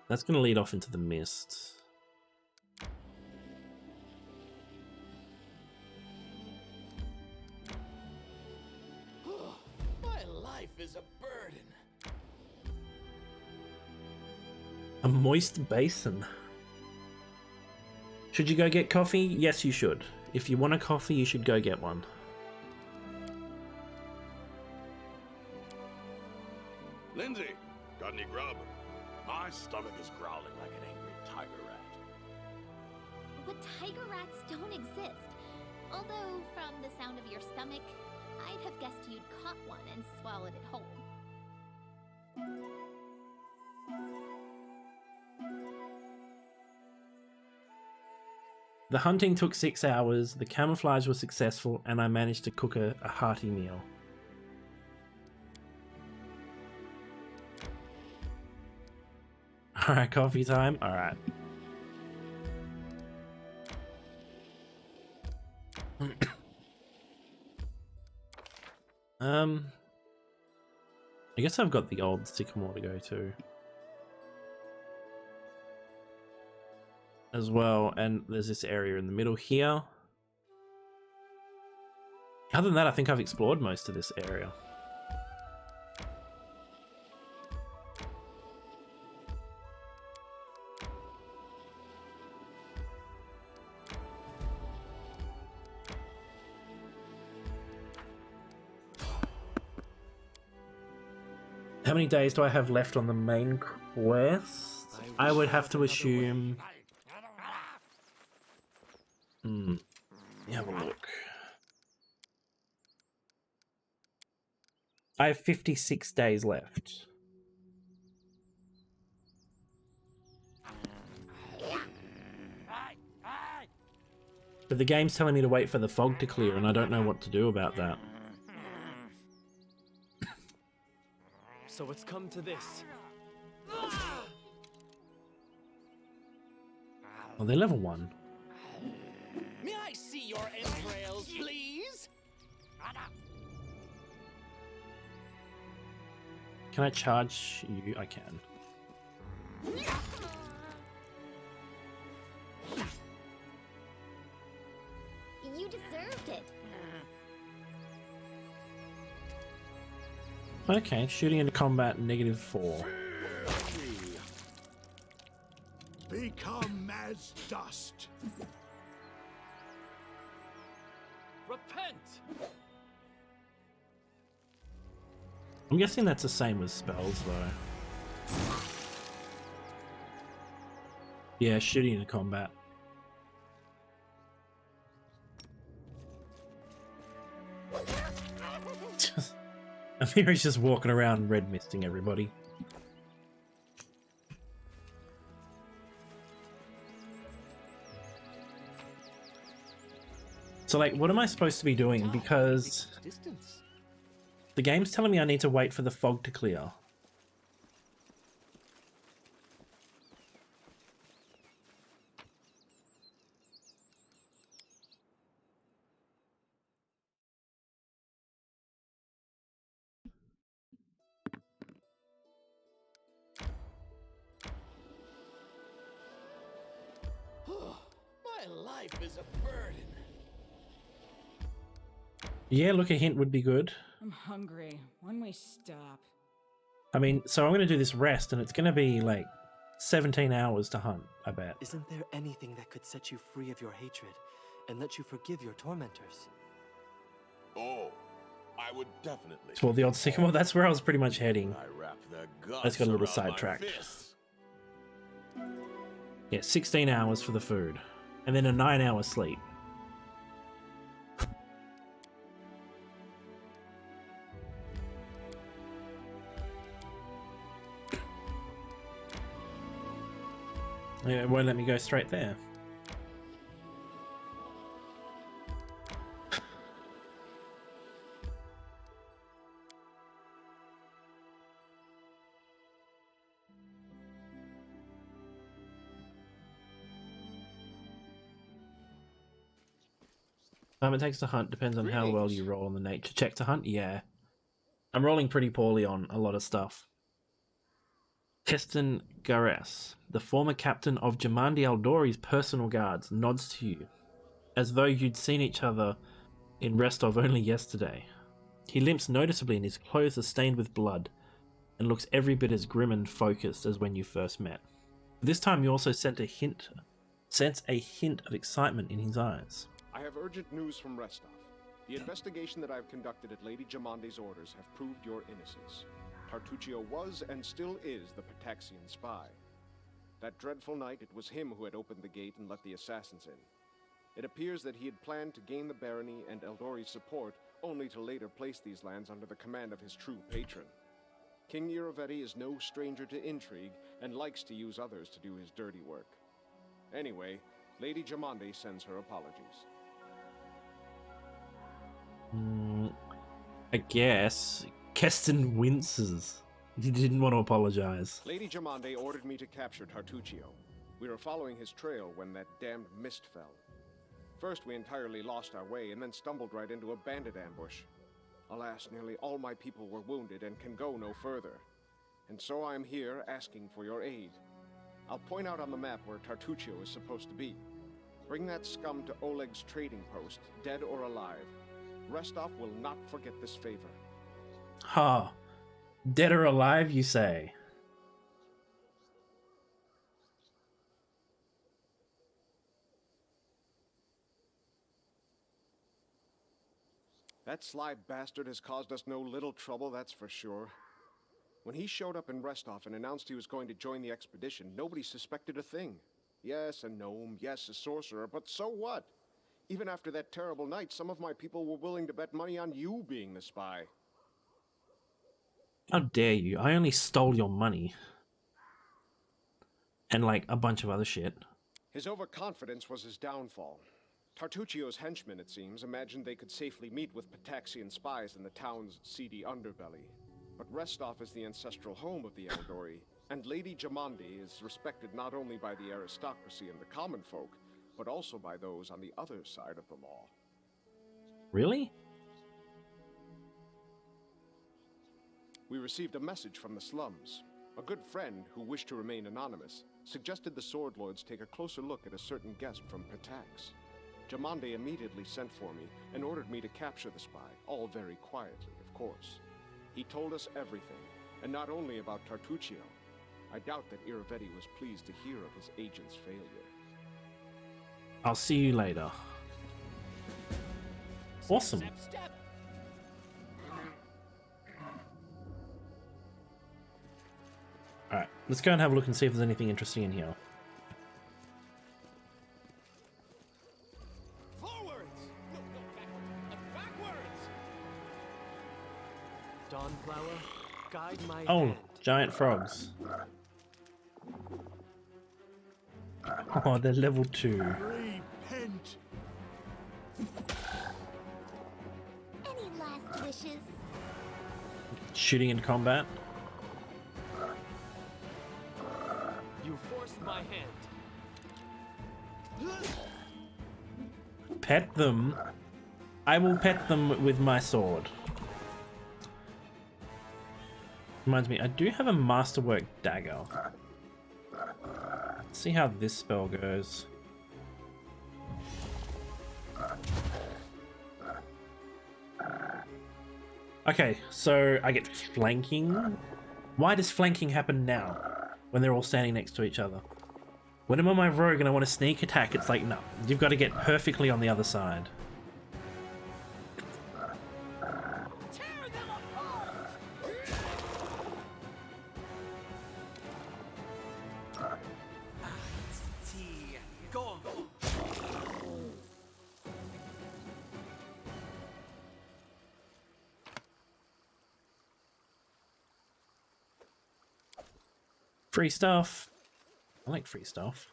That's going to lead off into the mist. My life is a burden. A moist basin. Should you go get coffee? Yes, you should. If you want a coffee, you should go get one. Lindsay, got any grub? My stomach is growling like an angry tiger rat. But tiger rats don't exist. Although, from the sound of your stomach, I'd have guessed you'd caught one and swallowed it whole. The hunting took 6 hours, the camouflage was successful, and I managed to cook a hearty meal. Alright, coffee time? Alright. I guess I've got the old Sycamore to go to as well, and there's this area in the middle here. Other than that, I think I've explored most of this area. How many days do I have left on the main quest? I would have to assume... Let me have a look. I have 56 days left. But the game's telling me to wait for the fog to clear, and I don't know what to do about that. So it's come to this. Oh, they're level 1. May I see your entrails, please? Can I charge you? I can. You deserved it. Okay, shooting into combat -4. Become as dust. Repent! I'm guessing that's the same with spells, though. Yeah, shooting into combat. Amiri's just walking around red misting everybody. So, like, what am I supposed to be doing? Because the game's telling me I need to wait for the fog to clear. My life is a burden. Yeah, look, a hint would be good. I'm hungry. When we stop? I mean, so I'm going to do this rest, and it's going to be like 17 hours to hunt, I bet. Isn't there anything that could set you free of your hatred and let you forgive your tormentors? Oh, I would definitely. Toward the old sycamore, that's where I was pretty much heading. I wrap the guts I just got a little around my sidetracked. fists. Yeah, 16 hours for the food, and then a 9-hour sleep. Yeah, it won't let me go straight there. Time it takes to hunt depends on how well you roll on the nature check to hunt. Yeah, I'm rolling pretty poorly on a lot of stuff. Keston Gares, the former captain of Jamandi Aldori's personal guards, nods to you, as though you'd seen each other in Restov only yesterday. He limps noticeably and his clothes are stained with blood, and looks every bit as grim and focused as when you first met. This time you also sense a hint of excitement in his eyes. I have urgent news from Restov. The investigation that I have conducted at Lady Jamandi's orders have proved your innocence. Tartuccio was and still is the Pataxian spy. That dreadful night, it was him who had opened the gate and let the assassins in. It appears that he had planned to gain the barony and Eldori's support, only to later place these lands under the command of his true patron. King Iravetti is no stranger to intrigue, and likes to use others to do his dirty work. Anyway, Lady Jamandi sends her apologies. I guess. Keston winces. He didn't want to apologize. Lady Jamandi ordered me to capture Tartuccio. We were following his trail when that damned mist fell. First we entirely lost our way and then stumbled right into a bandit ambush. Alas, nearly all my people were wounded and can go no further. And so I am here asking for your aid. I'll point out on the map where Tartuccio is supposed to be. Bring that scum to Oleg's trading post, dead or alive. Restov will not forget this favor. Ha! Dead or alive, you say? That sly bastard has caused us no little trouble, that's for sure. When he showed up in Restov and announced he was going to join the expedition, nobody suspected a thing. Yes, a gnome, yes, a sorcerer, but so what? Even after that terrible night, some of my people were willing to bet money on you being the spy. How dare you? I only stole your money. And like a bunch of other shit. His overconfidence was his downfall. Tartuccio's henchmen, it seems, imagined they could safely meet with Pataxian spies in the town's seedy underbelly. But Restov is the ancestral home of the Eldori, and Lady Jamandi is respected not only by the aristocracy and the common folk, but also by those on the other side of the law. Really? We received a message from the slums. A good friend, who wished to remain anonymous, suggested the Sword Lords take a closer look at a certain guest from Patax. Jamande immediately sent for me and ordered me to capture the spy, all very quietly, of course. He told us everything, and not only about Tartuccio. I doubt that Iravetti was pleased to hear of his agent's failure. I'll see you later. Awesome. Alright, let's go and have a look and see if there's anything interesting in here. Forwards! No, backwards! Dawnflower, guide my Oh, hand. giant frogs. Oh, they're level 2. Repent. Any last wishes? Shooting in combat. You forced my hand. Pet them. I will pet them with my sword. Reminds me, I do have a masterwork dagger. Let's see how this spell goes. Okay, so I get flanking. Why does flanking happen now? When they're all standing next to each other? When I'm on my rogue and I want to sneak attack, it's like, no, you've got to get perfectly on the other side. Free stuff. I like free stuff.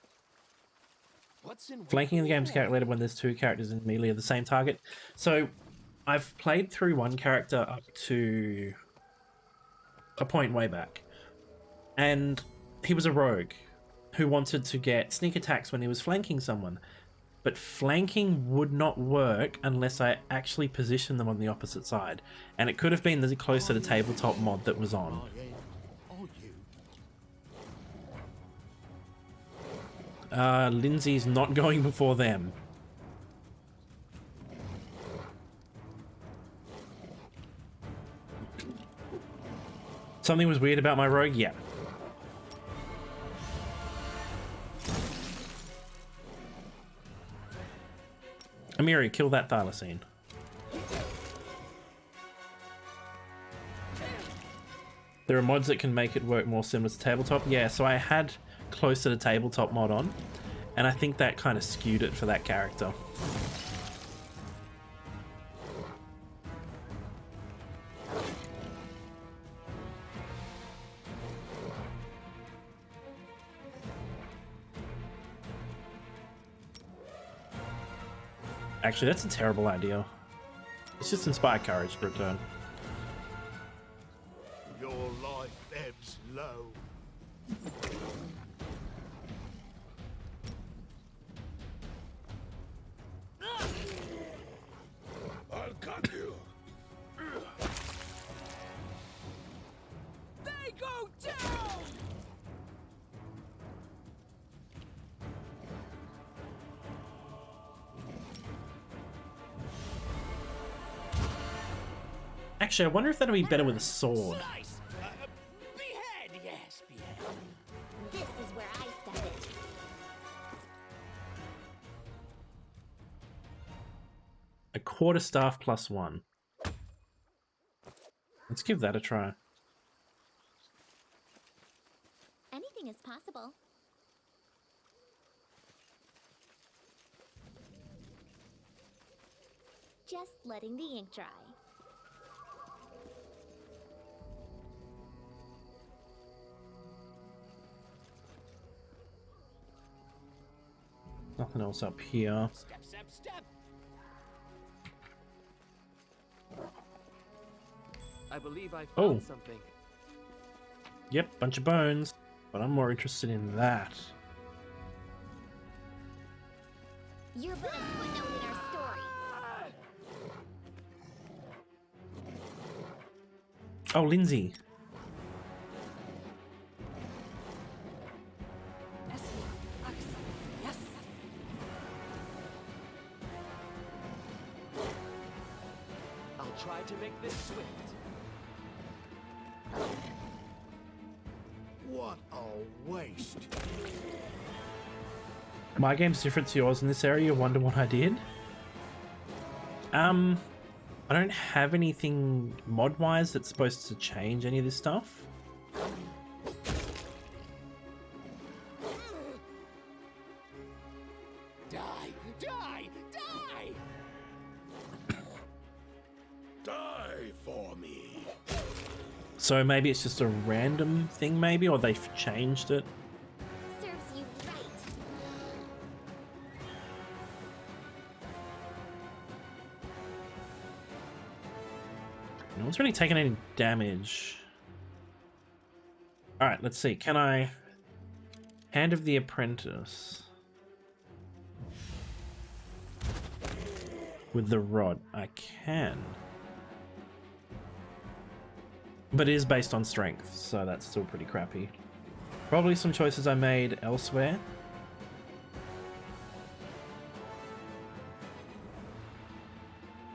Flanking in the game is calculated when there's two characters in melee of the same target. So I've played through one character up to a point way back. And he was a rogue who wanted to get sneak attacks when he was flanking someone. But flanking would not work unless I actually positioned them on the opposite side. And it could have been the closer to tabletop mod that was on. Lindsay's not going before them. Something was weird about my rogue? Yeah. Amiri, kill that thylacine. There are mods that can make it work more similar to tabletop. Yeah, so I had closer to tabletop mod on, and I think that kind of skewed it for that character. Actually, that's a terrible idea. Let's just inspire courage for a turn. Your life ebbs low. I'll cut you. They go down! Actually, I wonder if that'll be better with a sword. Slice! Behead, yes, behead. This is where I step in. A quarterstaff +1. Let's give that a try. Anything is possible. Just letting the ink dry. Nothing else up here. Step, step, step. I believe I found Oh. something. Yep, bunch of bones. But I'm more interested in that. You're but a footnote in our story. Oh, Lindsay. Yes. I'll try to make this swift. What a waste. My game's different to yours in this area. You wonder what I did? I don't have anything mod-wise that's supposed to change any of this stuff. Die, die, die! Die for me. So maybe it's just a random thing, maybe, or they've changed it. Serves you right. No one's really taken any damage. Alright, let's see. Can I... Hand of the Apprentice. With the rod. I can. But it is based on strength, so that's still pretty crappy. Probably some choices I made elsewhere.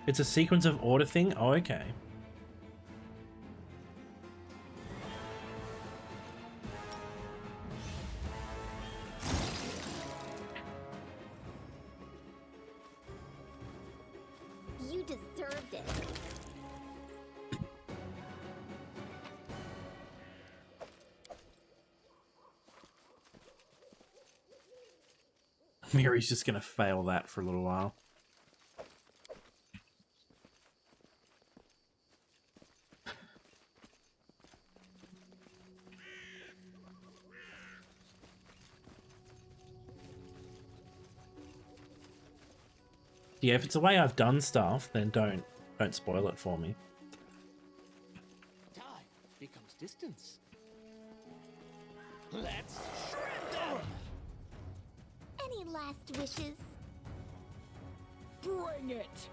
It's a sequence of order thing? Oh, okay. You deserved it. Mary's just gonna fail that for a little while. Yeah, if it's the way I've done stuff, then don't spoil it for me. Time becomes distance. Let's shred them! Any last wishes? Bring it!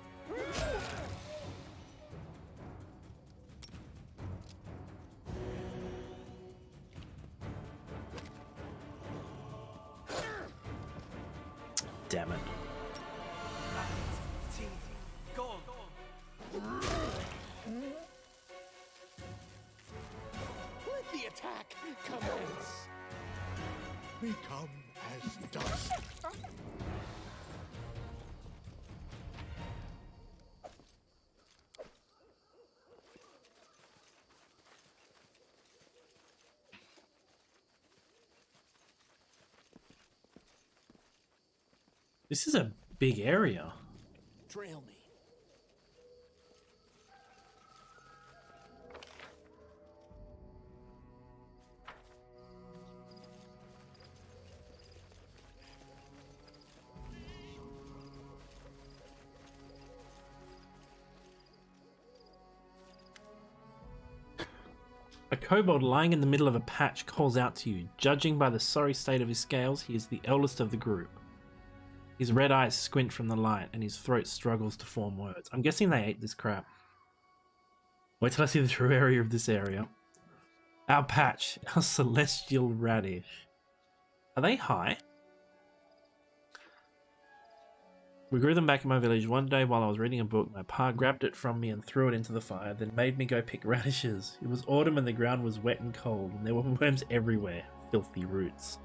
Damn it. Let the attack commence. Become as dust. This is a big area. Trail me. A kobold lying in the middle of a patch calls out to you. Judging by the sorry state of his scales, he is the eldest of the group. His red eyes squint from the light, and his throat struggles to form words. I'm guessing they ate this crap. Wait till I see the true area of this area. Our patch, our celestial radish. Are they high? We grew them back in my village. One day while I was reading a book, my pa grabbed it from me and threw it into the fire, then made me go pick radishes. It was autumn and the ground was wet and cold, and there were worms everywhere. Filthy roots.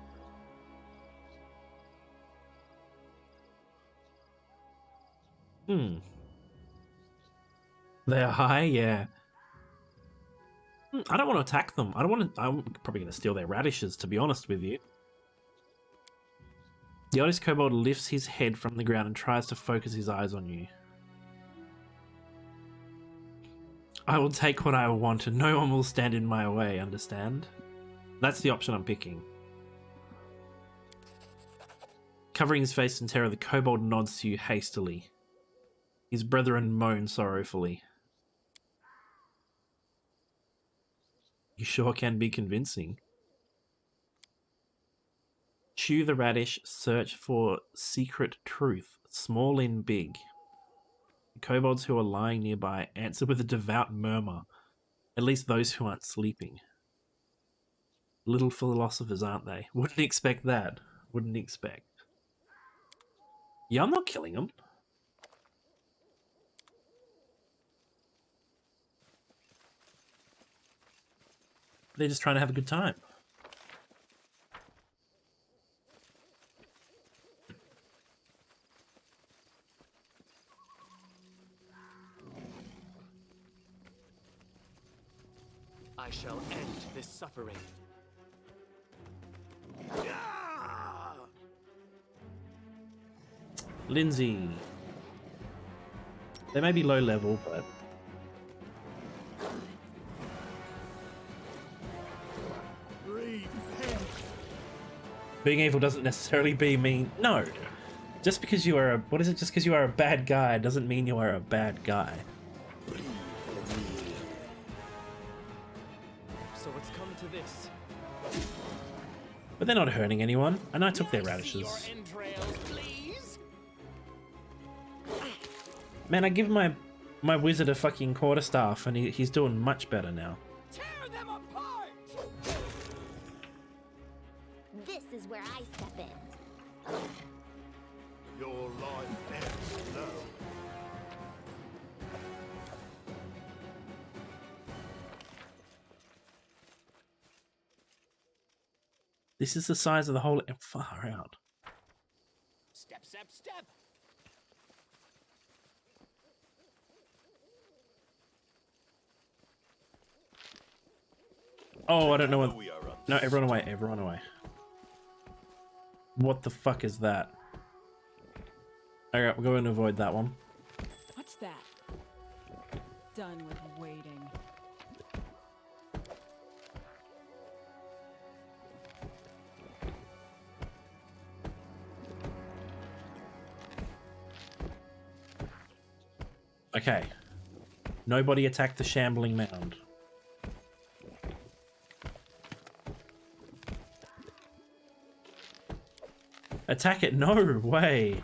They are high, yeah. I don't want to attack them. I don't want to. I'm probably going to steal their radishes, to be honest with you. The oldest kobold lifts his head from the ground and tries to focus his eyes on you. I will take what I want and no one will stand in my way, understand? That's the option I'm picking. Covering his face in terror, the kobold nods to you hastily. His brethren moan sorrowfully. You sure can be convincing. Chew the radish, search for secret truth, small in big. The kobolds who are lying nearby answer with a devout murmur, at least those who aren't sleeping. Little philosophers, aren't they? Wouldn't expect that. Wouldn't expect. Yeah, I'm not killing them. They're just trying to have a good time. I shall end this suffering. Lindsay. They may be low level, but... Being evil doesn't necessarily mean... No. Just because you are a... What is it? Just because you are a bad guy doesn't mean you are a bad guy. So it's come to this. But they're not hurting anyone, and I took their radishes. Man, I give my wizard a fucking quarterstaff, and he's doing much better now. Tear them apart! This is where I step in. Your life ends low. This is the size of the whole... Far out. Step, step, step! Oh, I don't know what... No, everyone away, everyone away. What the fuck is that? Alright, we're going to avoid that one. What's that? Done with waiting. Okay. Nobody attack the shambling mound. Attack it! No way!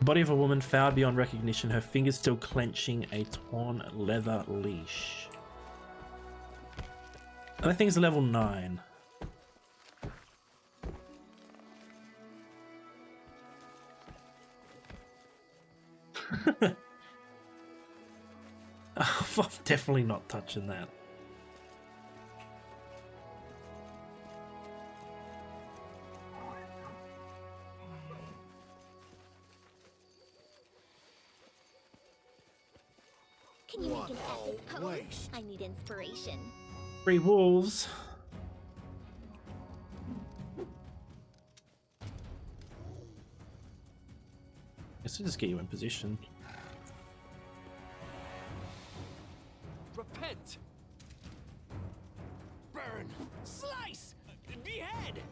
Body of a woman fouled beyond recognition, her fingers still clenching a torn leather leash. That thing's level 9. I'm definitely not touching that. Can you make an epic pose? I need inspiration. 3 wolves. Guess we'll just get you in position. Repent! Burn! Slice! Behead!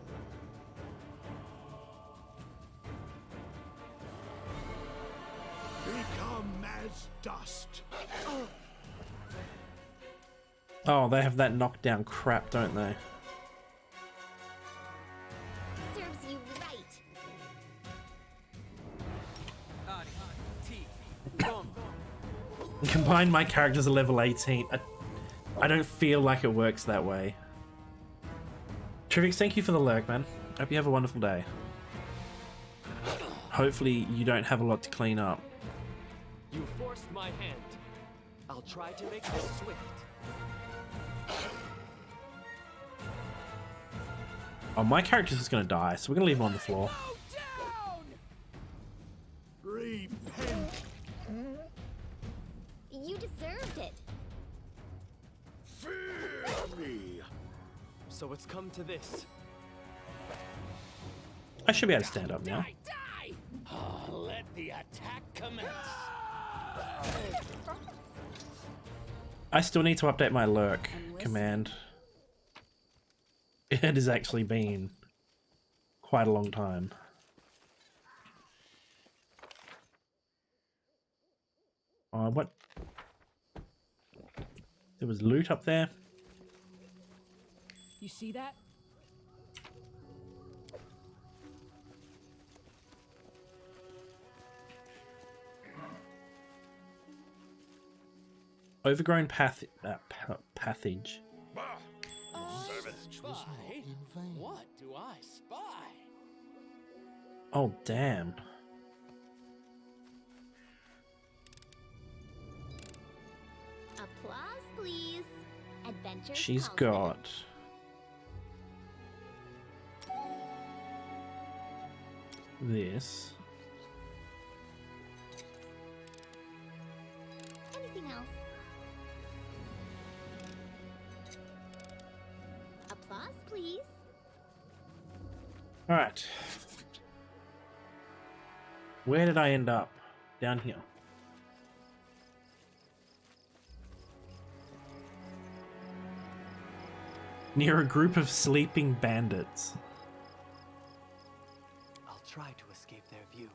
Become as dust. Oh, they have that knockdown crap, don't they? Serves you right. Combine my characters at level 18. I don't feel like it works that way. Trivix, thank you for the lurk, man. Hope you have a wonderful day. Hopefully you don't have a lot to clean up. You forced my hand. I'll try to make this swift. Oh, my character's just gonna die, so we're gonna leave him on the floor. Repent. You deserved it. Fear me. So it's come to this. I should be able to stand up now. Die! Oh, let the attack commence. I still need to update my lurk command. It has actually been quite a long time. What? There was loot up there. You see that? Overgrown passage. Spy? What do I spy? Oh, damn. Applause, please. Adventures She's Carlsbad. got this. Anything else? Applause, please. All right. Where did I end up? Down here. Near a group of sleeping bandits. I'll try to escape their view.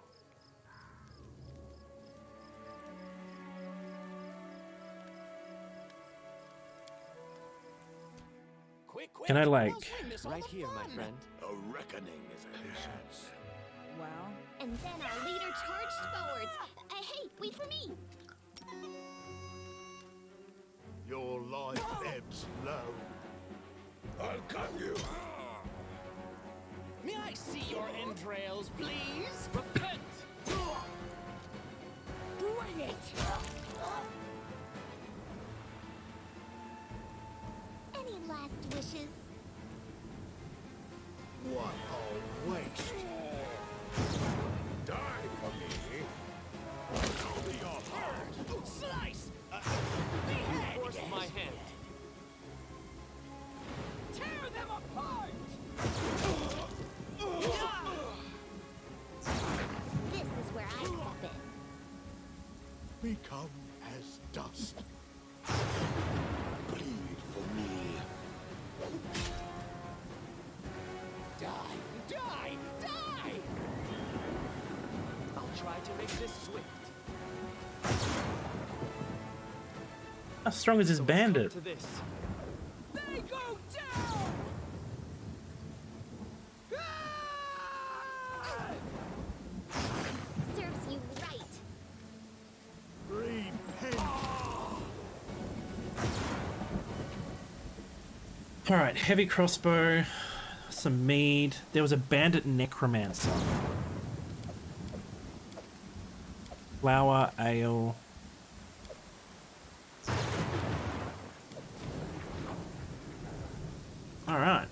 Quick, Can I, like... Right here, my friend. A reckoning is ahead. Well, And then our leader charged forwards. Hey, wait for me. Your life ebbs low. I'll cut you. May I see your entrails, please? Repent! bring it! Any last wishes? What a waste. Die for me. I'll be your heart. Slice! You forced my hand. Tear them apart! This is where I step in. Become as dust. Bleed for me. Die! Die! Die! I'll try to make this swift. How strong is this bandit? To this. They go down! Serves you right. Repent. Alright, heavy crossbow, some mead. There was a bandit necromancer. Flour, ale. Alright.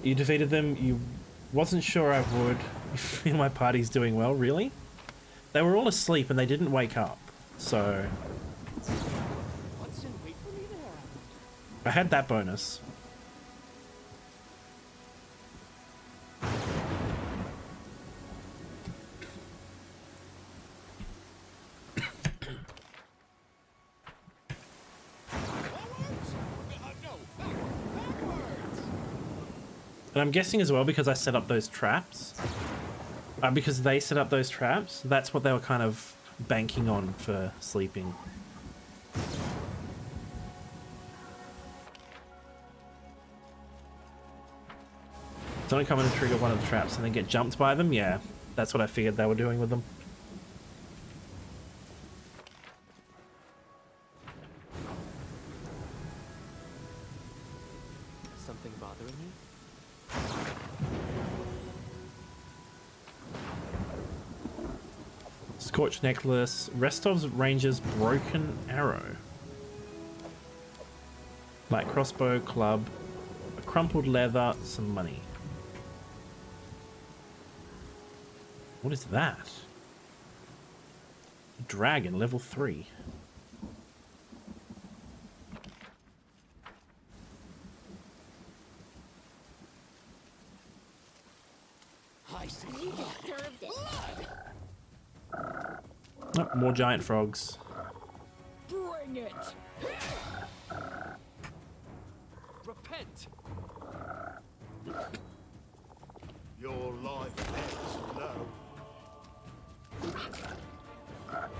You defeated them. You wasn't sure I would. You feel my party's doing well, really? They were all asleep and they didn't wake up. So What's in wait for me there? I had that bonus. And I'm guessing as well because I set up those traps. Because they set up those traps, that's what they were kind of banking on for sleeping. Someone come in and trigger one of the traps and then get jumped by them? Yeah, that's what I figured they were doing with them. Something bothering you? Scorched necklace, Restov's Ranger's broken arrow. Light crossbow, club, a crumpled leather, some money. What is that? Dragon, level 3. I see You deserved it. Oh, more giant frogs. Bring it! Repent! Your life ebbs low.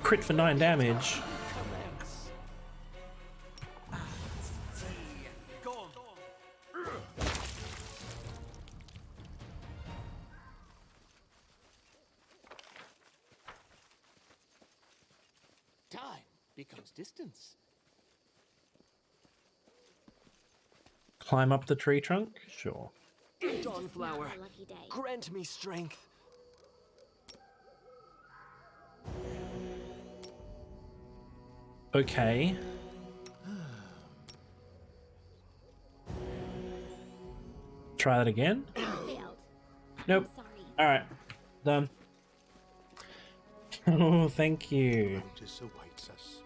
Crit for 9 damage. Go on. Time becomes distance. Climb up the tree trunk? Sure. Dawnflower, grant me strength. Okay. Try that again? Nope. Alright. Done. Oh, thank you. Notice awaits us.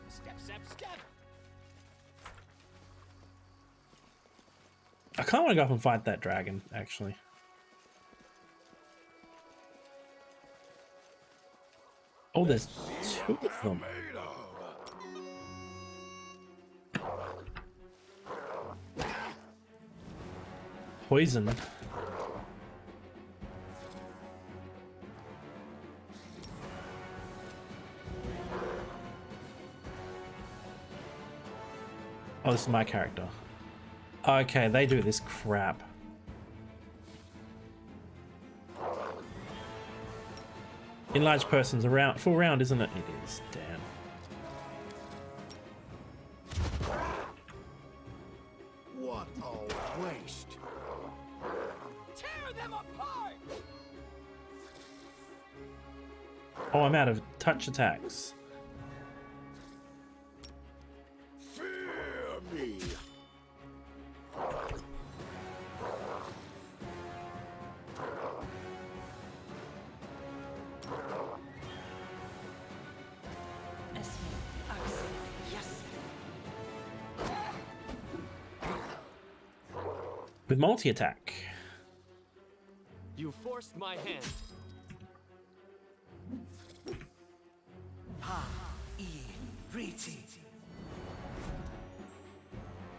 Step, step, step. I kind of want to go up and fight that dragon, actually. Oh, there's 2 of them. Poison. Oh, this is my character. Okay, they do this crap. Enlarged person's around full round, isn't it? It is. Damn. What a waste. Tear them apart. Oh, I'm out of touch attacks. Fear me. With multi-attack. You forced my hand.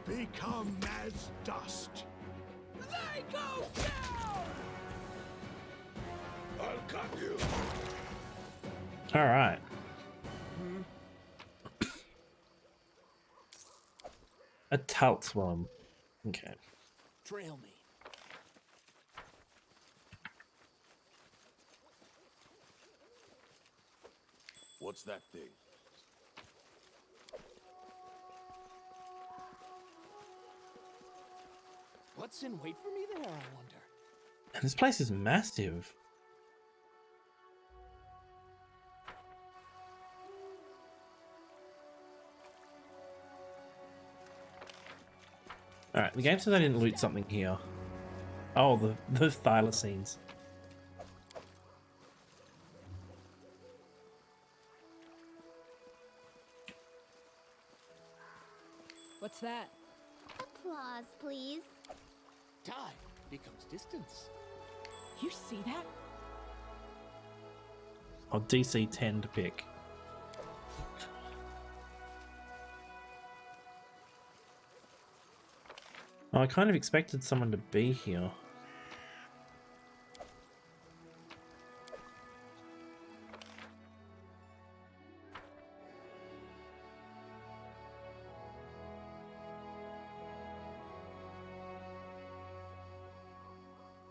Become as dust. They go down. I'll cut you. All right. A Taltzwam. Okay. Trail me. What's that thing? What's in wait for me there, I wonder? And this place is massive. Alright, the game says I didn't loot something here. Oh, the thylacines. What's that? Applause, please. Time becomes distance. You see that? Oh, DC 10 to pick. Oh, I kind of expected someone to be here.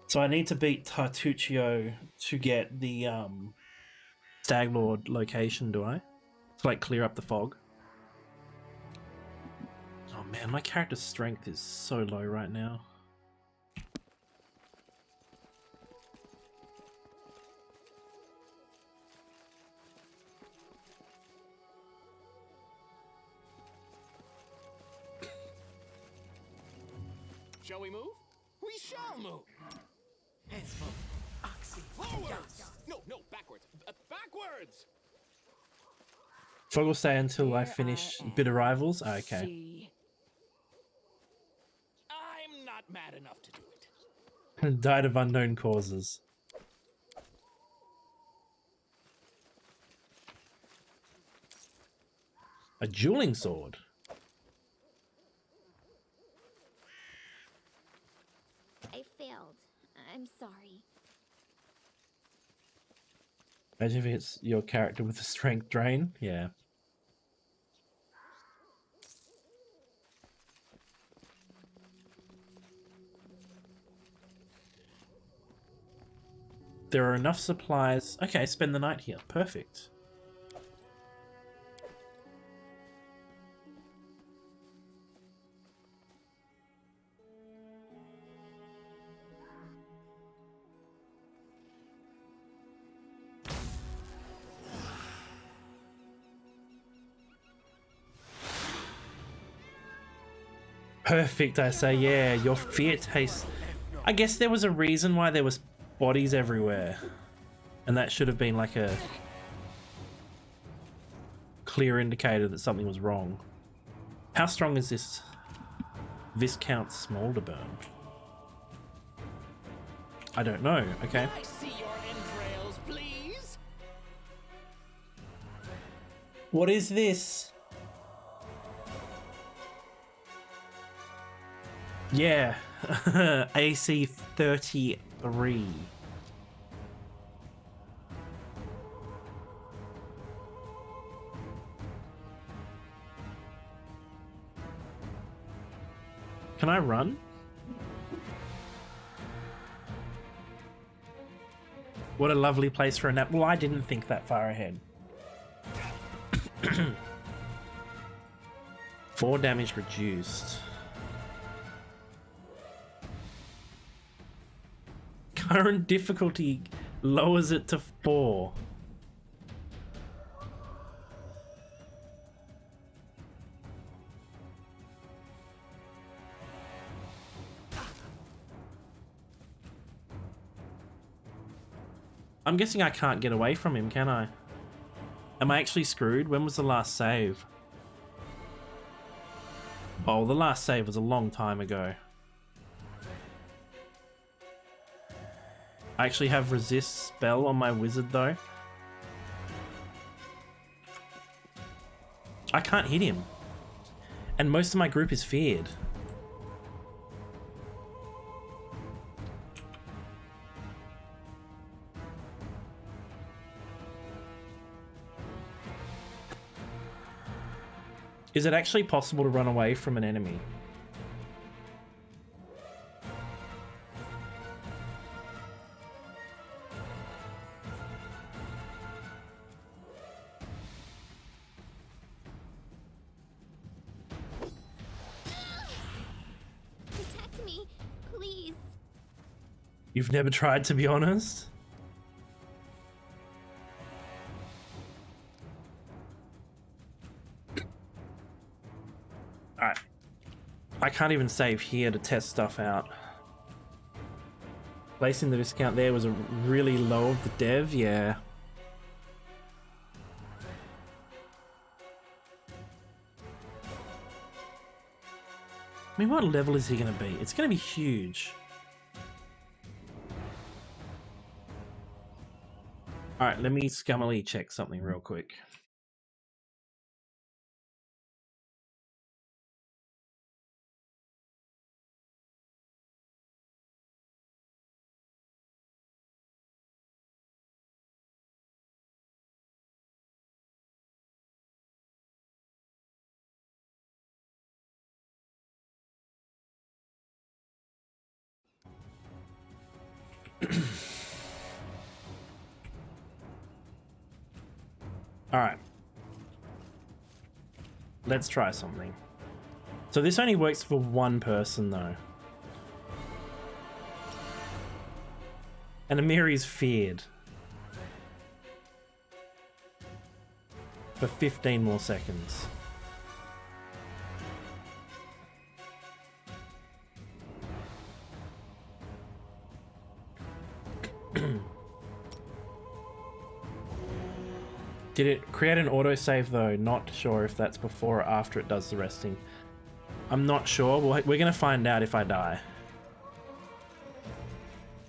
So I need to beat Tartuccio to get the Staglord location, do I? To like clear up the fog. Oh man, my character's strength is so low right now. Shall we move? We shall move. Forwards! No, backwards. Backwards! Fog will stay until I finish Bitter Rivals? Oh, okay. I'm not mad enough to do it. Died of unknown causes. A dueling sword. I'm sorry. Imagine if it's your character with a strength drain. Yeah. There are enough supplies. Okay, spend the night here. Perfect. Perfect, I say. Yeah, your fear tastes... I guess there was a reason why there was bodies everywhere. And that should have been like a clear indicator that something was wrong. How strong is this Viscount Smolderburn? I don't know. Okay. I see your entrails, please. What is this? Yeah. AC 33. Can I run? What a lovely place for a nap. Well, I didn't think that far ahead. 4 damage reduced. Current difficulty lowers it to 4. I'm guessing I can't get away from him, can I? Am I actually screwed? When was the last save? Oh, the last save was a long time ago. I actually have resist spell on my wizard though. I can't hit him. And most of my group is feared. Is it actually possible to run away from an enemy? Protect me, please. You've never tried, to be honest? Alright. I can't even save here to test stuff out. Placing the Viscount there was a really low of the dev, yeah. I mean, what level is he going to be? It's going to be huge. Alright, let me scummily check something real quick. Alright. Let's try something. So this only works for one person though. And Amiri's feared. For 15 more seconds. Did it create an autosave though? Not sure if that's before or after it does the resting. I'm not sure. We're gonna find out if I die.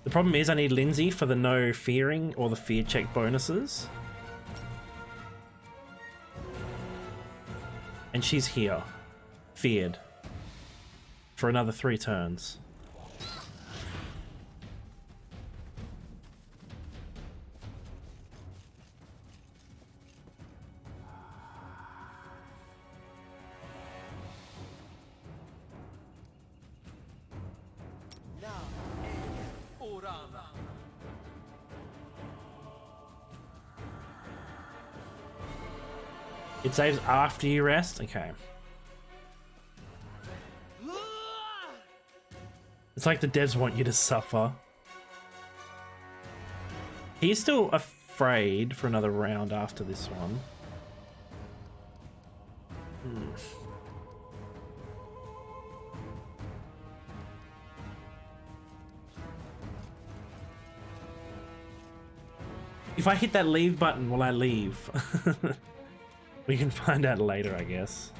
The problem is I need Lindsay for the no fearing or the fear check bonuses. And she's here. Feared. For another 3 turns. It saves after you rest? Okay. It's like the devs want you to suffer. He's still afraid for another round after this one. If I hit that leave button, will I leave? We can find out later, I guess.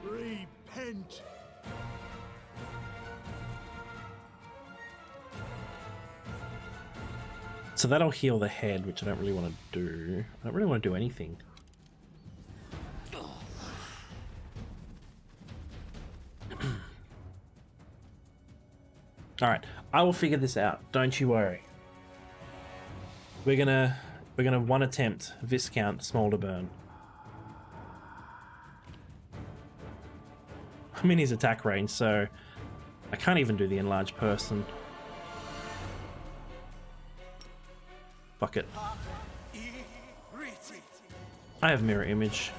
Repent. So that'll heal the head, which I don't really want to do. I don't really want to do anything. Alright, I will figure this out. Don't you worry. We're gonna one attempt Viscount Smolderburn. I'm in his attack range, so I can't even do the enlarged person. Fuck it. I have mirror image.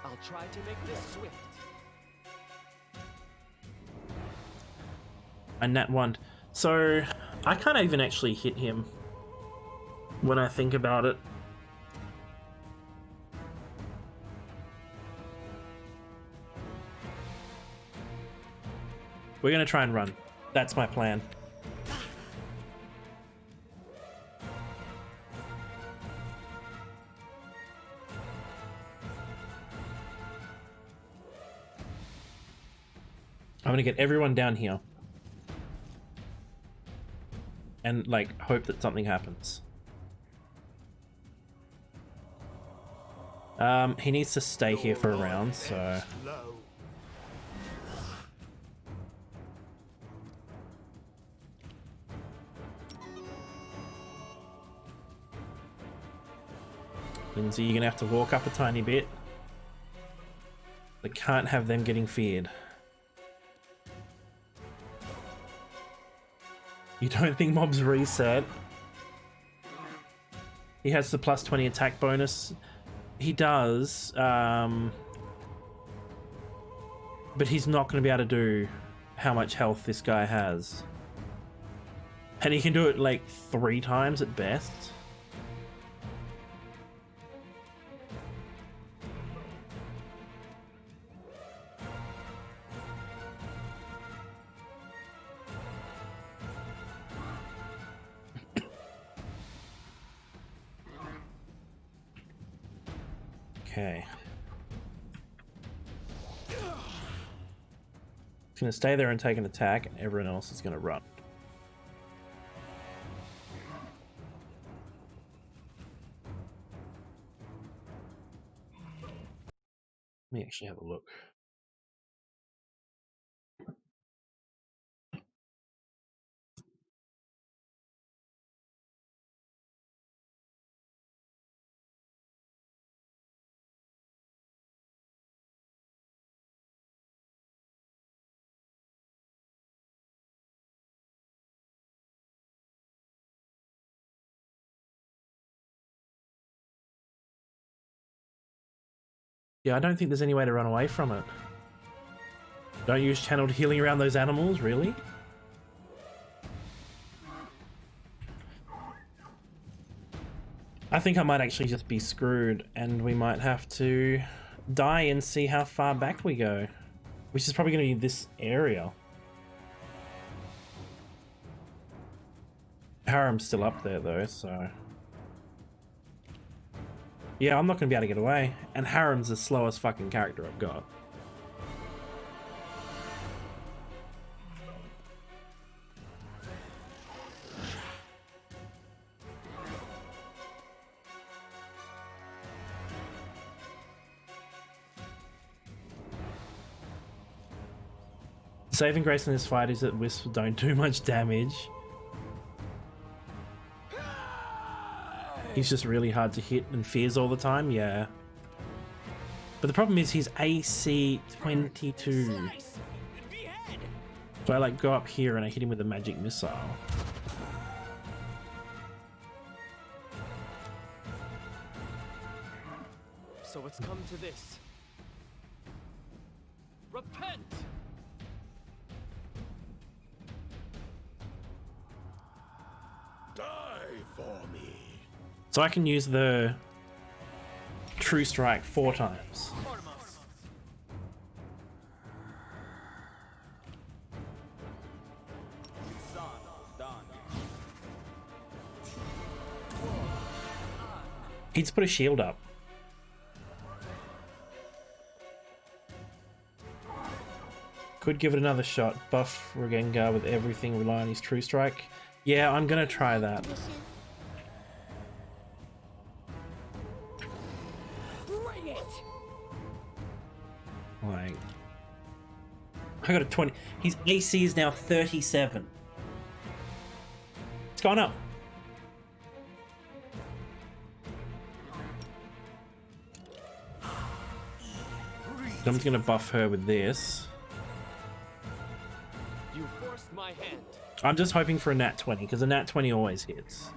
I'll try to make this swift. And nat 1. So I can't even actually hit him when I think about it. We're gonna try and run. That's my plan. I'm gonna get everyone down here. And, like, hope that something happens. He needs to stay here for a round, so... Lindsay, you're gonna have to walk up a tiny bit. I can't have them getting feared. You don't think mobs reset? He has the plus 20 attack bonus. He does, but he's not going to be able to do how much health this guy has. And he can do it like 3 times at best. Okay. He's gonna stay there and take an attack, and everyone else is gonna run. Let me actually have a look. Yeah, I don't think there's any way to run away from it. Don't use channeled healing around those animals, really? I think I might actually just be screwed, and we might have to die and see how far back we go. Which is probably going to be this area. Harem's still up there though, so... Yeah, I'm not going to be able to get away. And Harem's the slowest fucking character I've got. Saving grace in this fight is that Wisps don't do much damage. He's just really hard to hit and fears all the time, yeah. But the problem is he's AC 22. So I like go up here and I hit him with a magic missile. So it's come to this. Repent! Die for me. So I can use the True Strike 4 times. He's put a shield up. Could give it another shot. Buff Regengar with everything, rely on his True Strike. Yeah, I'm gonna try that. Bring it! Like, I got a 20. His AC is now 37. It's gone up. I'm just gonna buff her with this. You forced my hand. I'm just hoping for a nat 20 because a nat 20 always hits.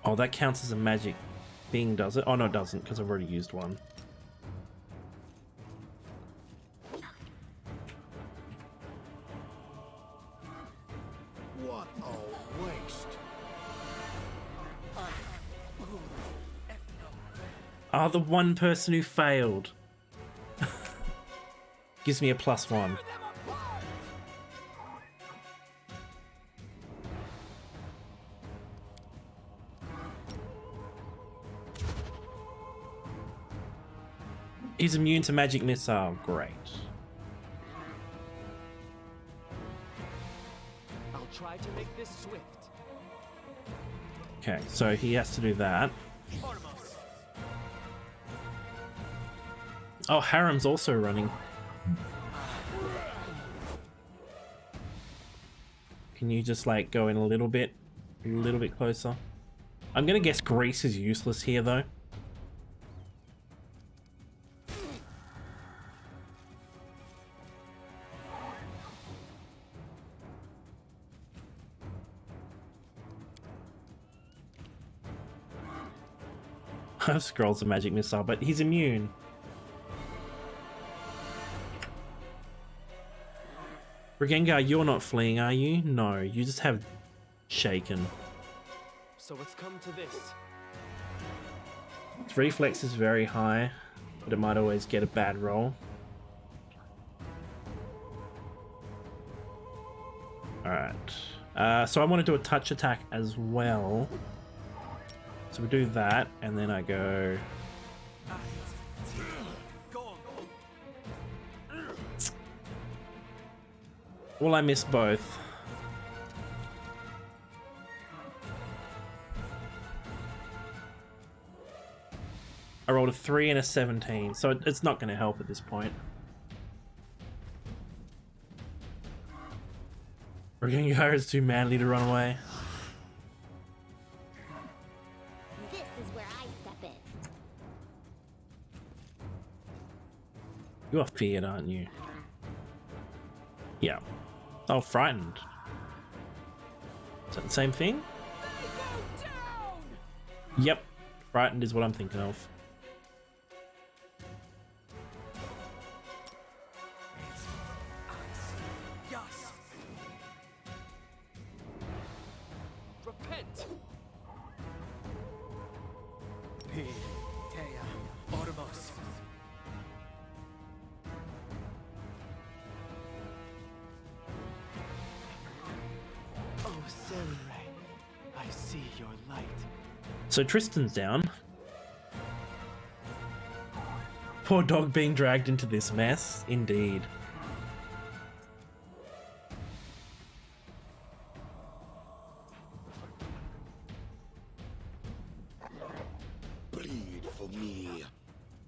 Oh, that counts as a magic thing, does it? Oh, no, it doesn't because I've already used one. What a waste. Oh, the one person who failed. Gives me a +1. He's immune to magic missile. Great. I'll try to make this swift. Okay, so he has to do that. Oh, Harem's also running. Can you just like go in a little bit closer? I'm gonna guess Grease is useless here though. Scroll's a magic missile, but he's immune. Regengar, you're not fleeing, are you? No, you just have shaken. So it's come to this. Its reflex is very high, but it might always get a bad roll. Alright. So I want to do a touch attack as well. So we do that, and then I go... Well, I missed both. I rolled a 3 and a 17, so it's not going to help at this point. Regengar is too manly to run away. This is where I step in. You are feared, aren't you? Yeah. Oh, frightened. Is that the same thing? Yep. Frightened is what I'm thinking of. Repent! Oh, Samurai, I see your light. So Tristan's down. Poor dog being dragged into this mess, indeed. Bleed for me.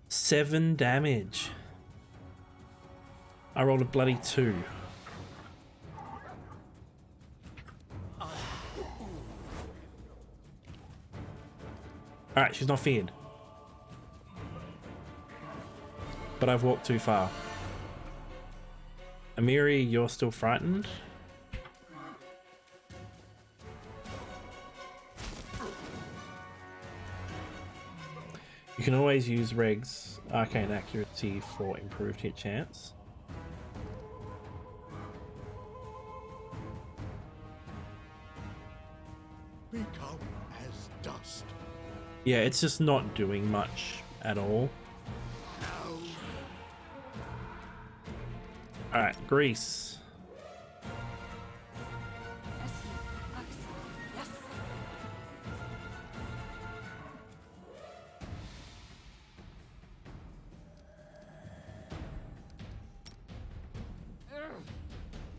7 damage. I rolled a bloody 2. Alright, she's not feared. But I've walked too far. Amiri, you're still frightened? You can always use Reg's Arcane Accuracy for improved hit chance. Become as dust. Yeah, it's just not doing much at all. Alright, Grease.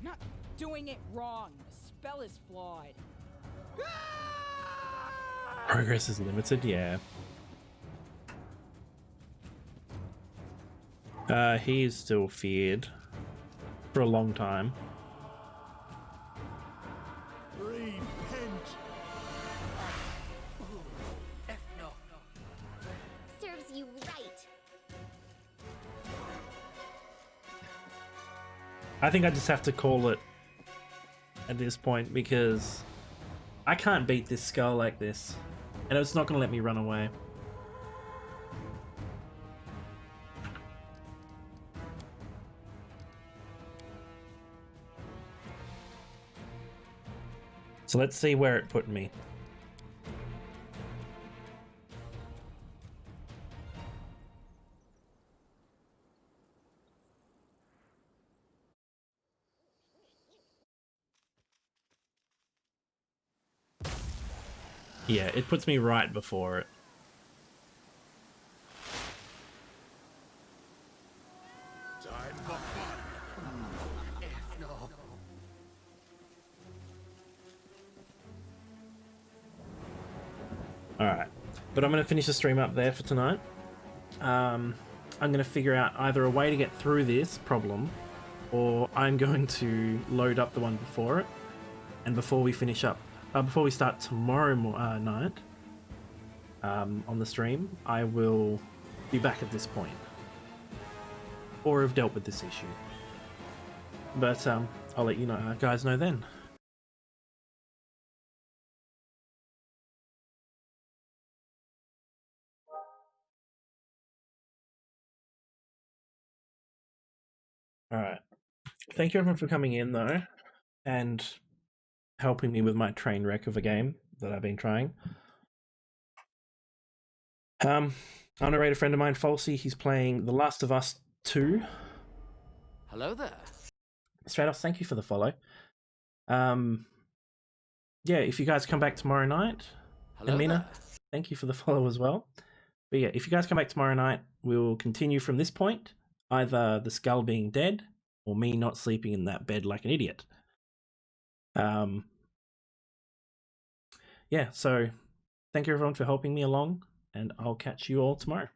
Not doing it wrong. The spell is flawed. Progress is limited, yeah. He is still feared for a long time. Repent. Serves you right. I think I just have to call it at this point because I can't beat this skull like this, and it's not going to let me run away. So let's see where it put me. Yeah, it puts me right before it. Time for fun. If no. Alright, but I'm going to finish the stream up there for tonight. I'm going to figure out either a way to get through this problem, or I'm going to load up the one before it, and before we finish up, before we start tomorrow night on the stream, I will be back at this point, or have dealt with this issue. But I'll let you know, guys know then. Alright. Thank you everyone for coming in though, and helping me with my train wreck of a game that I've been trying. I narrate a friend of mine, Falsey, he's playing The Last of Us 2. Hello there. Stratos, thank you for the follow. Yeah, if you guys come back tomorrow night, Hello and Mina, there. thank you for the follow as well. But yeah, if you guys come back tomorrow night, we'll continue from this point, either the skull being dead, or me not sleeping in that bed like an idiot. Yeah, so thank you everyone for helping me along, and I'll catch you all tomorrow.